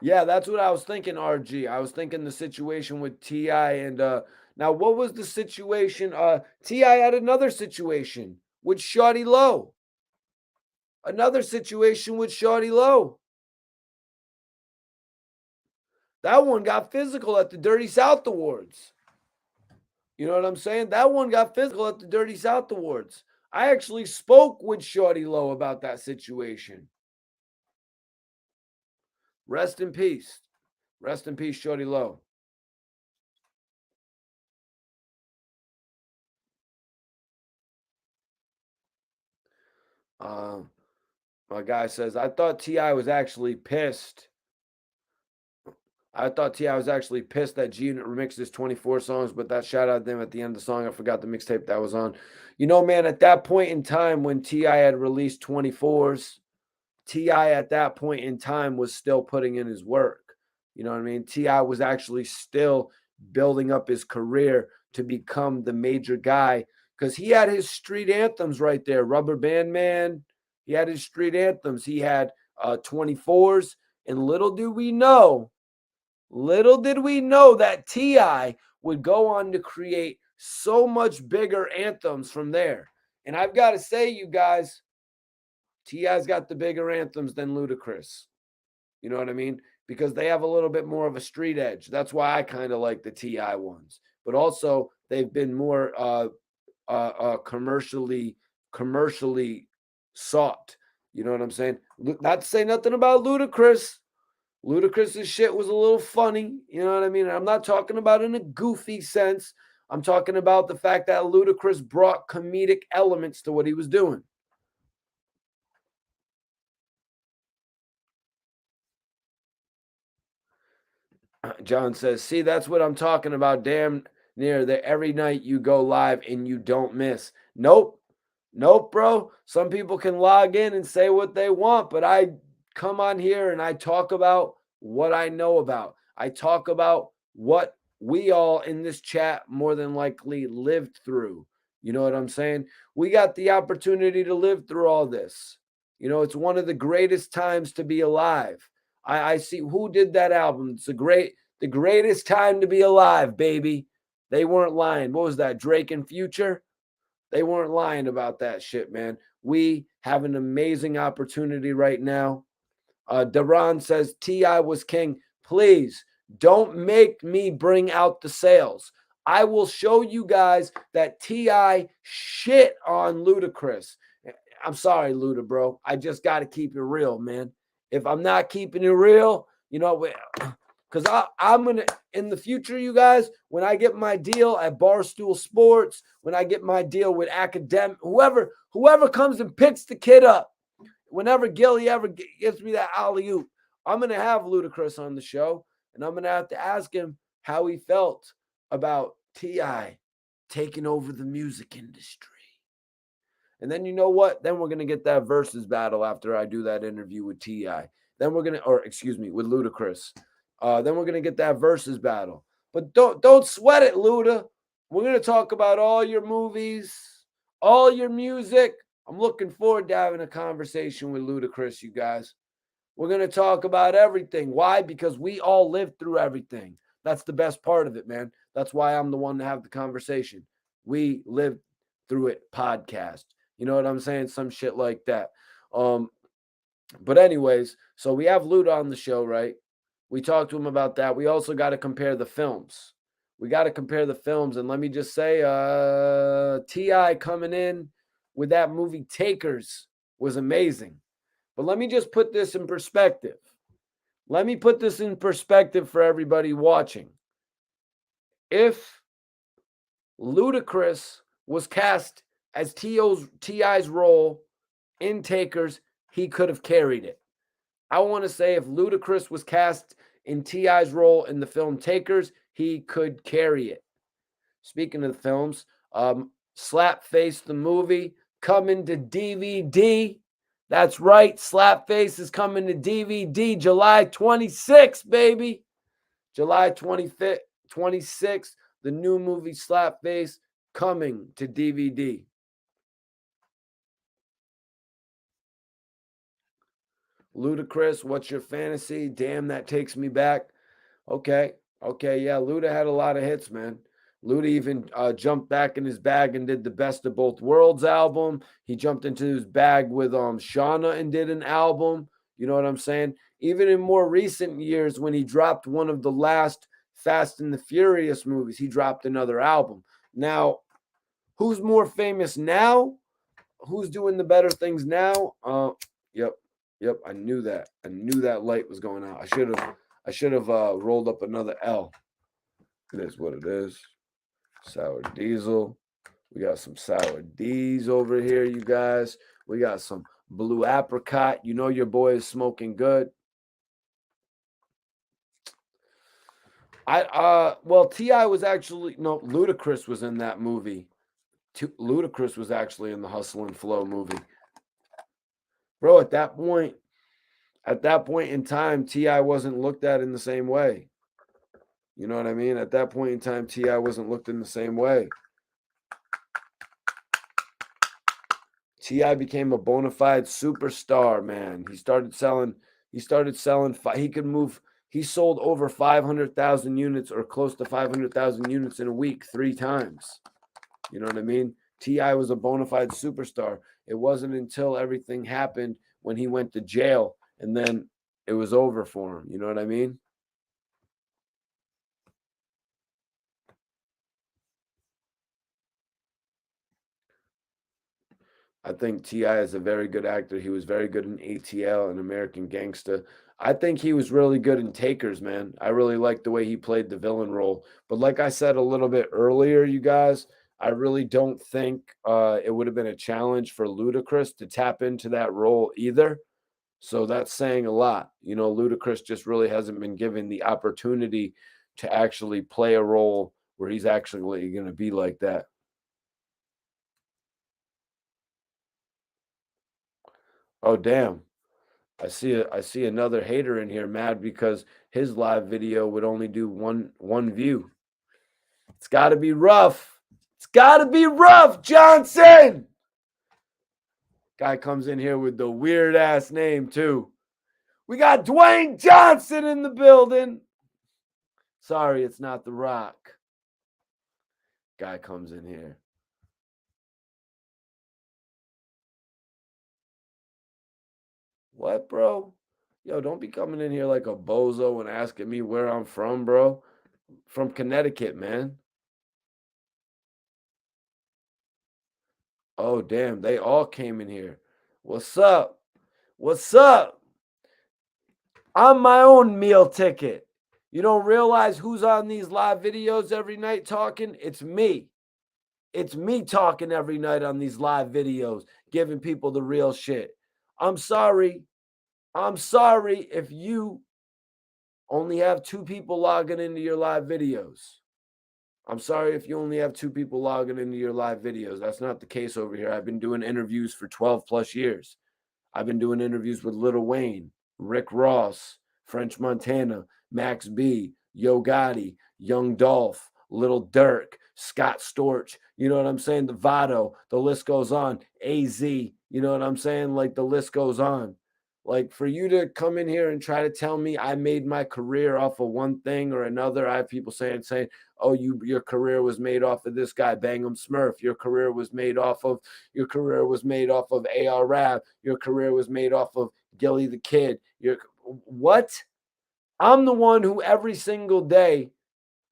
Yeah, that's what I was thinking, RG. I was thinking the situation with T.I. and now what was the situation? T.I. had another situation with Shawty Low. Another situation with Shawty Low. That one got physical at the Dirty South Awards. You know what I'm saying? That one got physical at the Dirty South Awards. I actually spoke with Shawty Low about that situation. Rest in peace. Rest in peace, Shawty Low. My guy says, I thought T.I. was actually pissed. I thought T.I. was actually pissed that G Unit remixed his 24 songs, but that shout out them at the end of the song. I forgot the mixtape that was on. You know, man, at that point in time when T.I. had released 24s, T.I. at that point in time was still putting in his work. You know what I mean? T.I. was actually still building up his career to become the major guy because he had his street anthems right there. Rubber Band Man. He had his street anthems. He had 24s. And little did we know that T.I. would go on to create so much bigger anthems from there. And I've got to say, you guys, T.I.'s got the bigger anthems than Ludacris. You know what I mean? Because they have a little bit more of a street edge. That's why I kind of like the T.I. ones. But also, they've been more commercially sought. You know what I'm saying? Not to say nothing about Ludacris. Ludacris's shit was a little funny. You know what I mean? I'm not talking about in a goofy sense. I'm talking about the fact that Ludacris brought comedic elements to what he was doing. John says, see, that's what I'm talking about. Damn near that every night you go live and you don't miss. Nope, bro. Some people can log in and say what they want, but I come on here and I talk about what I know about. I talk about what we all in this chat more than likely lived through. You know what I'm saying? We got the opportunity to live through all this. You know, it's one of the greatest times to be alive. I see who did that album. It's the greatest time to be alive, baby. They weren't lying. What was that? Drake and Future? They weren't lying about that shit, man. We have an amazing opportunity right now. Daron says, T.I. was king. Please don't make me bring out the sales. I will show you guys that T.I. shit on Ludacris. I'm sorry, Luda, bro. I just got to keep it real, man. If I'm not keeping it real, you know, because I'm going to, in the future, you guys, when I get my deal at Barstool Sports, when I get my deal with Academic, whoever comes and picks the kid up, whenever Gillie ever gives me that alley-oop, I'm going to have Ludacris on the show, and I'm going to have to ask him how he felt about T.I. taking over the music industry. And then you know what? Then we're going to get that versus battle after I do that interview with T.I. Then we're going to, with Ludacris. Then we're going to get that versus battle. But don't sweat it, Luda. We're going to talk about all your movies, all your music. I'm looking forward to having a conversation with Ludacris, you guys. We're going to talk about everything. Why? Because we all lived through everything. That's the best part of it, man. That's why I'm the one to have the conversation. We lived through it podcast. You know what I'm saying? Some shit like that. But anyways, so we have Luda on the show, right? We talked to him about that. We also got to compare the films. We got to compare the films. And let me just say, T.I. coming in with that movie Takers was amazing. But let me just put this in perspective. Let me put this in perspective for everybody watching. If Ludacris was cast as T.I.'s role in Takers, he could have carried it. I want to say if Ludacris was cast in T.I.'s role in the film Takers, he could carry it. Speaking of the films, Slapface the movie coming to DVD. That's right, Slapface is coming to DVD July 26th, baby. July 25th, 26th, the new movie Slapface coming to DVD. Ludacris, what's your fantasy? Damn, that takes me back. Okay, yeah, Luda had a lot of hits, man. Luda even jumped back in his bag and did the Best of Both Worlds album. He jumped into his bag with Shauna and did an album. You know what I'm saying? Even in more recent years, when he dropped one of the last Fast and the Furious movies, he dropped another album. Now, who's more famous now? Who's doing the better things now? Yep, I knew that. I knew that light was going out. I should have rolled up another L. It is what it is. Sour diesel. We got some sour D's over here, you guys. We got some blue apricot. You know your boy is smoking good. T.I. was actually Ludacris was in that movie. Ludacris was actually in the Hustle and Flow movie. Bro, at that point in time, T.I. wasn't looked at in the same way. You know what I mean? At that point in time, T.I. wasn't looked in the same way. T.I. became a bona fide superstar, man. He started selling, he could move, he sold over 500,000 units or close to 500,000 units in a week 3 times. You know what I mean? T.I. was a bona fide superstar. It wasn't until everything happened when he went to jail and then it was over for him. You know what I mean? I think T.I. is a very good actor. He was very good in ATL and American Gangsta. I think he was really good in Takers, man. I really liked the way he played the villain role. But like I said a little bit earlier, you guys, I really don't think it would have been a challenge for Ludacris to tap into that role either. So that's saying a lot. You know, Ludacris just really hasn't been given the opportunity to actually play a role where he's actually going to be like that. Oh, damn. I see another hater in here mad because his live video would only do one view. It's got to be rough. It's got to be rough, Johnson. Guy comes in here with the weird ass name too. We got Dwayne Johnson in the building. Sorry, it's not The Rock. Guy comes in here. What, bro? Yo, don't be coming in here like a bozo and asking me where I'm from, bro. From Connecticut, man. Oh, damn. They all came in here. What's up? What's up? I'm my own meal ticket. You don't realize who's on these live videos every night talking? It's me. It's me talking every night on these live videos, giving people the real shit. I'm sorry. I'm sorry if you only have 2 people logging into your live videos. I'm sorry if you only have 2 people logging into your live videos. That's not the case over here. I've been doing interviews for 12 plus years. I've been doing interviews with Lil Wayne, Rick Ross, French Montana, Max B, Yo Gotti, Young Dolph, Lil Durk, Scott Storch. You know what I'm saying? The Vado. The list goes on. AZ. You know what I'm saying? Like the list goes on. Like, for you to come in here and try to tell me I made my career off of one thing or another. I have people saying, oh, your career was made off of this guy, Bangum Smurf. Your career was made off of AR Rab. Your career was made off of Gillie Da Kid. What? I'm the one who every single day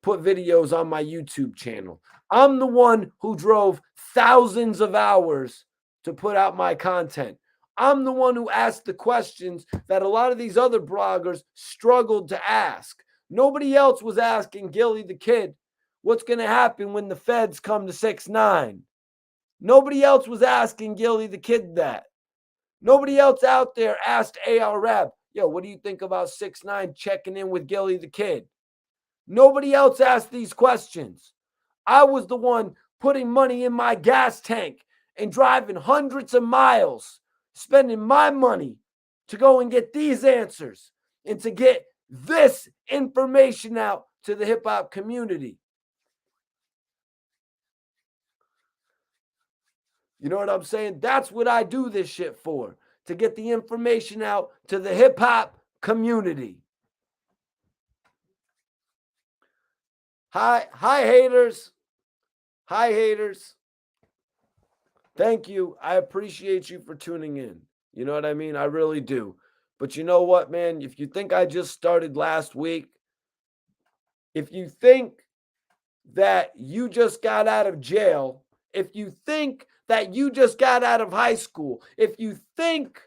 put videos on my YouTube channel. I'm the one who drove thousands of hours to put out my content. I'm the one who asked the questions that a lot of these other bloggers struggled to ask. Nobody else was asking Gillie Da Kid what's going to happen when the feds come to 6ix9ine. Nobody else was asking Gillie Da Kid that. Nobody else out there asked AR Rab, yo, what do you think about 6ix9ine checking in with Gillie Da Kid? Nobody else asked these questions. I was the one putting money in my gas tank and driving hundreds of miles, spending my money to go and get these answers and to get this information out to the hip hop community. You know what I'm saying? That's what I do this shit for, to get the information out to the hip hop community. Hi haters. Hi haters. Thank you. I appreciate you for tuning in. You know what I mean? I really do. But you know what, man? If you think I just started last week, if you think that you just got out of jail, if you think that you just got out of high school, if you think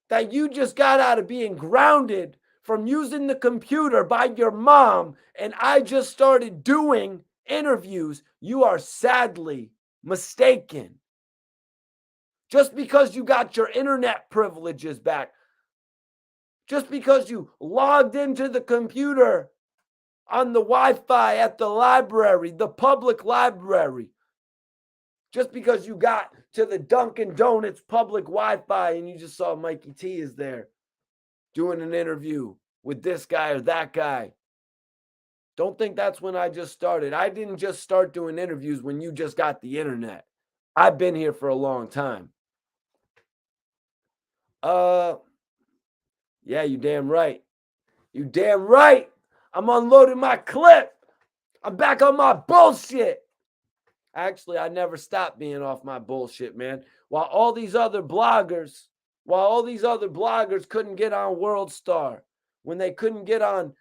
that you just got out of being grounded from using the computer by your mom and I just started doing interviews, you are sadly mistaken. Just because you got your internet privileges back, just because you logged into the computer on the Wi-Fi at the library, the public library, just because you got to the Dunkin' Donuts public Wi-Fi and you just saw Mikey T is there doing an interview with this guy or that guy. Don't think that's when I just started. I didn't just start doing interviews when you just got the internet. I've been here for a long time. Yeah, you damn right. You damn right. I'm unloading my clip. I'm back on my bullshit. Actually, I never stopped being off my bullshit, man. While all these other bloggers couldn't get on World Star, when they couldn't get on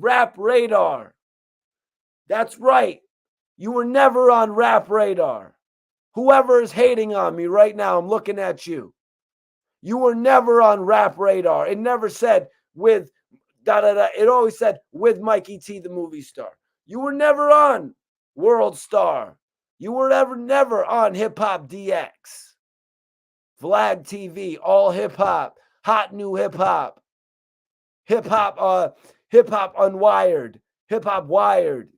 Rap Radar. That's right. You were never on Rap Radar. Whoever is hating on me right now, I'm looking at you. You were never on Rap Radar. It never said with da-da-da. It always said with Mikey T, the movie star. You were never on World Star. You were never on Hip Hop DX. Vlad TV, all hip hop, hot new hip hop. Hip hop unwired. Hip hop wired,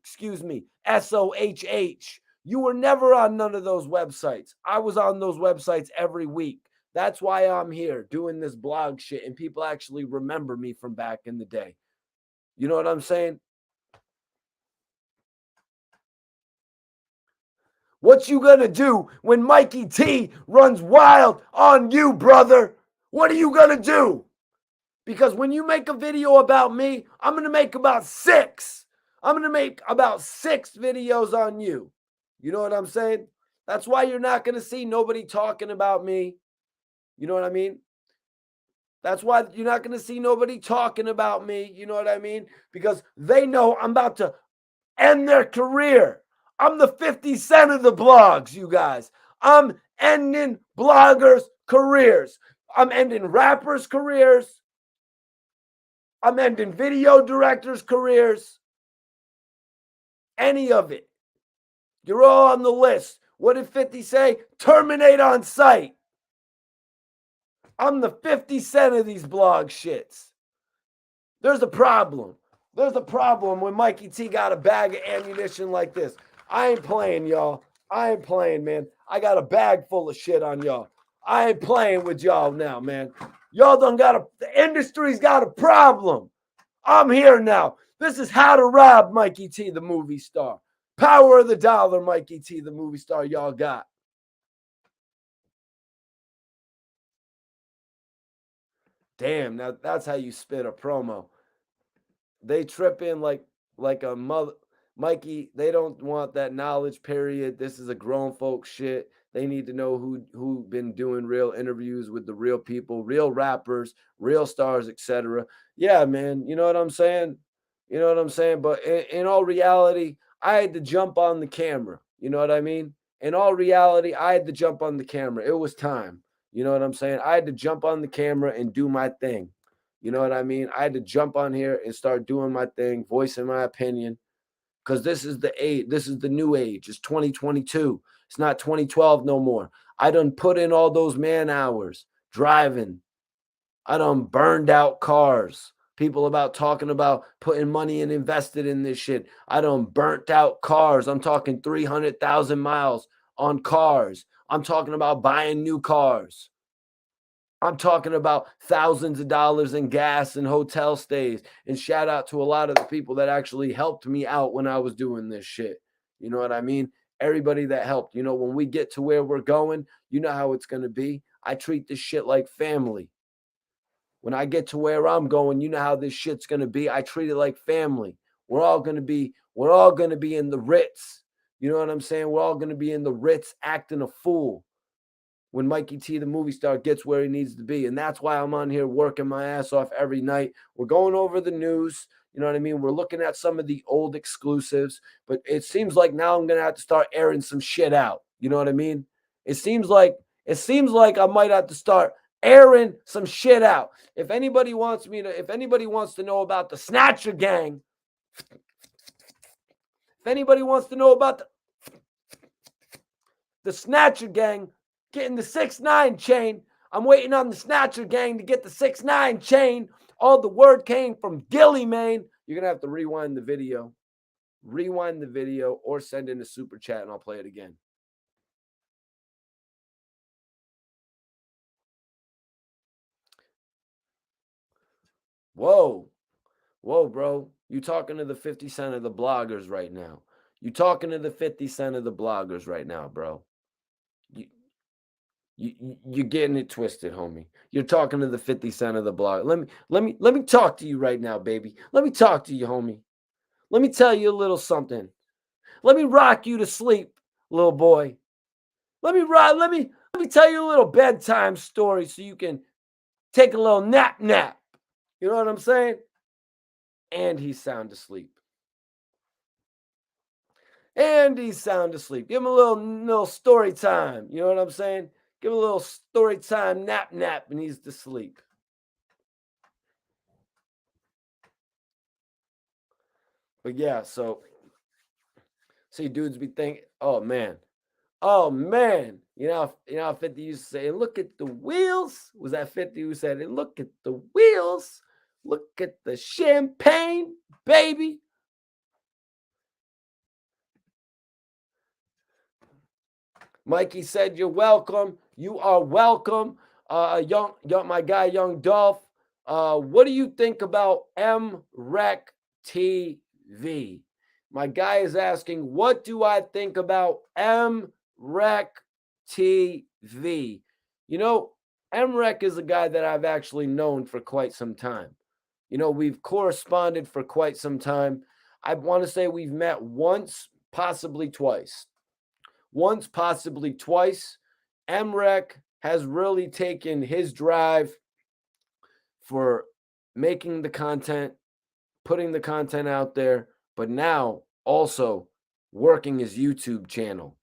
SOHH. You were never on none of those websites. I was on those websites every week. That's why I'm here doing this blog shit and people actually remember me from back in the day. You know what I'm saying? What you gonna do when Mikey T runs wild on you, brother? What are you gonna do? Because when you make a video about me, I'm gonna make about 6. I'm gonna make about 6 videos on you. You know what I'm saying? That's why you're not gonna see nobody talking about me. You know what I mean? That's why you're not going to see nobody talking about me. You know what I mean? Because they know I'm about to end their career. I'm the 50 Cent of the blogs, you guys. I'm ending bloggers' careers. I'm ending rappers' careers. I'm ending video directors' careers. Any of it. You're all on the list. What did 50 say? Terminate on sight. I'm the 50 Cent of these blog shits. There's a problem. There's a problem when Mikey T got a bag of ammunition like this. I ain't playing, y'all. I ain't playing, man. I got a bag full of shit on y'all. I ain't playing with y'all now, man. Y'all the industry's got a problem. I'm here now. This is How to Rob Mikey T, the movie star. Power of the dollar, Mikey T, the movie star y'all got. Damn, now that's how you spit a promo. They trip in like a mother. Mikey, they don't want that knowledge, period. This is a grown folk shit. They need to know who been doing real interviews with the real people, real rappers, real stars, etc. Yeah, man. You know what I'm saying? You know what I'm saying? But in all reality, I had to jump on the camera. You know what I mean? In all reality, I had to jump on the camera. It was time. You know what I'm saying? I had to jump on the camera and do my thing. You know what I mean? I had to jump on here and start doing my thing, voicing my opinion, because this is the age. This is the new age. It's 2022. It's not 2012 no more. I done put in all those man hours driving. I done burned out cars. People about talking about putting money and invested in this shit. I done burnt out cars. I'm talking 300,000 miles on cars. I'm talking about buying new cars. I'm talking about thousands of dollars in gas and hotel stays. And shout out to a lot of the people that actually helped me out when I was doing this shit. You know what I mean? Everybody that helped. You know, when we get to where we're going, you know how it's going to be. I treat this shit like family. When I get to where I'm going, you know how this shit's going to be. I treat it like family. We're all going to be in the Ritz. You know what I'm saying? We're all going to be in the Ritz acting a fool when Mikey T, the movie star, gets where he needs to be. And that's why I'm on here working my ass off every night. We're going over the news. You know what I mean? We're looking at some of the old exclusives, but it seems like now I'm going to have to start airing some shit out. You know what I mean? It seems like I might have to start airing some shit out. If anybody wants to know about the Snatcher Gang, if anybody wants to know about the Snatcher Gang, getting the 6ix9ine chain. I'm waiting on the Snatcher Gang to get the 6ix9ine chain. All the word came from Gillie, man. You're going to have to rewind the video. Rewind the video or send in a super chat and I'll play it again. Whoa. Whoa, bro. You talking to the 50 Cent of the bloggers right now. You talking to the 50 Cent of the bloggers right now, bro. You're getting it twisted, homie. You're talking to the 50 Cent of the blog. Let me talk to you right now, baby. Let me talk to you, homie. Let me tell you a little something. Let me rock you to sleep, little boy. Let me tell you a little bedtime story so you can take a little nap. You know what I'm saying? And he's sound asleep. Give him a little story time. You know what I'm saying? Give him a little story time nap, and he's to sleep. But yeah, so see dudes be thinking, oh man. You know how 50 used to say, look at the wheels? Was that 50 who said it? Look at the wheels. Look at the champagne, baby. Mikey said, you're welcome. You are welcome. My guy, Young Dolph. What do you think about MREC TV? My guy is asking, what do I think about MREC TV? You know, MREC is a guy that I've actually known for quite some time. You know, we've corresponded for quite some time. I want to say we've met once, possibly twice. Once, possibly twice. MREC has really taken his drive for making the content, putting the content out there, but now also working his YouTube channel.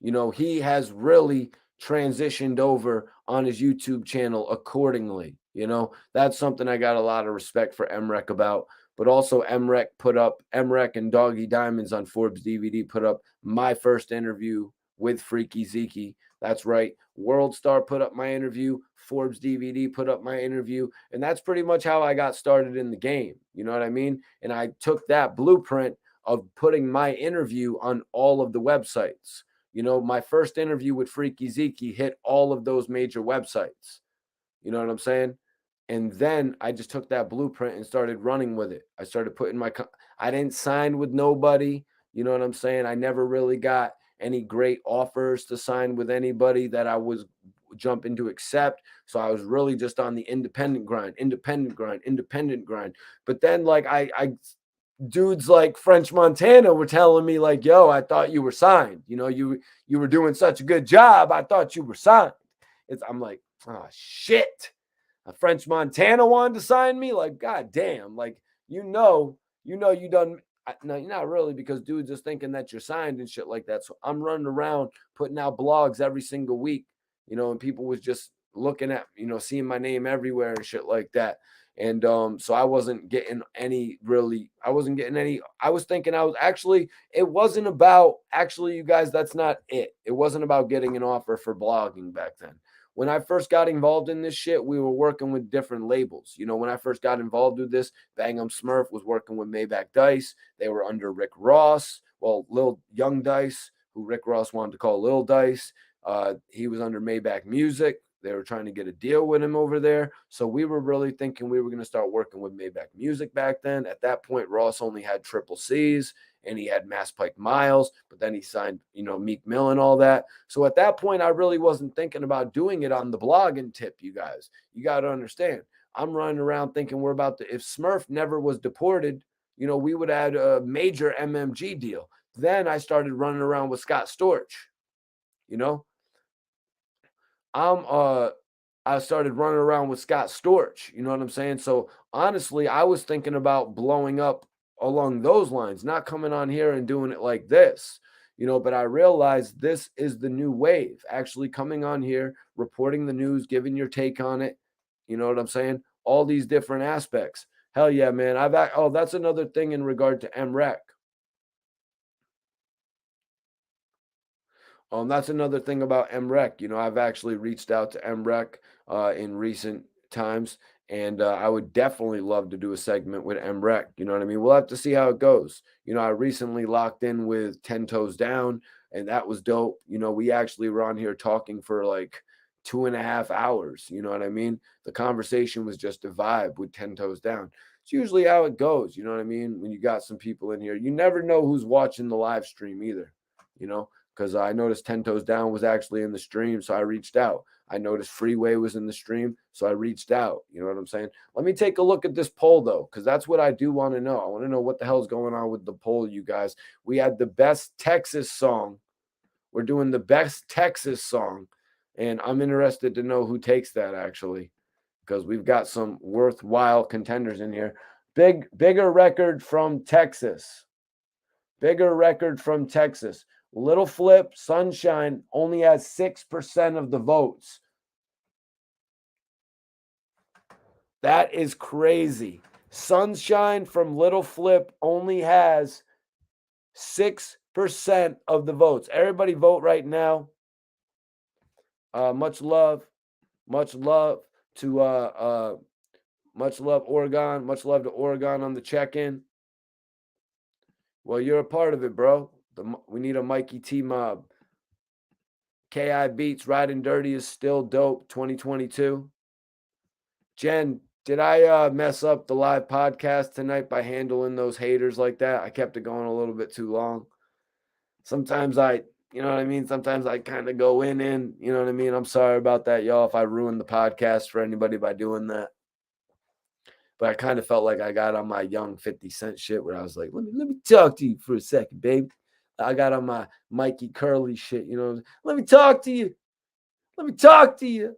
You know, he has really transitioned over on his YouTube channel accordingly. You know, that's something I got a lot of respect for MREC about. But also MREC and Doggy Diamonds on Forbes DVD put up my first interview with Freaky Zeke. That's right. World Star put up my interview. Forbes DVD put up my interview. And that's pretty much how I got started in the game. You know what I mean? And I took that blueprint of putting my interview on all of the websites. You know, my first interview with Freaky Zeke hit all of those major websites. You know what I'm saying? And then I just took that blueprint and started running with it. I started putting I didn't sign with nobody. You know what I'm saying? I never really got any great offers to sign with anybody that jump into Accept. So I was really just on the independent grind. But then like I dudes like French Montana were telling me like, yo, I thought you were signed. You know, you were doing such a good job. I thought you were signed. I'm like, oh shit. A French Montana wanted to sign me. Like, god damn. Like, you done. No, you're not really, because dudes is thinking that you're signed and shit like that. So I'm running around putting out blogs every single week, you know, and people was just looking at, you know, seeing my name everywhere and shit like that. And so I wasn't getting any really, I was thinking it wasn't about, actually, you guys, that's not it. It wasn't about getting an offer for blogging back then. When I first got involved in this shit, we were working with different labels. You know, when I first got involved with this, Bang 'em Smurf was working with Maybach Dice. They were under Rick Ross. Well, Lil Young Dice, who Rick Ross wanted to call Lil Dice. He was under Maybach Music. They were trying to get a deal with him over there. So we were really thinking we were going to start working with Maybach Music back then. At that point, Ross only had Triple C's and he had Mass Pike Miles, but then he signed, you know, Meek Mill and all that. So at that point, I really wasn't thinking about doing it on the blogging tip, you guys. You got to understand. I'm running around thinking we're about to, if Smurf never was deported, you know, we would add a major MMG deal. Then I started running around with Scott Storch, you know. I started running around with Scott Storch, you know what I'm saying? So honestly, I was thinking about blowing up along those lines, not coming on here and doing it like this, you know, but I realized this is the new wave, actually coming on here, reporting the news, giving your take on it, you know what I'm saying? All these different aspects. Hell yeah, man. That's another thing in regard to MREC. That's another thing about MREC. You know, I've actually reached out to MREC in recent times, and I would definitely love to do a segment with MREC. You know what I mean? We'll have to see how it goes. You know, I recently locked in with 10 Toes Down, and that was dope. You know, we actually were on here talking for like 2.5 hours. You know what I mean? The conversation was just a vibe with 10 Toes Down. It's usually how it goes. You know what I mean? When you got some people in here, you never know who's watching the live stream either, you know? Because I noticed 10 Toes Down was actually in the stream, so I reached out. I noticed Freeway was in the stream, so I reached out. You know what I'm saying? Let me take a look at this poll, though, because that's what I do want to know. I want to know what the hell's going on with the poll, you guys. We had the best Texas song. We're doing the best Texas song, and I'm interested to know who takes that, actually, because we've got some worthwhile contenders in here. Bigger record from Texas. Bigger record from Texas. Little Flip, Sunshine only has 6% of the votes. That is crazy. Sunshine from Little Flip only has 6% of the votes. Everybody vote right now. Much love to much love Oregon. Much love to Oregon on the check-in. Well, you're a part of it, bro. We need a Mikey T mob. KI Beats, Riding Dirty is still dope. 2022. Jen, did I mess up the live podcast tonight by handling those haters like that? I kept it going a little bit too long. Sometimes you know what I mean? Sometimes I kind of go in, you know what I mean? I'm sorry about that, y'all, if I ruined the podcast for anybody by doing that. But I kind of felt like I got on my young 50 Cent shit where I was like, let me talk to you for a second, babe. I got on my Mikey Curly shit, you know. Let me talk to you. Let me talk to you.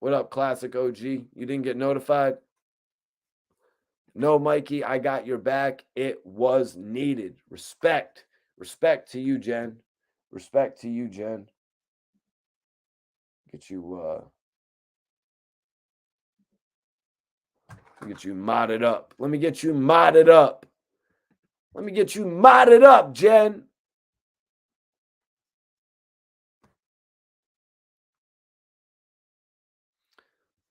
What up, Classic OG? You didn't get notified? No, Mikey, I got your back. It was needed. Respect. Respect to you, Jen. Respect to you, Jen. Get you modded up. Let me get you modded up. Let me get you modded up, Jen.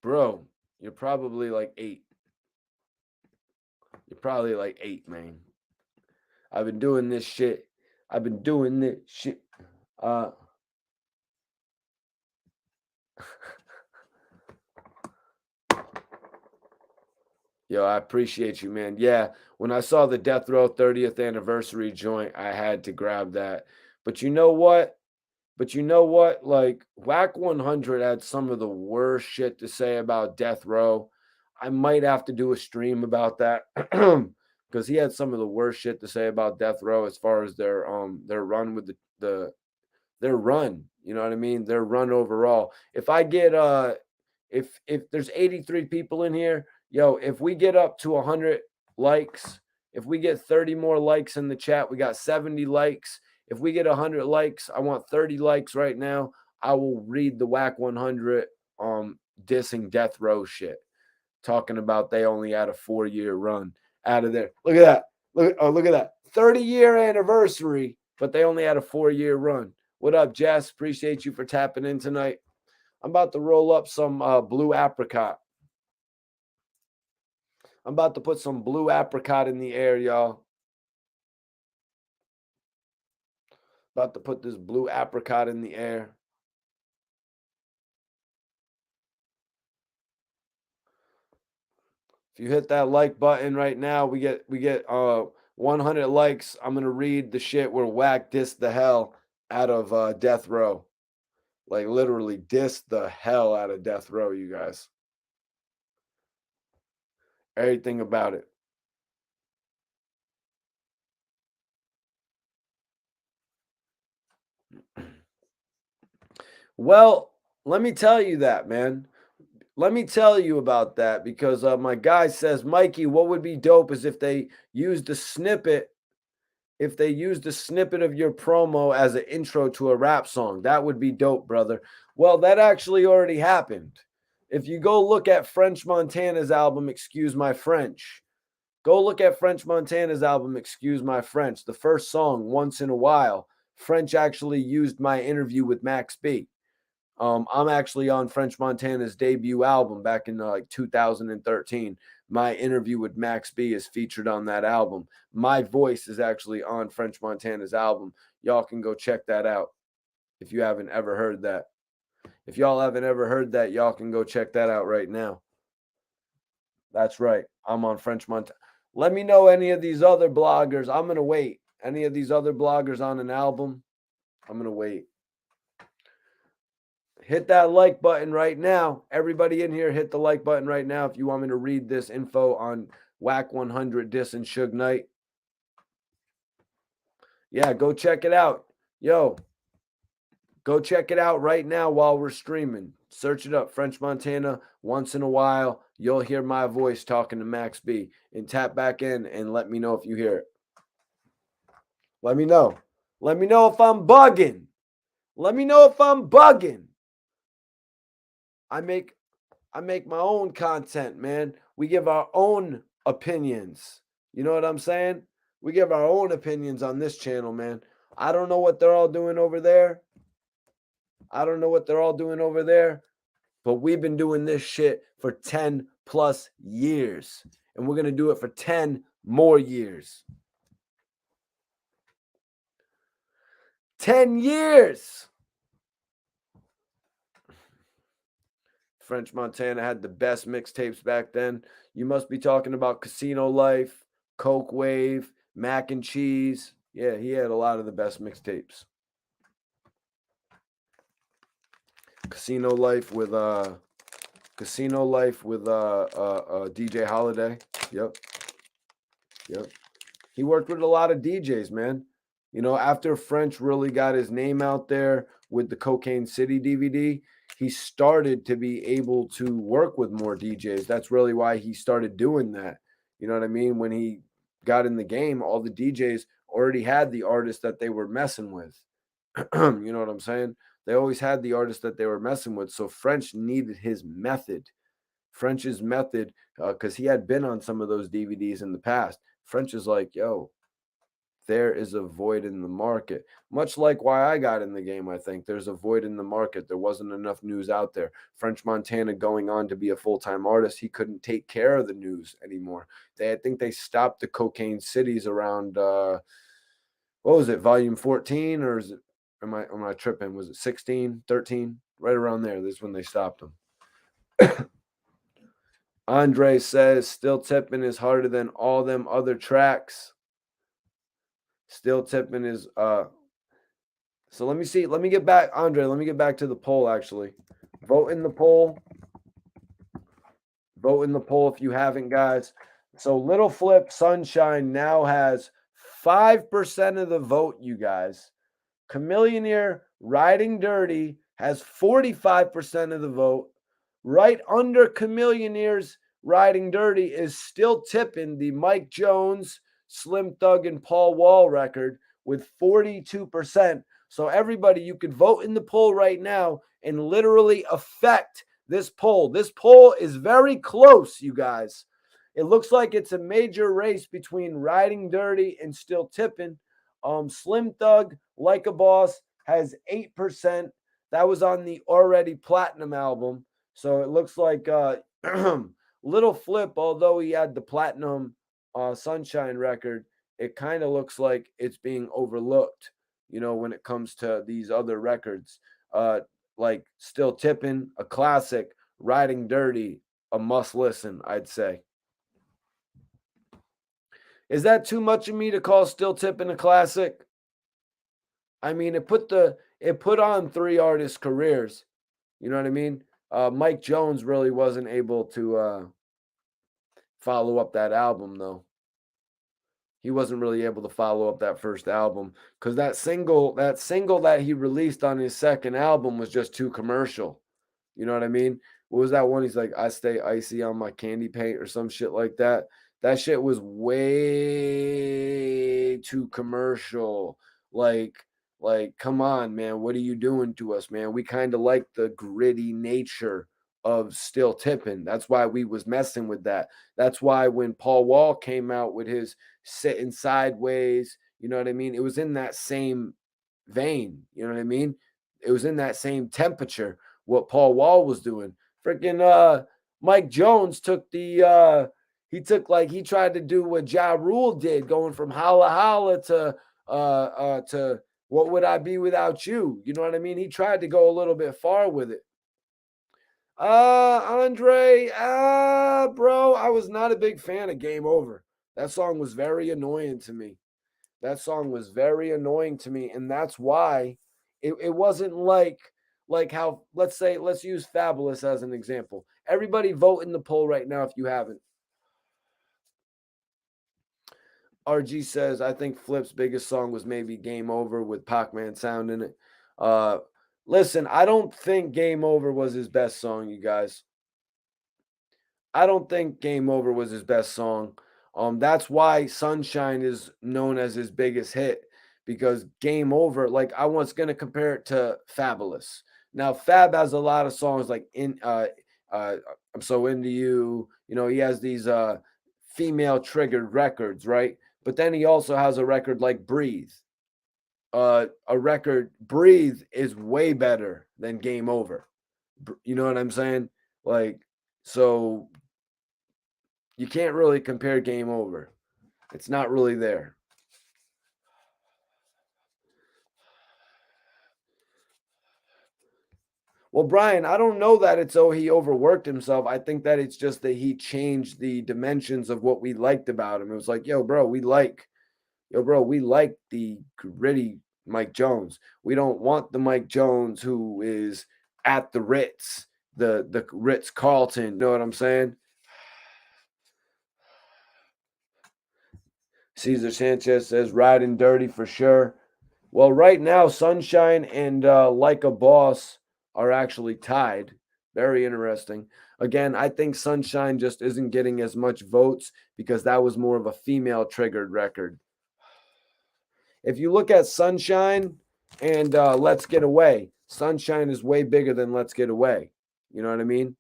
Bro, you're probably like 8. You're probably like 8, man. I've been doing this shit. Yo, I appreciate you, man. Yeah, when I saw the Death Row 30th anniversary joint, I had to grab that. But you know what? But you know what? Like, Whack 100 had some of the worst shit to say about Death Row. I might have to do a stream about that because he had some of the worst shit to say about Death Row as far as their run with their run. You know what I mean? Their run overall. If I get if there's 83 people in here, yo, if we get up to 100 likes, if we get 30 more likes in the chat, we got 70 likes. If we get 100 likes, I want 30 likes right now. I will read the Whack 100 dissing Death Row shit, talking about they only had a 4-year run out of there. Look at that. Look at that. 30-year anniversary, but they only had a 4-year run. What up, Jess? Appreciate you for tapping in tonight. I'm about to roll up some blue apricot. I'm about to put some blue apricot in the air, y'all. About to put this blue apricot in the air. If you hit that like button right now, we get 100 likes. I'm gonna read the shit where Whack dissed the hell out of Death Row. Like, literally dissed the hell out of Death Row, you guys. Everything about it. Well, let me tell you that, man. Let me tell you about that because my guy says, Mikey, what would be dope is if they used a snippet, of your promo as an intro to a rap song. That would be dope, brother. Well, that actually already happened. If you go look at French Montana's album, Excuse My French, go look at French Montana's album, Excuse My French. The first song, Once in a While, French actually used my interview with Max B. I'm actually on French Montana's debut album back in like 2013. My interview with Max B is featured on that album. My voice is actually on French Montana's album. Y'all can go check that out if you haven't ever heard that. If y'all haven't ever heard that, y'all can go check that out right now. That's right. I'm on French Montana. Let me know any of these other bloggers. I'm going to wait. Any of these other bloggers on an album, I'm going to wait. Hit that like button right now. Everybody in here, hit the like button right now if you want me to read this info on Whack 100 Diss and Suge Knight. Yeah, go check it out. Yo, go check it out right now while we're streaming. Search it up, French Montana. Once in a while, you'll hear my voice talking to Max B. And tap back in and let me know if you hear it. Let me know. Let me know if I'm bugging. Let me know if I'm bugging. I make my own content, man. We give our own opinions. You know what I'm saying? We give our own opinions on this channel, man. I don't know what they're all doing over there. But we've been doing this shit for 10 plus years. And we're going to do it for 10 more years. 10 years. French Montana had the best mixtapes back then. You must be talking about Casino Life, Coke Wave, Mac and Cheese. Yeah, he had a lot of the best mixtapes. Casino Life with DJ Holiday. Yep. He worked with a lot of DJs, man. You know, after French really got his name out there with the Cocaine City DVD, he started to be able to work with more DJs. That's really why he started doing that. You know what I mean? When he got in the game, all the DJs already had the artists that they were messing with. You know what I'm saying? They always had the artists that they were messing with. So French needed his method. French's method, because he had been on some of those DVDs in the past. French is like, yo, there is a void in the market. Much like why I got in the game, I think. There's a void in the market. There wasn't enough news out there. French Montana going on to be a full-time artist, he couldn't take care of the news anymore. I think they stopped the Cocaine Cities around, what was it, volume 14? Or is it, am I tripping? Was it 16, 13? Right around there. This is when they stopped them. Andre says, Still Tippin' is harder than all them other tracks. Still Tippin' is So let me see. Let me get back, Andre. Let me get back to the poll, actually. Vote in the poll. Vote in the poll if you haven't, guys. So Little Flip Sunshine now has 5% of the vote, you guys. Chameleonaire Riding Dirty has 45% of the vote. Right under Chameleonaire's Riding Dirty is Still Tipping, the Mike Jones, Slim Thug, and Paul Wall record with 42%. So everybody, you could vote in the poll right now and literally affect this poll. This poll is very close, you guys. It looks like it's a major race between Riding Dirty and Still Tipping. Slim Thug, Like a Boss, has 8%. That was on the already platinum album. So it looks like Little Flip, although he had the platinum Sunshine record, it kind of looks like it's being overlooked, when it comes to these other records. Like Still Tipping, a classic, Riding Dirty, a must listen, I'd say. Is that too much of me to call Still Tipping a classic? I mean, it put on 3 artists' careers. You know what I mean? Mike Jones really wasn't able to follow up that album, though. He wasn't really able to follow up that first album because that single that he released on his second album was just too commercial. You know what I mean? What was that one? He's like, I stay icy on my candy paint or some shit like that. That shit was way too commercial. Like, come on, man. What are you doing to us, man? We kind of like the gritty nature of Still Tipping. That's why we was messing with that. That's why when Paul Wall came out with his Sitting Sideways, you know what I mean? It was in that same vein. You know what I mean? It was in that same temperature what Paul Wall was doing. Freaking Mike Jones took he tried to do what Ja Rule did, going from Holla Holla to What Would I Be Without You? You know what I mean? He tried to go a little bit far with it. Andre, bro, I was not a big fan of Game Over. That song was very annoying to me. And that's why it wasn't like how, let's use Fabulous as an example. Everybody vote in the poll right now if you haven't. RG says, I think Flip's biggest song was maybe Game Over with Pac-Man sound in it. Listen, I don't think Game Over was his best song, you guys. I don't think Game Over was his best song. That's why Sunshine is known as his biggest hit, because Game Over, like, I was going to compare it to Fabulous. Now, Fab has a lot of songs like I'm So Into You. You know, he has these female triggered records, right? But then he also has a record like Breathe. Breathe is way better than Game Over. You know what I'm saying? Like, so you can't really compare Game Over. It's not really there. Well, Brian, I don't know that it's he overworked himself. I think that it's just that he changed the dimensions of what we liked about him. It was like, yo, bro, we like the gritty Mike Jones. We don't want the Mike Jones who is at the Ritz, the Ritz Carlton. You know what I'm saying? Cesar Sanchez says Riding Dirty for sure. Well, right now, Sunshine and Like a Boss are actually tied. Very interesting. Again, I think Sunshine just isn't getting as much votes because that was more of a female triggered record. If you look at Sunshine and Let's Get Away, Sunshine is way bigger than Let's Get Away. You know what I mean?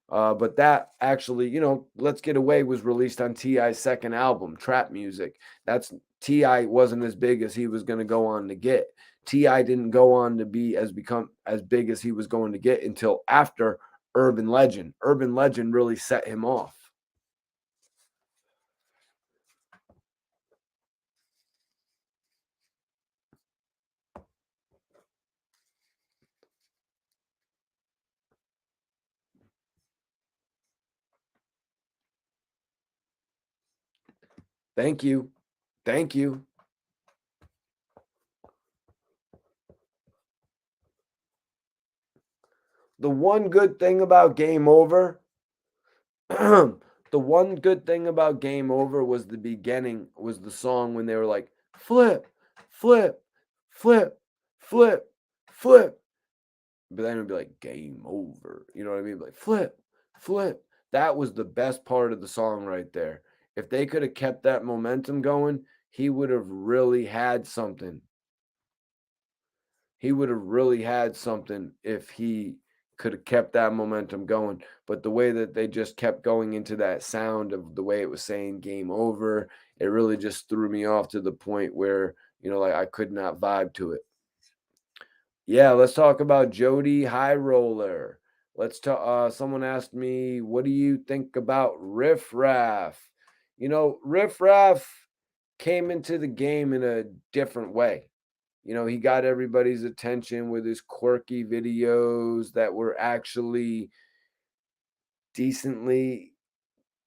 But that actually, Let's Get Away was released on T.I.'s second album, Trap Music. That's T.I. wasn't as big as he was going to go on to get. T.I. didn't go on to become as big as he was going to get until after Urban Legend. Urban Legend really set him off. Thank you. Thank you. the one good thing about Game Over, the one good thing about Game Over was the beginning, was the song when they were like, flip, flip, flip, flip, flip. But then it'd be like, game over. You know what I mean? Like, flip, flip. That was the best part of the song right there. If they could have kept that momentum going, he would have really had something. He would have really had something if he could have kept that momentum going. But the way that they just kept going into that sound of the way it was saying game over, it really just threw me off to the point where, like I could not vibe to it. Yeah, let's talk about Jody High Roller. Let's talk. Someone asked me, what do you think about Riff Raff? Riff Raff came into the game in a different way. He got everybody's attention with his quirky videos that were actually decently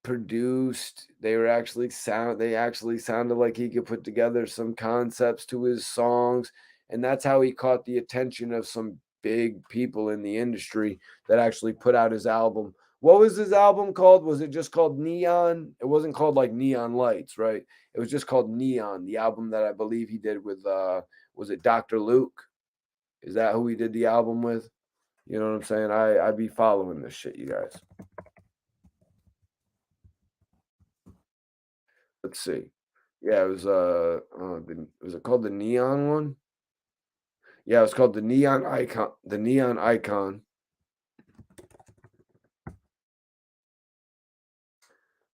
produced. They actually sounded like he could put together some concepts to his songs, and that's how he caught the attention of some big people in the industry that actually put out his album. What was his album called? Was it just called Neon? It wasn't called like Neon Lights, right? It was just called Neon, the album that I believe he did with was it Dr. Luke? Is that who he did the album with? You know what I'm saying? I be following this shit, you guys. Let's see. Yeah, it was was it called the Neon one? Yeah, it was called the Neon Icon. The Neon Icon.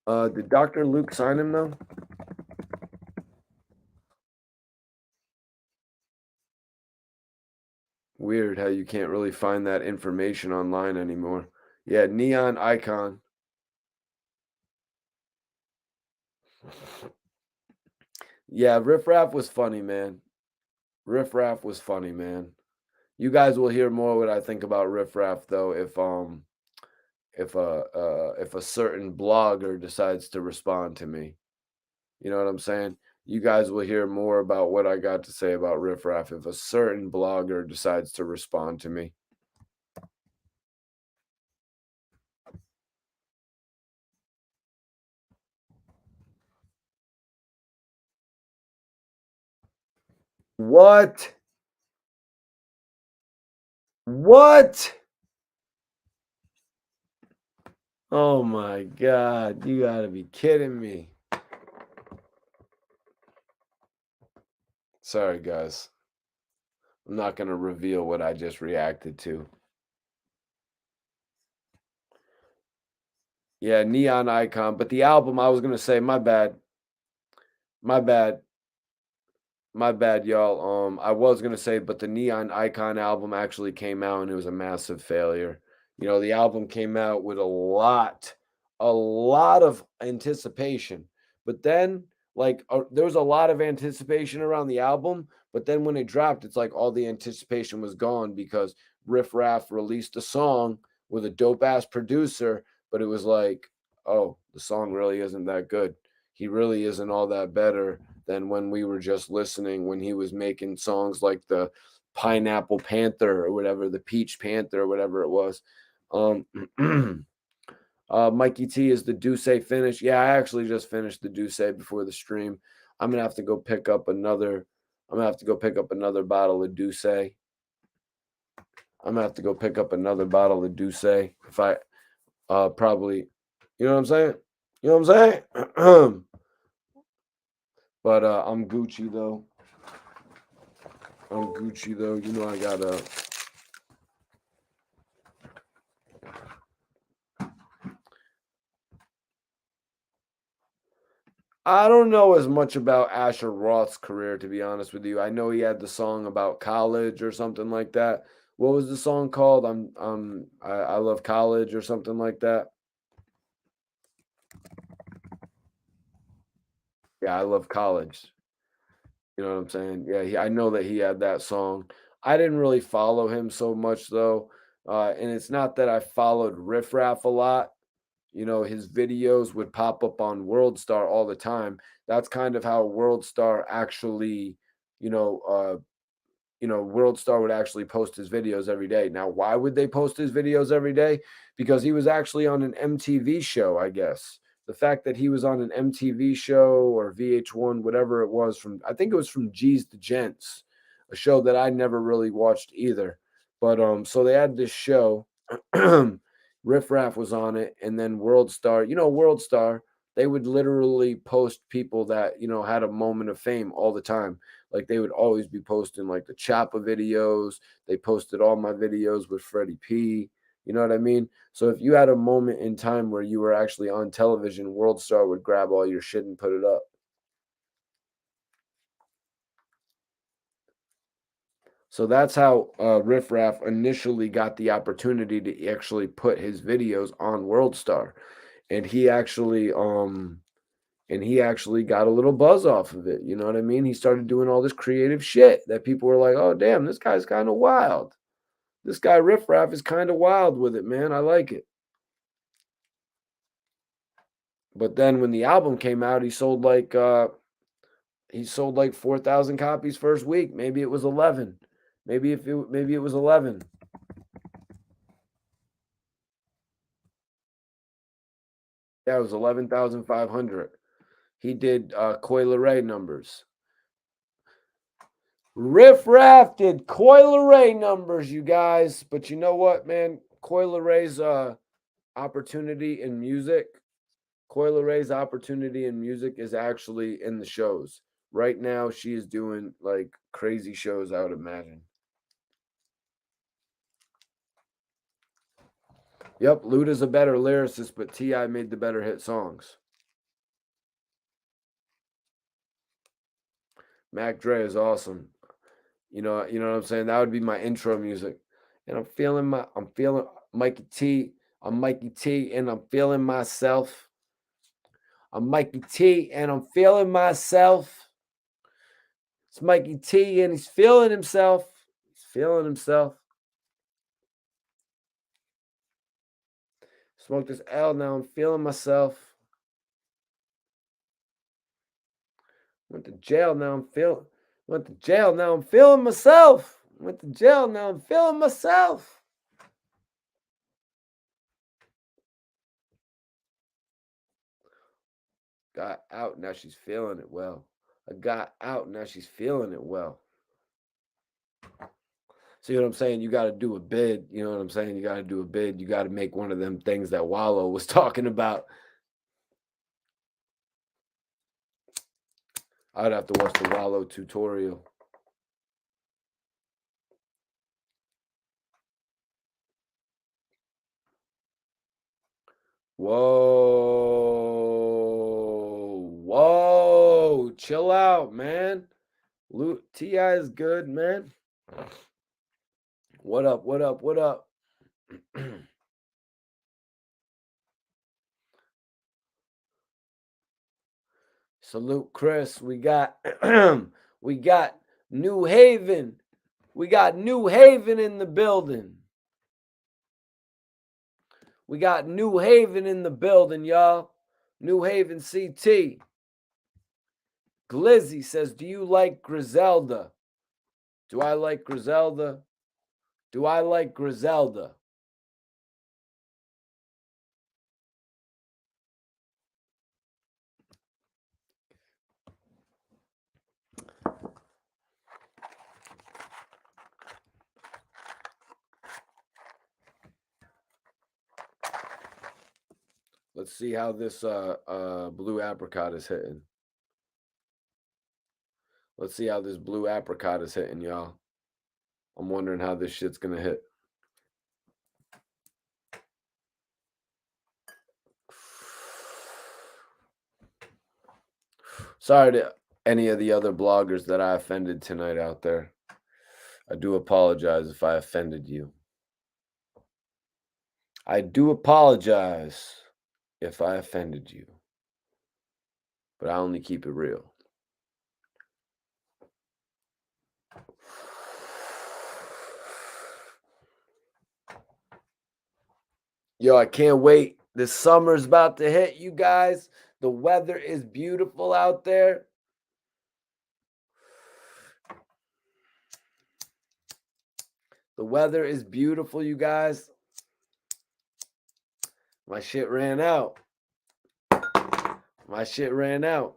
Did Dr. Luke sign him though? Weird how you can't really find that information online anymore. Yeah, Neon Icon. Yeah, Riff Raff was funny, man. Riff Raff was funny, man. You guys will hear more what I think about Riff Raff though if a certain blogger decides to respond to me. You know what I'm saying? You guys will hear more about what I got to say about Riff Raff if a certain blogger decides to respond to me. What? What? Oh my God. You gotta be kidding me. Sorry, guys. I'm not going to reveal what I just reacted to. Yeah, Neon Icon. But the album, I was going to say, my bad. My bad. My bad, y'all. I was gonna say, but the Neon Icon album actually came out and it was a massive failure. The album came out with a lot of anticipation, but then there was a lot of anticipation around the album, but then when it dropped, it's like all the anticipation was gone because Riff Raff released a song with a dope ass producer, but it was like, oh, the song really isn't that good. He really isn't all that better than when we were just listening when he was making songs like the Pineapple Panther or whatever, the Peach Panther or whatever it was. Mikey T is the Duce finish. Yeah, I actually just finished the Duce before the stream. I'm gonna have to go pick up another. I'm gonna have to go pick up another bottle of Duce. I'm gonna have to go pick up another bottle of Duce if I probably, you know what I'm saying? You know what I'm saying? But I'm Gucci though. I'm Gucci though. I gotta. I don't know as much about Asher Roth's career, to be honest with you. I know he had the song about college or something like that. What was the song called? I love college or something like that. Yeah, I love college. You know what I'm saying? Yeah, I know that he had that song. I didn't really follow him so much though, and it's not that I followed Riff Raff a lot. His videos would pop up on World Star all the time. That's kind of how World Star actually, you know, World Star would actually post his videos every day. Now, why would they post his videos every day? Because he was actually on an MTV show, I guess. The fact that he was on an MTV show or VH1, whatever it was, I think it was from G's to Gents, a show that I never really watched either. But so they had this show. Riff Raff was on it, and then World Star. World Star, they would literally post people that had a moment of fame all the time. Like they would always be posting like the Choppa videos. They posted all my videos with Freddie P. You know what I mean? So if you had a moment in time where you were actually on television, World Star would grab all your shit and put it up. So that's how Riff Raff initially got the opportunity to actually put his videos on World Star. And he actually got a little buzz off of it. You know what I mean? He started doing all this creative shit that people were like, oh, damn, this guy's kind of wild. This guy Riff Raff is kind of wild with it, man. I like it. But then when the album came out, he sold like 4,000 copies first week. Maybe it was 11. Maybe it was 11. Yeah, it was 11,500. He did Coi Leray numbers. Riff Raff did Coi Leray numbers, you guys. But you know what, man? Coi Leray's opportunity in music. Coi Leray's opportunity in music is actually in the shows. Right now, she is doing like crazy shows, I would imagine. Yep, Luda's a better lyricist, but T.I. made the better hit songs. Mac Dre is awesome. You know what I'm saying? That would be my intro music. And I'm feeling Mikey T. I'm Mikey T and I'm feeling myself. I'm Mikey T and I'm feeling myself. It's Mikey T and he's feeling himself. He's feeling himself. Smoke this L, now I'm feeling myself. Went to jail, now I'm feeling myself. Went to jail, now I'm feeling myself. Got out, now she's feeling it well. I got out, now she's feeling it well. See what I'm saying? You got to do a bid. You know what I'm saying? You got to do a bid. You got to make one of them things that Wallow was talking about. I'd have to watch the Wallow tutorial. Whoa. Chill out, man. T.I. is good, man. What up? Salute, Chris. We got New Haven. We got New Haven in the building. We got New Haven in the building, y'all. New Haven CT. Glizzy says, do you like Griselda? Do I like Griselda? Do I like Griselda? Let's see how this blue apricot is hitting. Let's see how this blue apricot is hitting, y'all. I'm wondering how this shit's going to hit. Sorry to any of the other bloggers that I offended tonight out there. I do apologize if I offended you. I do apologize if I offended you. But I only keep it real. Yo, I can't wait. The summer's about to hit, you guys. The weather is beautiful out there. The weather is beautiful, you guys. My shit ran out. My shit ran out.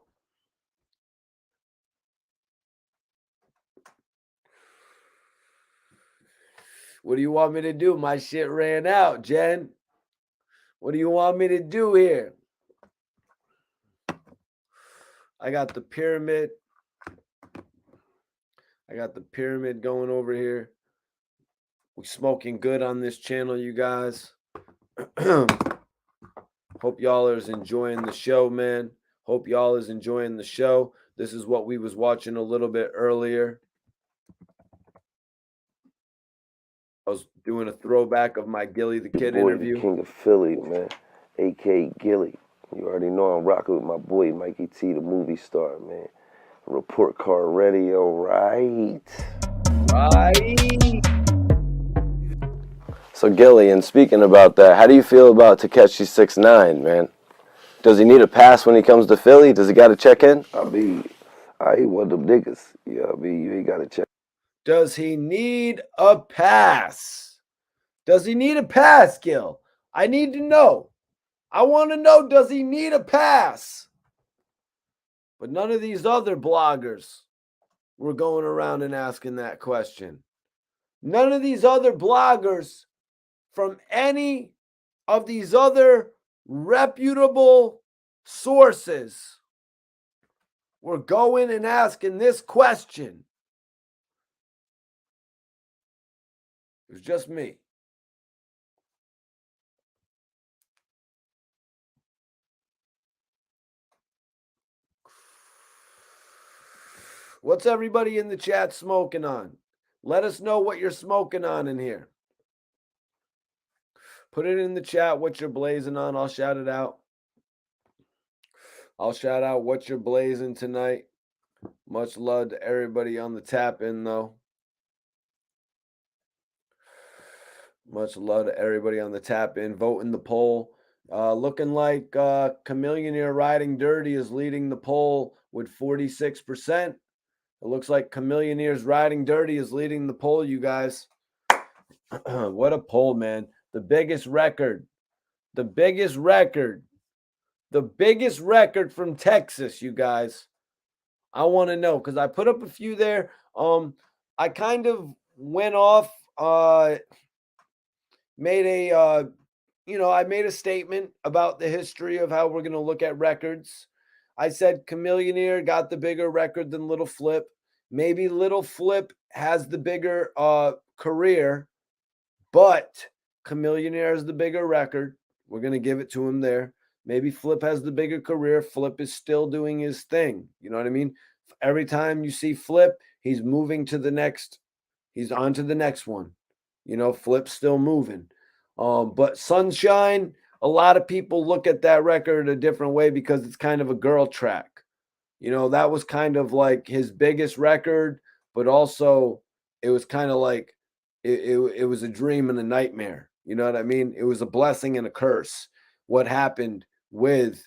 What do you want me to do? My shit ran out, Jen. What do you want me to do here? I got the pyramid. I got the pyramid going over here. We're smoking good on this channel, you guys. Hope y'all is enjoying the show, man. Hope y'all is enjoying the show. This is what we was watching a little bit earlier. I was doing a throwback of my Gillie Da Kid interview. The King of Philly, man. A.K.A. Gillie. You already know I'm rocking with my boy Mikey T, the movie star, man. Report card ready, all right. Right. So Gillie, and speaking about that, how do you feel about Tekashi 6IX9, man? Does he need a pass when he comes to Philly? Does he got to check in? I ain't one of them niggas. Yeah, you ain't got to check. Does he need a pass? Does he need a pass, Gil? I need to know. I want to know, does he need a pass? But none of these other bloggers were going around and asking that question. None of these other bloggers from any of these other reputable sources were going and asking this question. It was just me. What's everybody in the chat smoking on? Let us know what you're smoking on in here. Put it in the chat what you're blazing on. I'll shout it out. I'll shout out what you're blazing tonight. Much love to everybody on the tap in, though. Much love to everybody on the tap in. Vote in the poll. Looking like Chameleonaire Riding Dirty is leading the poll with 46%. It looks like Chameleonaire's Riding Dirty is leading the poll, you guys. What a poll, man. The biggest record. The biggest record. The biggest record from Texas, you guys. I want to know because I put up a few there. I kind of went off, made a, I made a statement about the history of how we're going to look at records. I said Chameleonaire got the bigger record than Little Flip. Maybe Little Flip has the bigger career, but Chameleonaire has the bigger record. We're going to give it to him there. Maybe Flip has the bigger career. Flip is still doing his thing. You know what I mean? Every time you see Flip, he's moving to the next. He's on to the next one. You know, Flip's still moving. But Sunshine, a lot of people look at that record a different way because it's kind of a girl track. You know, that was kind of like his biggest record, but also it was kind of like it was a dream and a nightmare. You know what I mean? It was a blessing and a curse. What happened with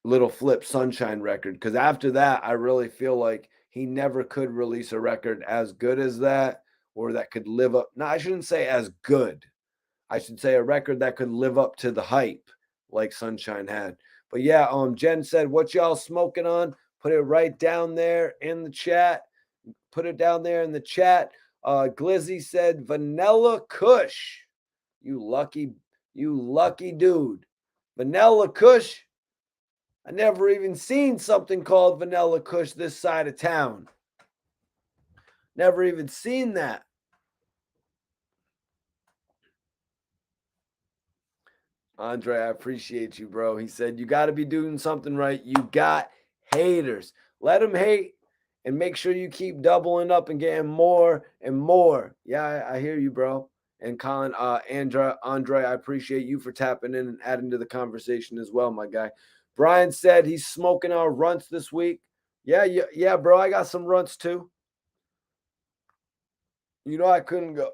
Little Flip Sunshine record? Because after that, I really feel like he never could release a record as good as that, or that could live up. No, I shouldn't say as good. I should say a record that could live up to the hype like Sunshine had. But yeah, Jen said, what y'all smoking on? Put it right down there in the chat. Put it down there in the chat. Glizzy said, Vanilla Kush. You lucky dude. Vanilla Kush. I never even seen something called Vanilla Kush this side of town. Never even seen that. Andre, I appreciate you, bro. He said, you got to be doing something right. You got haters. Let them hate and make sure you keep doubling up and getting more and more. Yeah, I hear you, bro. And Colin, Andre, I appreciate you for tapping in and adding to the conversation as well, my guy. Brian said he's smoking our runts this week. Yeah, bro. I got some runts too. You know I couldn't go.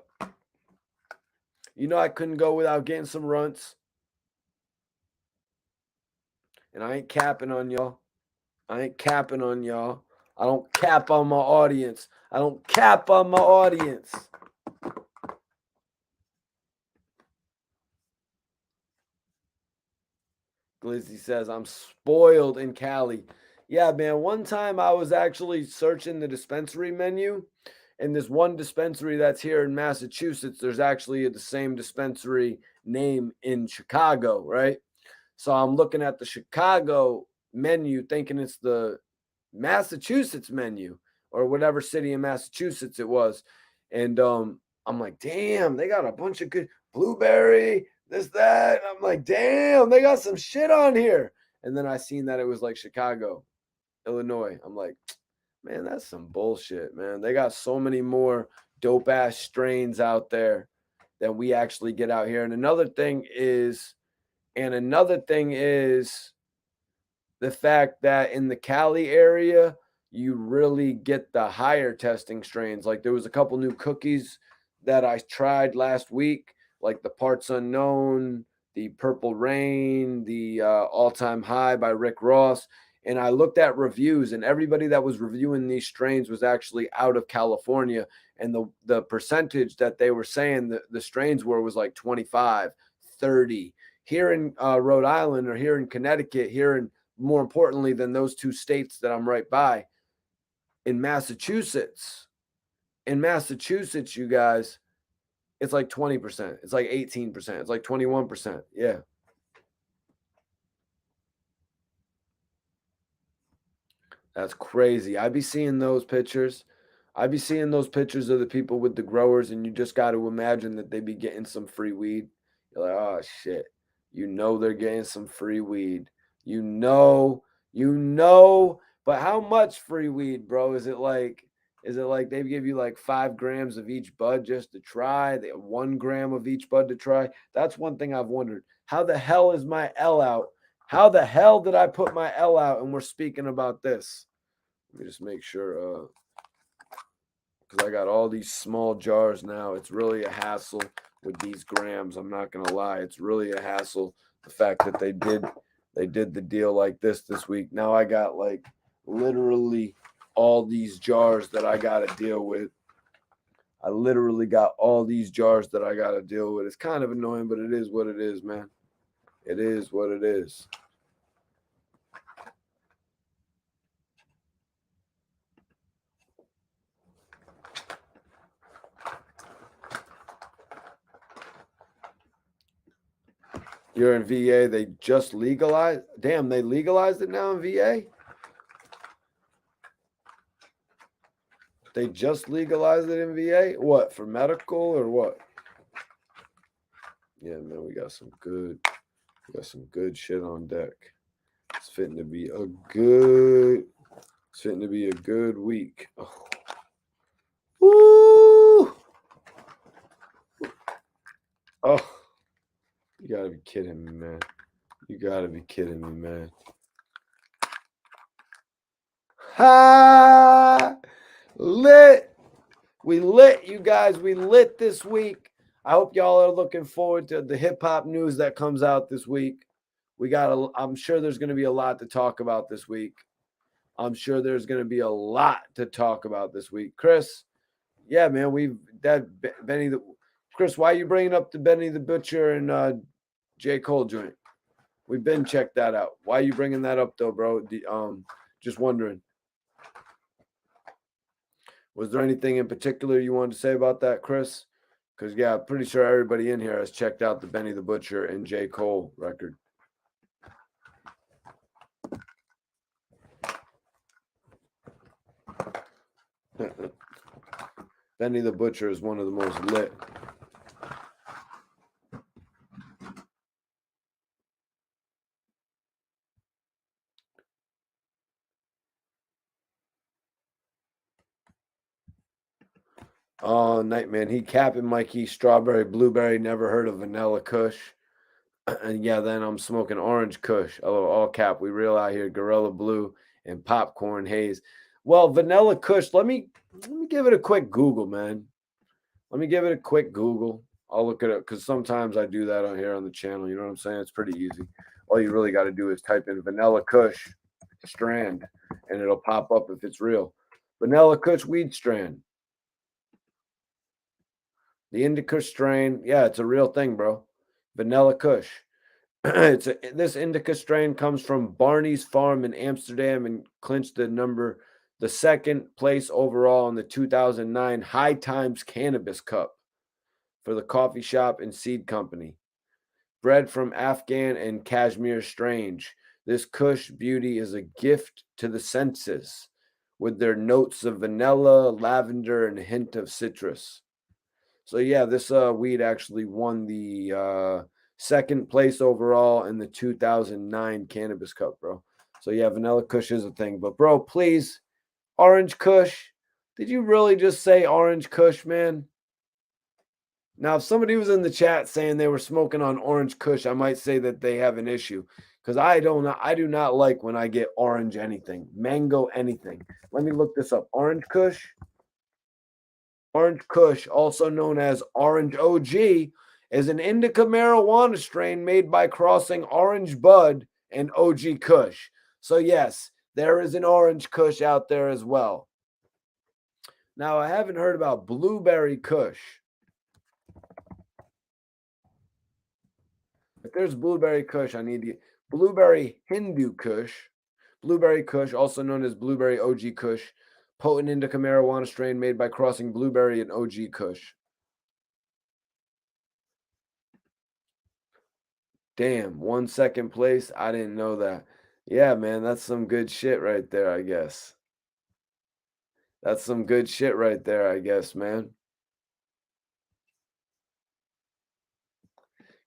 Without getting some runts. And I ain't capping on y'all. I don't cap on my audience. Glizzy says, I'm spoiled in Cali. Yeah, man. One time I was actually searching the dispensary menu, and this one dispensary that's here in Massachusetts, there's actually the same dispensary name in Chicago, right? So I'm looking at the Chicago menu thinking it's the Massachusetts menu or whatever city in Massachusetts it was. And I'm like, damn, they got a bunch of good blueberry, this, that. And I'm like, damn, they got some shit on here. And then I seen that it was like Chicago, Illinois. I'm like, man, that's some bullshit, man. They got so many more dope ass strains out there that we actually get out here. And another thing is the fact that in the Cali area, you really get the higher testing strains. Like there was a couple new cookies that I tried last week, like the Parts Unknown, the Purple Rain, the All Time High by Rick Ross. And I looked at reviews, and everybody that was reviewing these strains was actually out of California. And the percentage that they were saying the strains was like 25, 30. Here in Rhode Island or here in Connecticut, here in more importantly than those two states that I'm right by, in Massachusetts, you guys, it's like 20%. It's like 18%. It's like 21%. Yeah. That's crazy. I be seeing those pictures. I be seeing those pictures of the people with the growers, and you just got to imagine that they be getting some free weed. You're like, oh shit. You know they're getting some free weed. You know, but how much free weed, bro? Is it like they give you like 5 grams of each bud just to try? They 1 gram of each bud to try? That's one thing I've wondered. How the hell is my L out? How the hell did I put my L out and we're speaking about this? Let me just make sure because I got all these small jars now. It's really a hassle with these grams. I'm not gonna lie. It's really a hassle. The fact that they did the deal like this week. Now I got like literally all these jars that I got to deal with. I literally got all these jars that I got to deal with. It's kind of annoying, but it is what it is, man. It is what it is. You're in VA. They just legalized. Damn, they legalized it now in VA? They just legalized it in VA? What, for medical or what? Yeah, man, we got some good shit on deck. It's fitting to be a good week. Oh. Woo! Oh. You gotta be kidding me, man. You gotta be kidding me, man. Ha! Lit! We lit, you guys. We lit this week. I hope y'all are looking forward to the hip-hop news that comes out this week. I'm sure there's going to be a lot to talk about this week. Chris, yeah, man, Chris, why are you bringing up the Benny the Butcher and J. Cole joint? We've been checked that out. Why are you bringing that up though, bro? Just wondering. Was there anything in particular you wanted to say about that, Chris? Because yeah, I'm pretty sure everybody in here has checked out the Benny the Butcher and J. Cole record. Benny the Butcher is one of the most lit. Oh, Nightman, he capping Mikey, strawberry, blueberry, never heard of vanilla kush. And yeah, then I'm smoking orange kush. Oh, all cap. We real out here, Gorilla Blue and popcorn haze. Well, vanilla kush, let me give it a quick Google, man. Let me give it a quick Google. I'll look at it because sometimes I do that on here on the channel. You know what I'm saying? It's pretty easy. All you really got to do is type in vanilla kush strand and it'll pop up if it's real. Vanilla kush weed strand. The indica strain, yeah, it's a real thing, bro. Vanilla kush. This indica strain comes from Barney's Farm in Amsterdam and clinched the second place overall in the 2009 High Times Cannabis Cup for the coffee shop and seed company. Bred from Afghan and Kashmir strange, this Kush beauty is a gift to the senses with their notes of vanilla, lavender, and a hint of citrus. So yeah, this weed actually won the second place overall in the 2009 Cannabis Cup, bro. So yeah, vanilla Kush is a thing. But bro, please, Orange Kush. Did you really just say Orange Kush, man? Now, if somebody was in the chat saying they were smoking on Orange Kush, I might say that they have an issue because I do not like when I get orange anything, mango anything. Let me look this up. Orange Kush. Orange Kush, also known as Orange OG, is an indica marijuana strain made by crossing Orange Bud and OG Kush. So yes, there is an Orange Kush out there as well. Now, I haven't heard about Blueberry Kush. If there's Blueberry Kush, I need to get Blueberry Hindu Kush. Blueberry Kush, also known as Blueberry OG Kush, potent indica marijuana strain made by crossing blueberry and OG Kush. Damn, 1 place. I didn't know that. Yeah, man, that's some good shit right there, I guess. That's some good shit right there, I guess, man.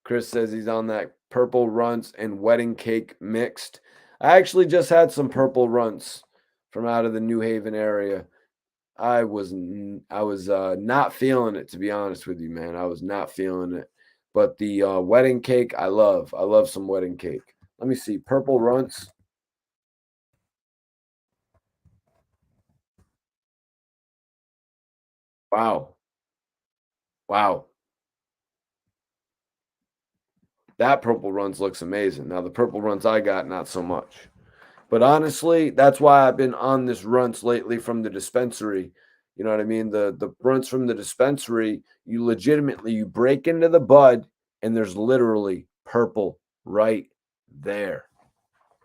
Chris says he's on that purple runts and wedding cake mixed. I actually just had some purple runts from out of the New Haven area. I was not feeling it, to be honest with you, man. I was not feeling it. But the wedding cake, I love. I love some wedding cake. Let me see. Purple runts. Wow. Wow. That purple runs looks amazing. Now, the purple runs I got, not so much. But honestly, that's why I've been on this runts lately from the dispensary. You know what I mean? The runts from the dispensary, you break into the bud and there's literally purple right there.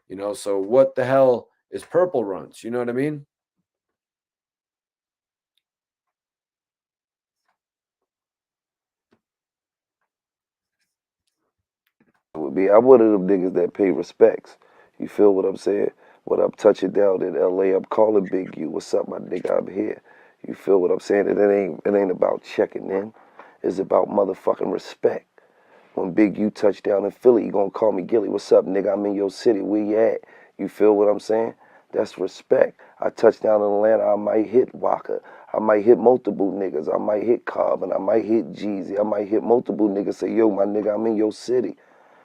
You know, so what the hell is purple runts? You know what I mean? Would be I'm one of them niggas that pay respects. You feel what I'm saying? When I'm touching down in LA, I'm calling Big U. What's up, my nigga? I'm here. You feel what I'm saying? And it ain't about checking in. It's about motherfucking respect. When Big U touch down in Philly, you gonna call me Gillie. What's up, nigga? I'm in your city. Where you at? You feel what I'm saying? That's respect. I touch down in Atlanta, I might hit Walker. I might hit multiple niggas. I might hit Cobb and I might hit Jeezy. I might hit multiple niggas. Say, yo, my nigga, I'm in your city.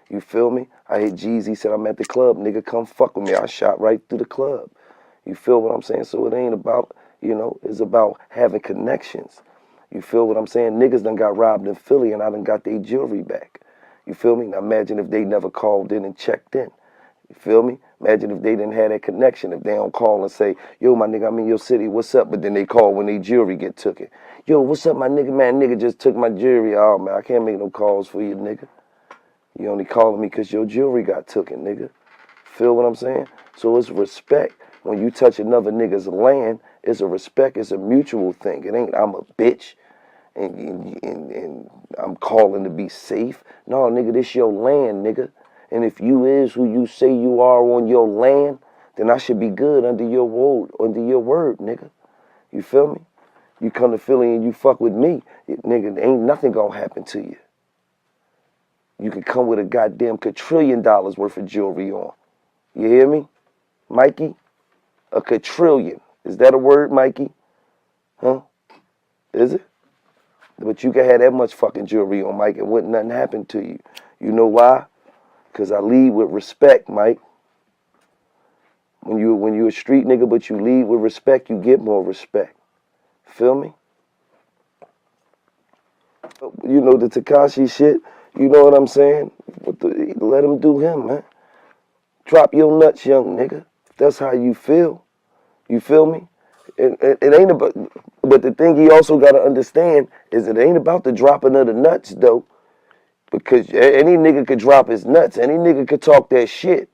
You feel me? I hit Jeezy, said I'm at the club. Nigga, come fuck with me. I shot right through the club. You feel what I'm saying? So it ain't about, it's about having connections. You feel what I'm saying? Niggas done got robbed in Philly and I done got their jewelry back. You feel me? Now imagine if they never called in and checked in. You feel me? Imagine if they didn't have that connection. If they don't call and say, yo, my nigga, I'm in your city. What's up? But then they call when they jewelry get took it. Yo, what's up, my nigga? Man, nigga just took my jewelry. Oh, man, I can't make no calls for you, nigga. You only calling me because your jewelry got taken, nigga. Feel what I'm saying? So it's respect. When you touch another nigga's land, it's a respect. It's a mutual thing. It ain't I'm a bitch and I'm calling to be safe. No, nigga, this your land, nigga. And if you is who you say you are on your land, then I should be good under your word, nigga. You feel me? You come to Philly and you fuck with me, nigga, ain't nothing gonna happen to you. You can come with a goddamn quadrillion dollars worth of jewelry on. You hear me? Mikey? A quadrillion. Is that a word, Mikey? Huh? Is it? But you can have that much fucking jewelry on, Mike, and wouldn't nothing happen to you. You know why? Because I lead with respect, Mike. When you a street nigga, but you lead with respect, you get more respect. Feel me? You know the Tekashi shit? You know what I'm saying? Let him do him, man. Drop your nuts, young nigga. That's how you feel. You feel me? It ain't about, but the thing he also got to understand is it ain't about the dropping of the nuts, though. Because any nigga could drop his nuts. Any nigga could talk that shit.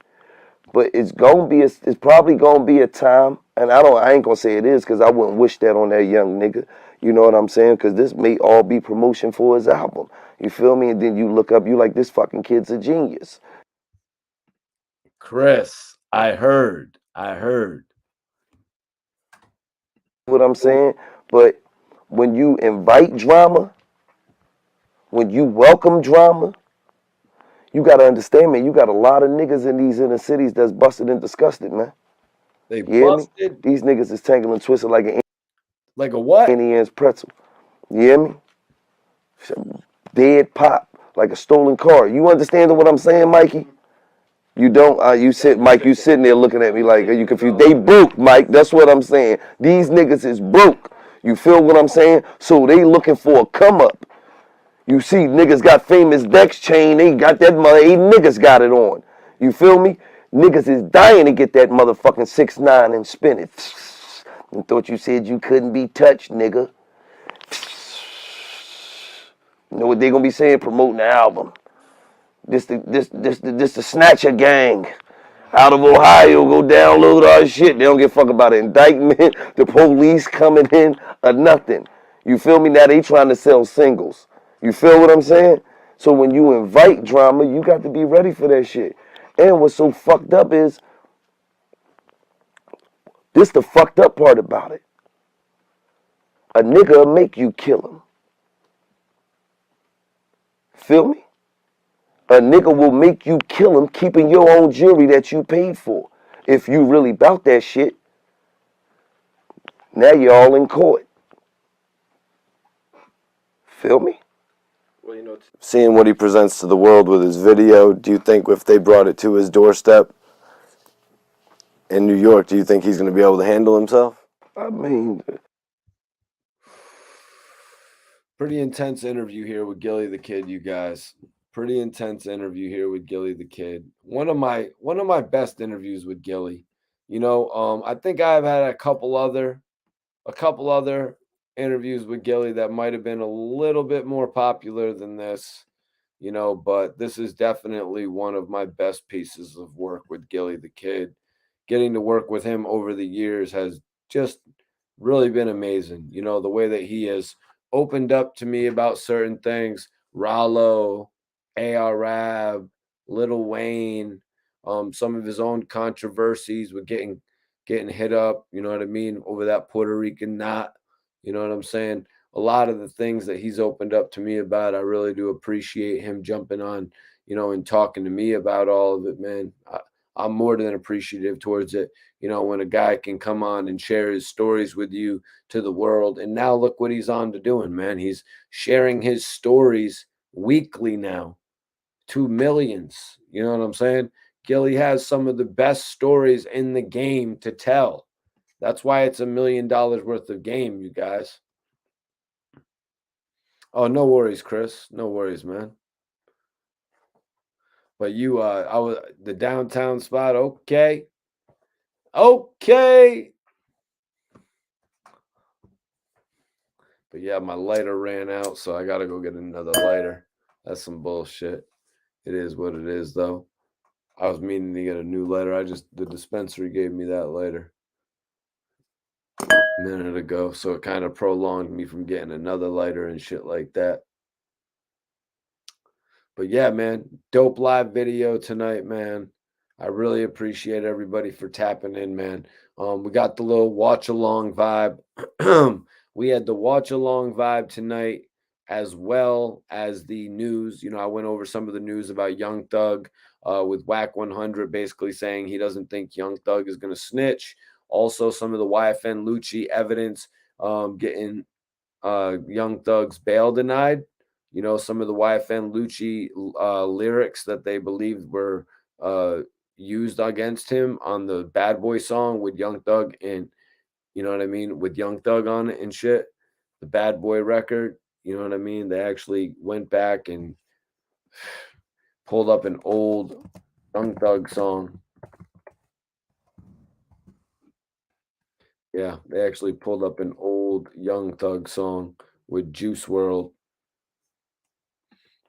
But it's probably gonna be a time, and I ain't gonna say it is, because I wouldn't wish that on that young nigga. You know what I'm saying? Because this may all be promotion for his album. You feel me? And then you look up, you like, this fucking kid's a genius. Chris, I heard. What I'm saying? But when you invite drama, when you welcome drama, you gotta understand, man, you got a lot of niggas in these inner cities that's busted and disgusted, man. They You hear me? busted These niggas is tangled and twisted like like a what? Annie Ann's pretzel. You hear me? Dead pop, like a stolen car. You understand what I'm saying, Mikey? You don't? Mike, you sitting there looking at me like, are you confused? They broke, Mike. That's what I'm saying. These niggas is broke. You feel what I'm saying? So they looking for a come up. You see, niggas got famous Dex chain. They got that mother. 8 niggas got it on. You feel me? Niggas is dying to get that motherfucking 6ix9ine and spin it. And thought you said you couldn't be touched, nigga. You know what they gonna be saying? Promoting the album. This the Snatcher gang out of Ohio. Go download our shit. They don't give a fuck about an indictment, the police coming in, or nothing. You feel me? Now they trying to sell singles. You feel what I'm saying? So when you invite drama, you got to be ready for that shit. And what's so fucked up is, this the fucked up part about it. A nigga will make you kill him. Feel me? A nigga will make you kill him keeping your own jewelry that you paid for. If you really bout that shit, now you're all in court. Feel me? Well, you know, seeing what he presents to the world with his video, do you think if they brought it to his doorstep in New York, do you think he's going to be able to handle himself? I mean, Pretty intense interview here with Gillie Da Kid, you guys. Pretty intense interview here with Gillie Da Kid. One of my best interviews with Gillie. You know, I think I've had a couple other interviews with Gillie that might have been a little bit more popular than this, you know, but this is definitely one of my best pieces of work with Gillie Da Kid. Getting to work with him over the years has just really been amazing. You know, the way that he has opened up to me about certain things, Rollo, ARAB, Lil Wayne, some of his own controversies with getting hit up, you know what I mean, over that Puerto Rican knot. You know what I'm saying? A lot of the things that he's opened up to me about, I really do appreciate him jumping on, you know, and talking to me about all of it, man. I'm more than appreciative towards it. You know, when a guy can come on and share his stories with you to the world. And now look what he's on to doing, man. He's sharing his stories weekly now to millions. You know what I'm saying? Gillie has some of the best stories in the game to tell. That's why it's $1 million worth of game, you guys. Oh, no worries, Chris. No worries, man. But you, I was the downtown spot. Okay. Okay. But yeah, my lighter ran out, so I got to go get another lighter. That's some bullshit. It is what it is, though. I was meaning to get a new lighter. The dispensary gave me that lighter a minute ago, so it kind of prolonged me from getting another lighter and shit like that. But yeah, man, dope live video tonight, man. I really appreciate everybody for tapping in, man. We got the little watch along vibe. We had the watch along vibe tonight, as well as the news. You know, I went over some of the news about Young Thug with Whack 100 basically saying he doesn't think Young Thug is going to snitch. Also, some of the Yfn Lucci evidence getting Young Thug's bail denied. You know, some of the Yfn Lucci lyrics that they believed were used against him on the Bad Boy song with Young Thug and, you know what I mean, with Young Thug on it and shit. The Bad Boy record, you know what I mean? They actually went back and pulled up an old Young Thug song. Yeah, they actually pulled up an old Young Thug song with Juice WRLD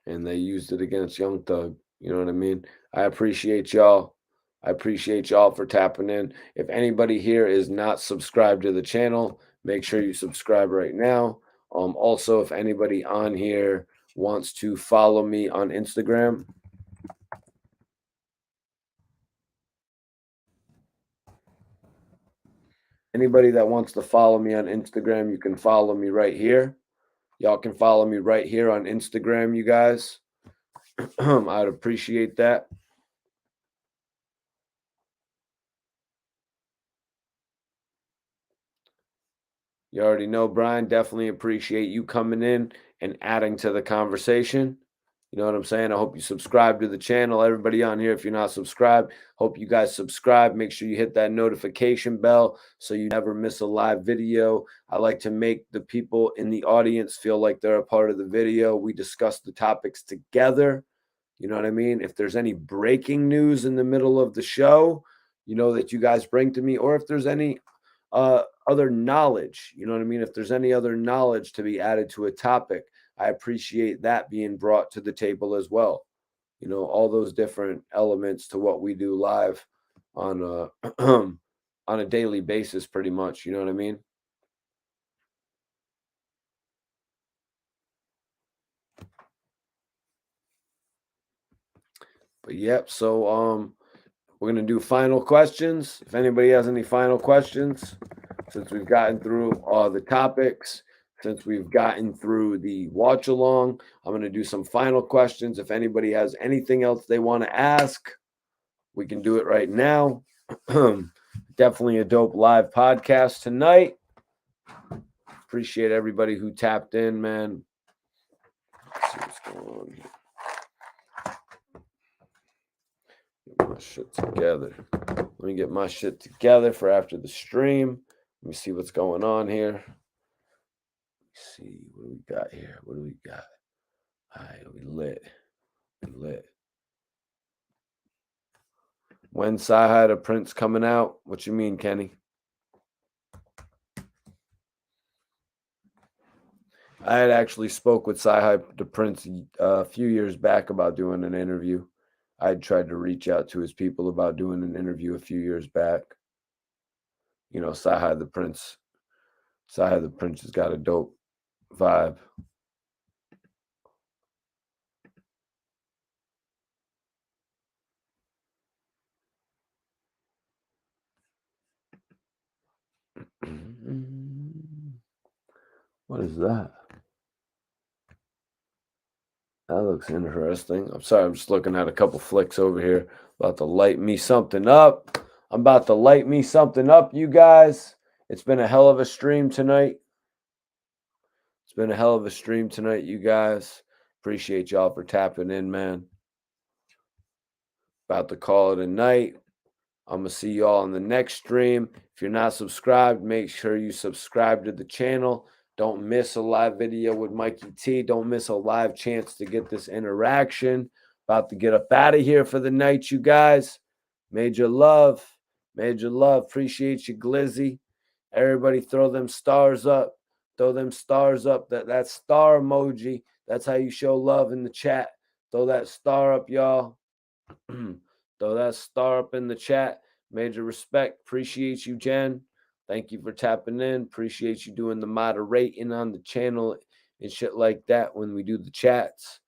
and they used it against Young Thug. You know what I mean? I appreciate y'all. I appreciate y'all for tapping in. If anybody here is not subscribed to the channel, make sure you subscribe right now. Also, if anybody on here wants to follow me on Instagram, anybody that wants to follow me on Instagram, you can follow me right here. Y'all can follow me right here on Instagram, you guys. I'd appreciate that. You already know, Brian, definitely appreciate you coming in and adding to the conversation. You know what I'm saying? I hope you subscribe to the channel. Everybody on here, if you're not subscribed, hope you guys subscribe. Make sure you hit that notification bell so you never miss a live video. I like to make the people in the audience feel like they're a part of the video. We discuss the topics together. You know what I mean? If there's any breaking news in the middle of the show, you know, that you guys bring to me, or if there's any other knowledge, you know what I mean? If there's any other knowledge to be added to a topic, I appreciate that being brought to the table as well. You know, all those different elements to what we do live on on a daily basis, pretty much. You know what I mean? But yep. So we're gonna do final questions. If anybody has any final questions, since we've gotten through all the topics, since we've gotten through the watch along, I'm going to do some final questions. If anybody has anything else they want to ask, we can do it right now. Definitely a dope live podcast tonight. Appreciate everybody who tapped in, man. Let's see what's going on here. Get my shit together. Let me get my shit together for after the stream. Let me see what's going on here. See what do we got here? What do we got? All right, we lit. We lit. When CyHi the Prince coming out? What you mean, Kenny? I had actually spoke with CyHi the Prince a few years back about doing an interview. I tried to reach out to his people about doing an interview a few years back. You know, CyHi the Prince. CyHi the Prince has got a dope vibe. What is that? That looks interesting. I'm sorry, I'm just looking at a couple flicks over here. About to light me something up. I'm about to light me something up, you guys. It's been a hell of a stream tonight. It's been a hell of a stream tonight, you guys. Appreciate y'all for tapping in, man. About to call it a night. I'm going to see y'all on the next stream. If you're not subscribed, make sure you subscribe to the channel. Don't miss a live video with Mikey T. Don't miss a live chance to get this interaction. About to get up out of here for the night, you guys. Major love. Major love. Appreciate you, Glizzy. Everybody throw them stars up. Throw them stars up. That star emoji. That's how you show love in the chat. Throw that star up, y'all. Throw that star up in the chat. Major respect. Appreciate you, Jen. Thank you for tapping in. Appreciate you doing the moderating on the channel and shit like that when we do the chats.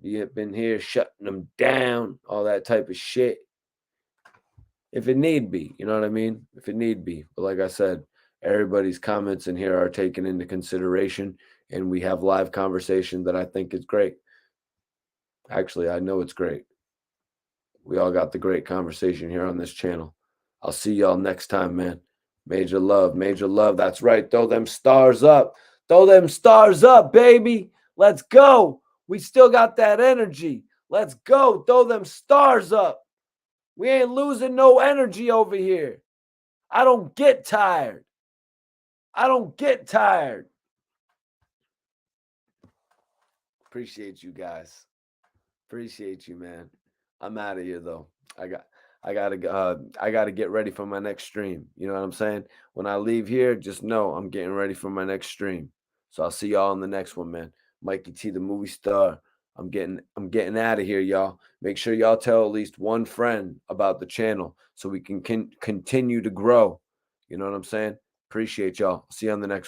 You have been here shutting them down, all that type of shit. If it need be, you know what I mean? If it need be. But like I said, everybody's comments in here are taken into consideration, and we have live conversation that I think is great. Actually, I know it's great. We all got the great conversation here on this channel. I'll see y'all next time, man. Major love, major love. That's right. Throw them stars up. Throw them stars up, baby. Let's go. We still got that energy. Let's go. Throw them stars up. We ain't losing no energy over here. I don't get tired. I don't get tired. Appreciate you guys. Appreciate you, man. I'm out of here though. I gotta get ready for my next stream. You know what I'm saying? When I leave here, just know I'm getting ready for my next stream. So I'll see y'all on the next one, man. Mikey T, the movie star. I'm getting out of here, y'all. Make sure y'all tell at least one friend about the channel so we can continue to grow. You know what I'm saying? Appreciate y'all. See you on the next one.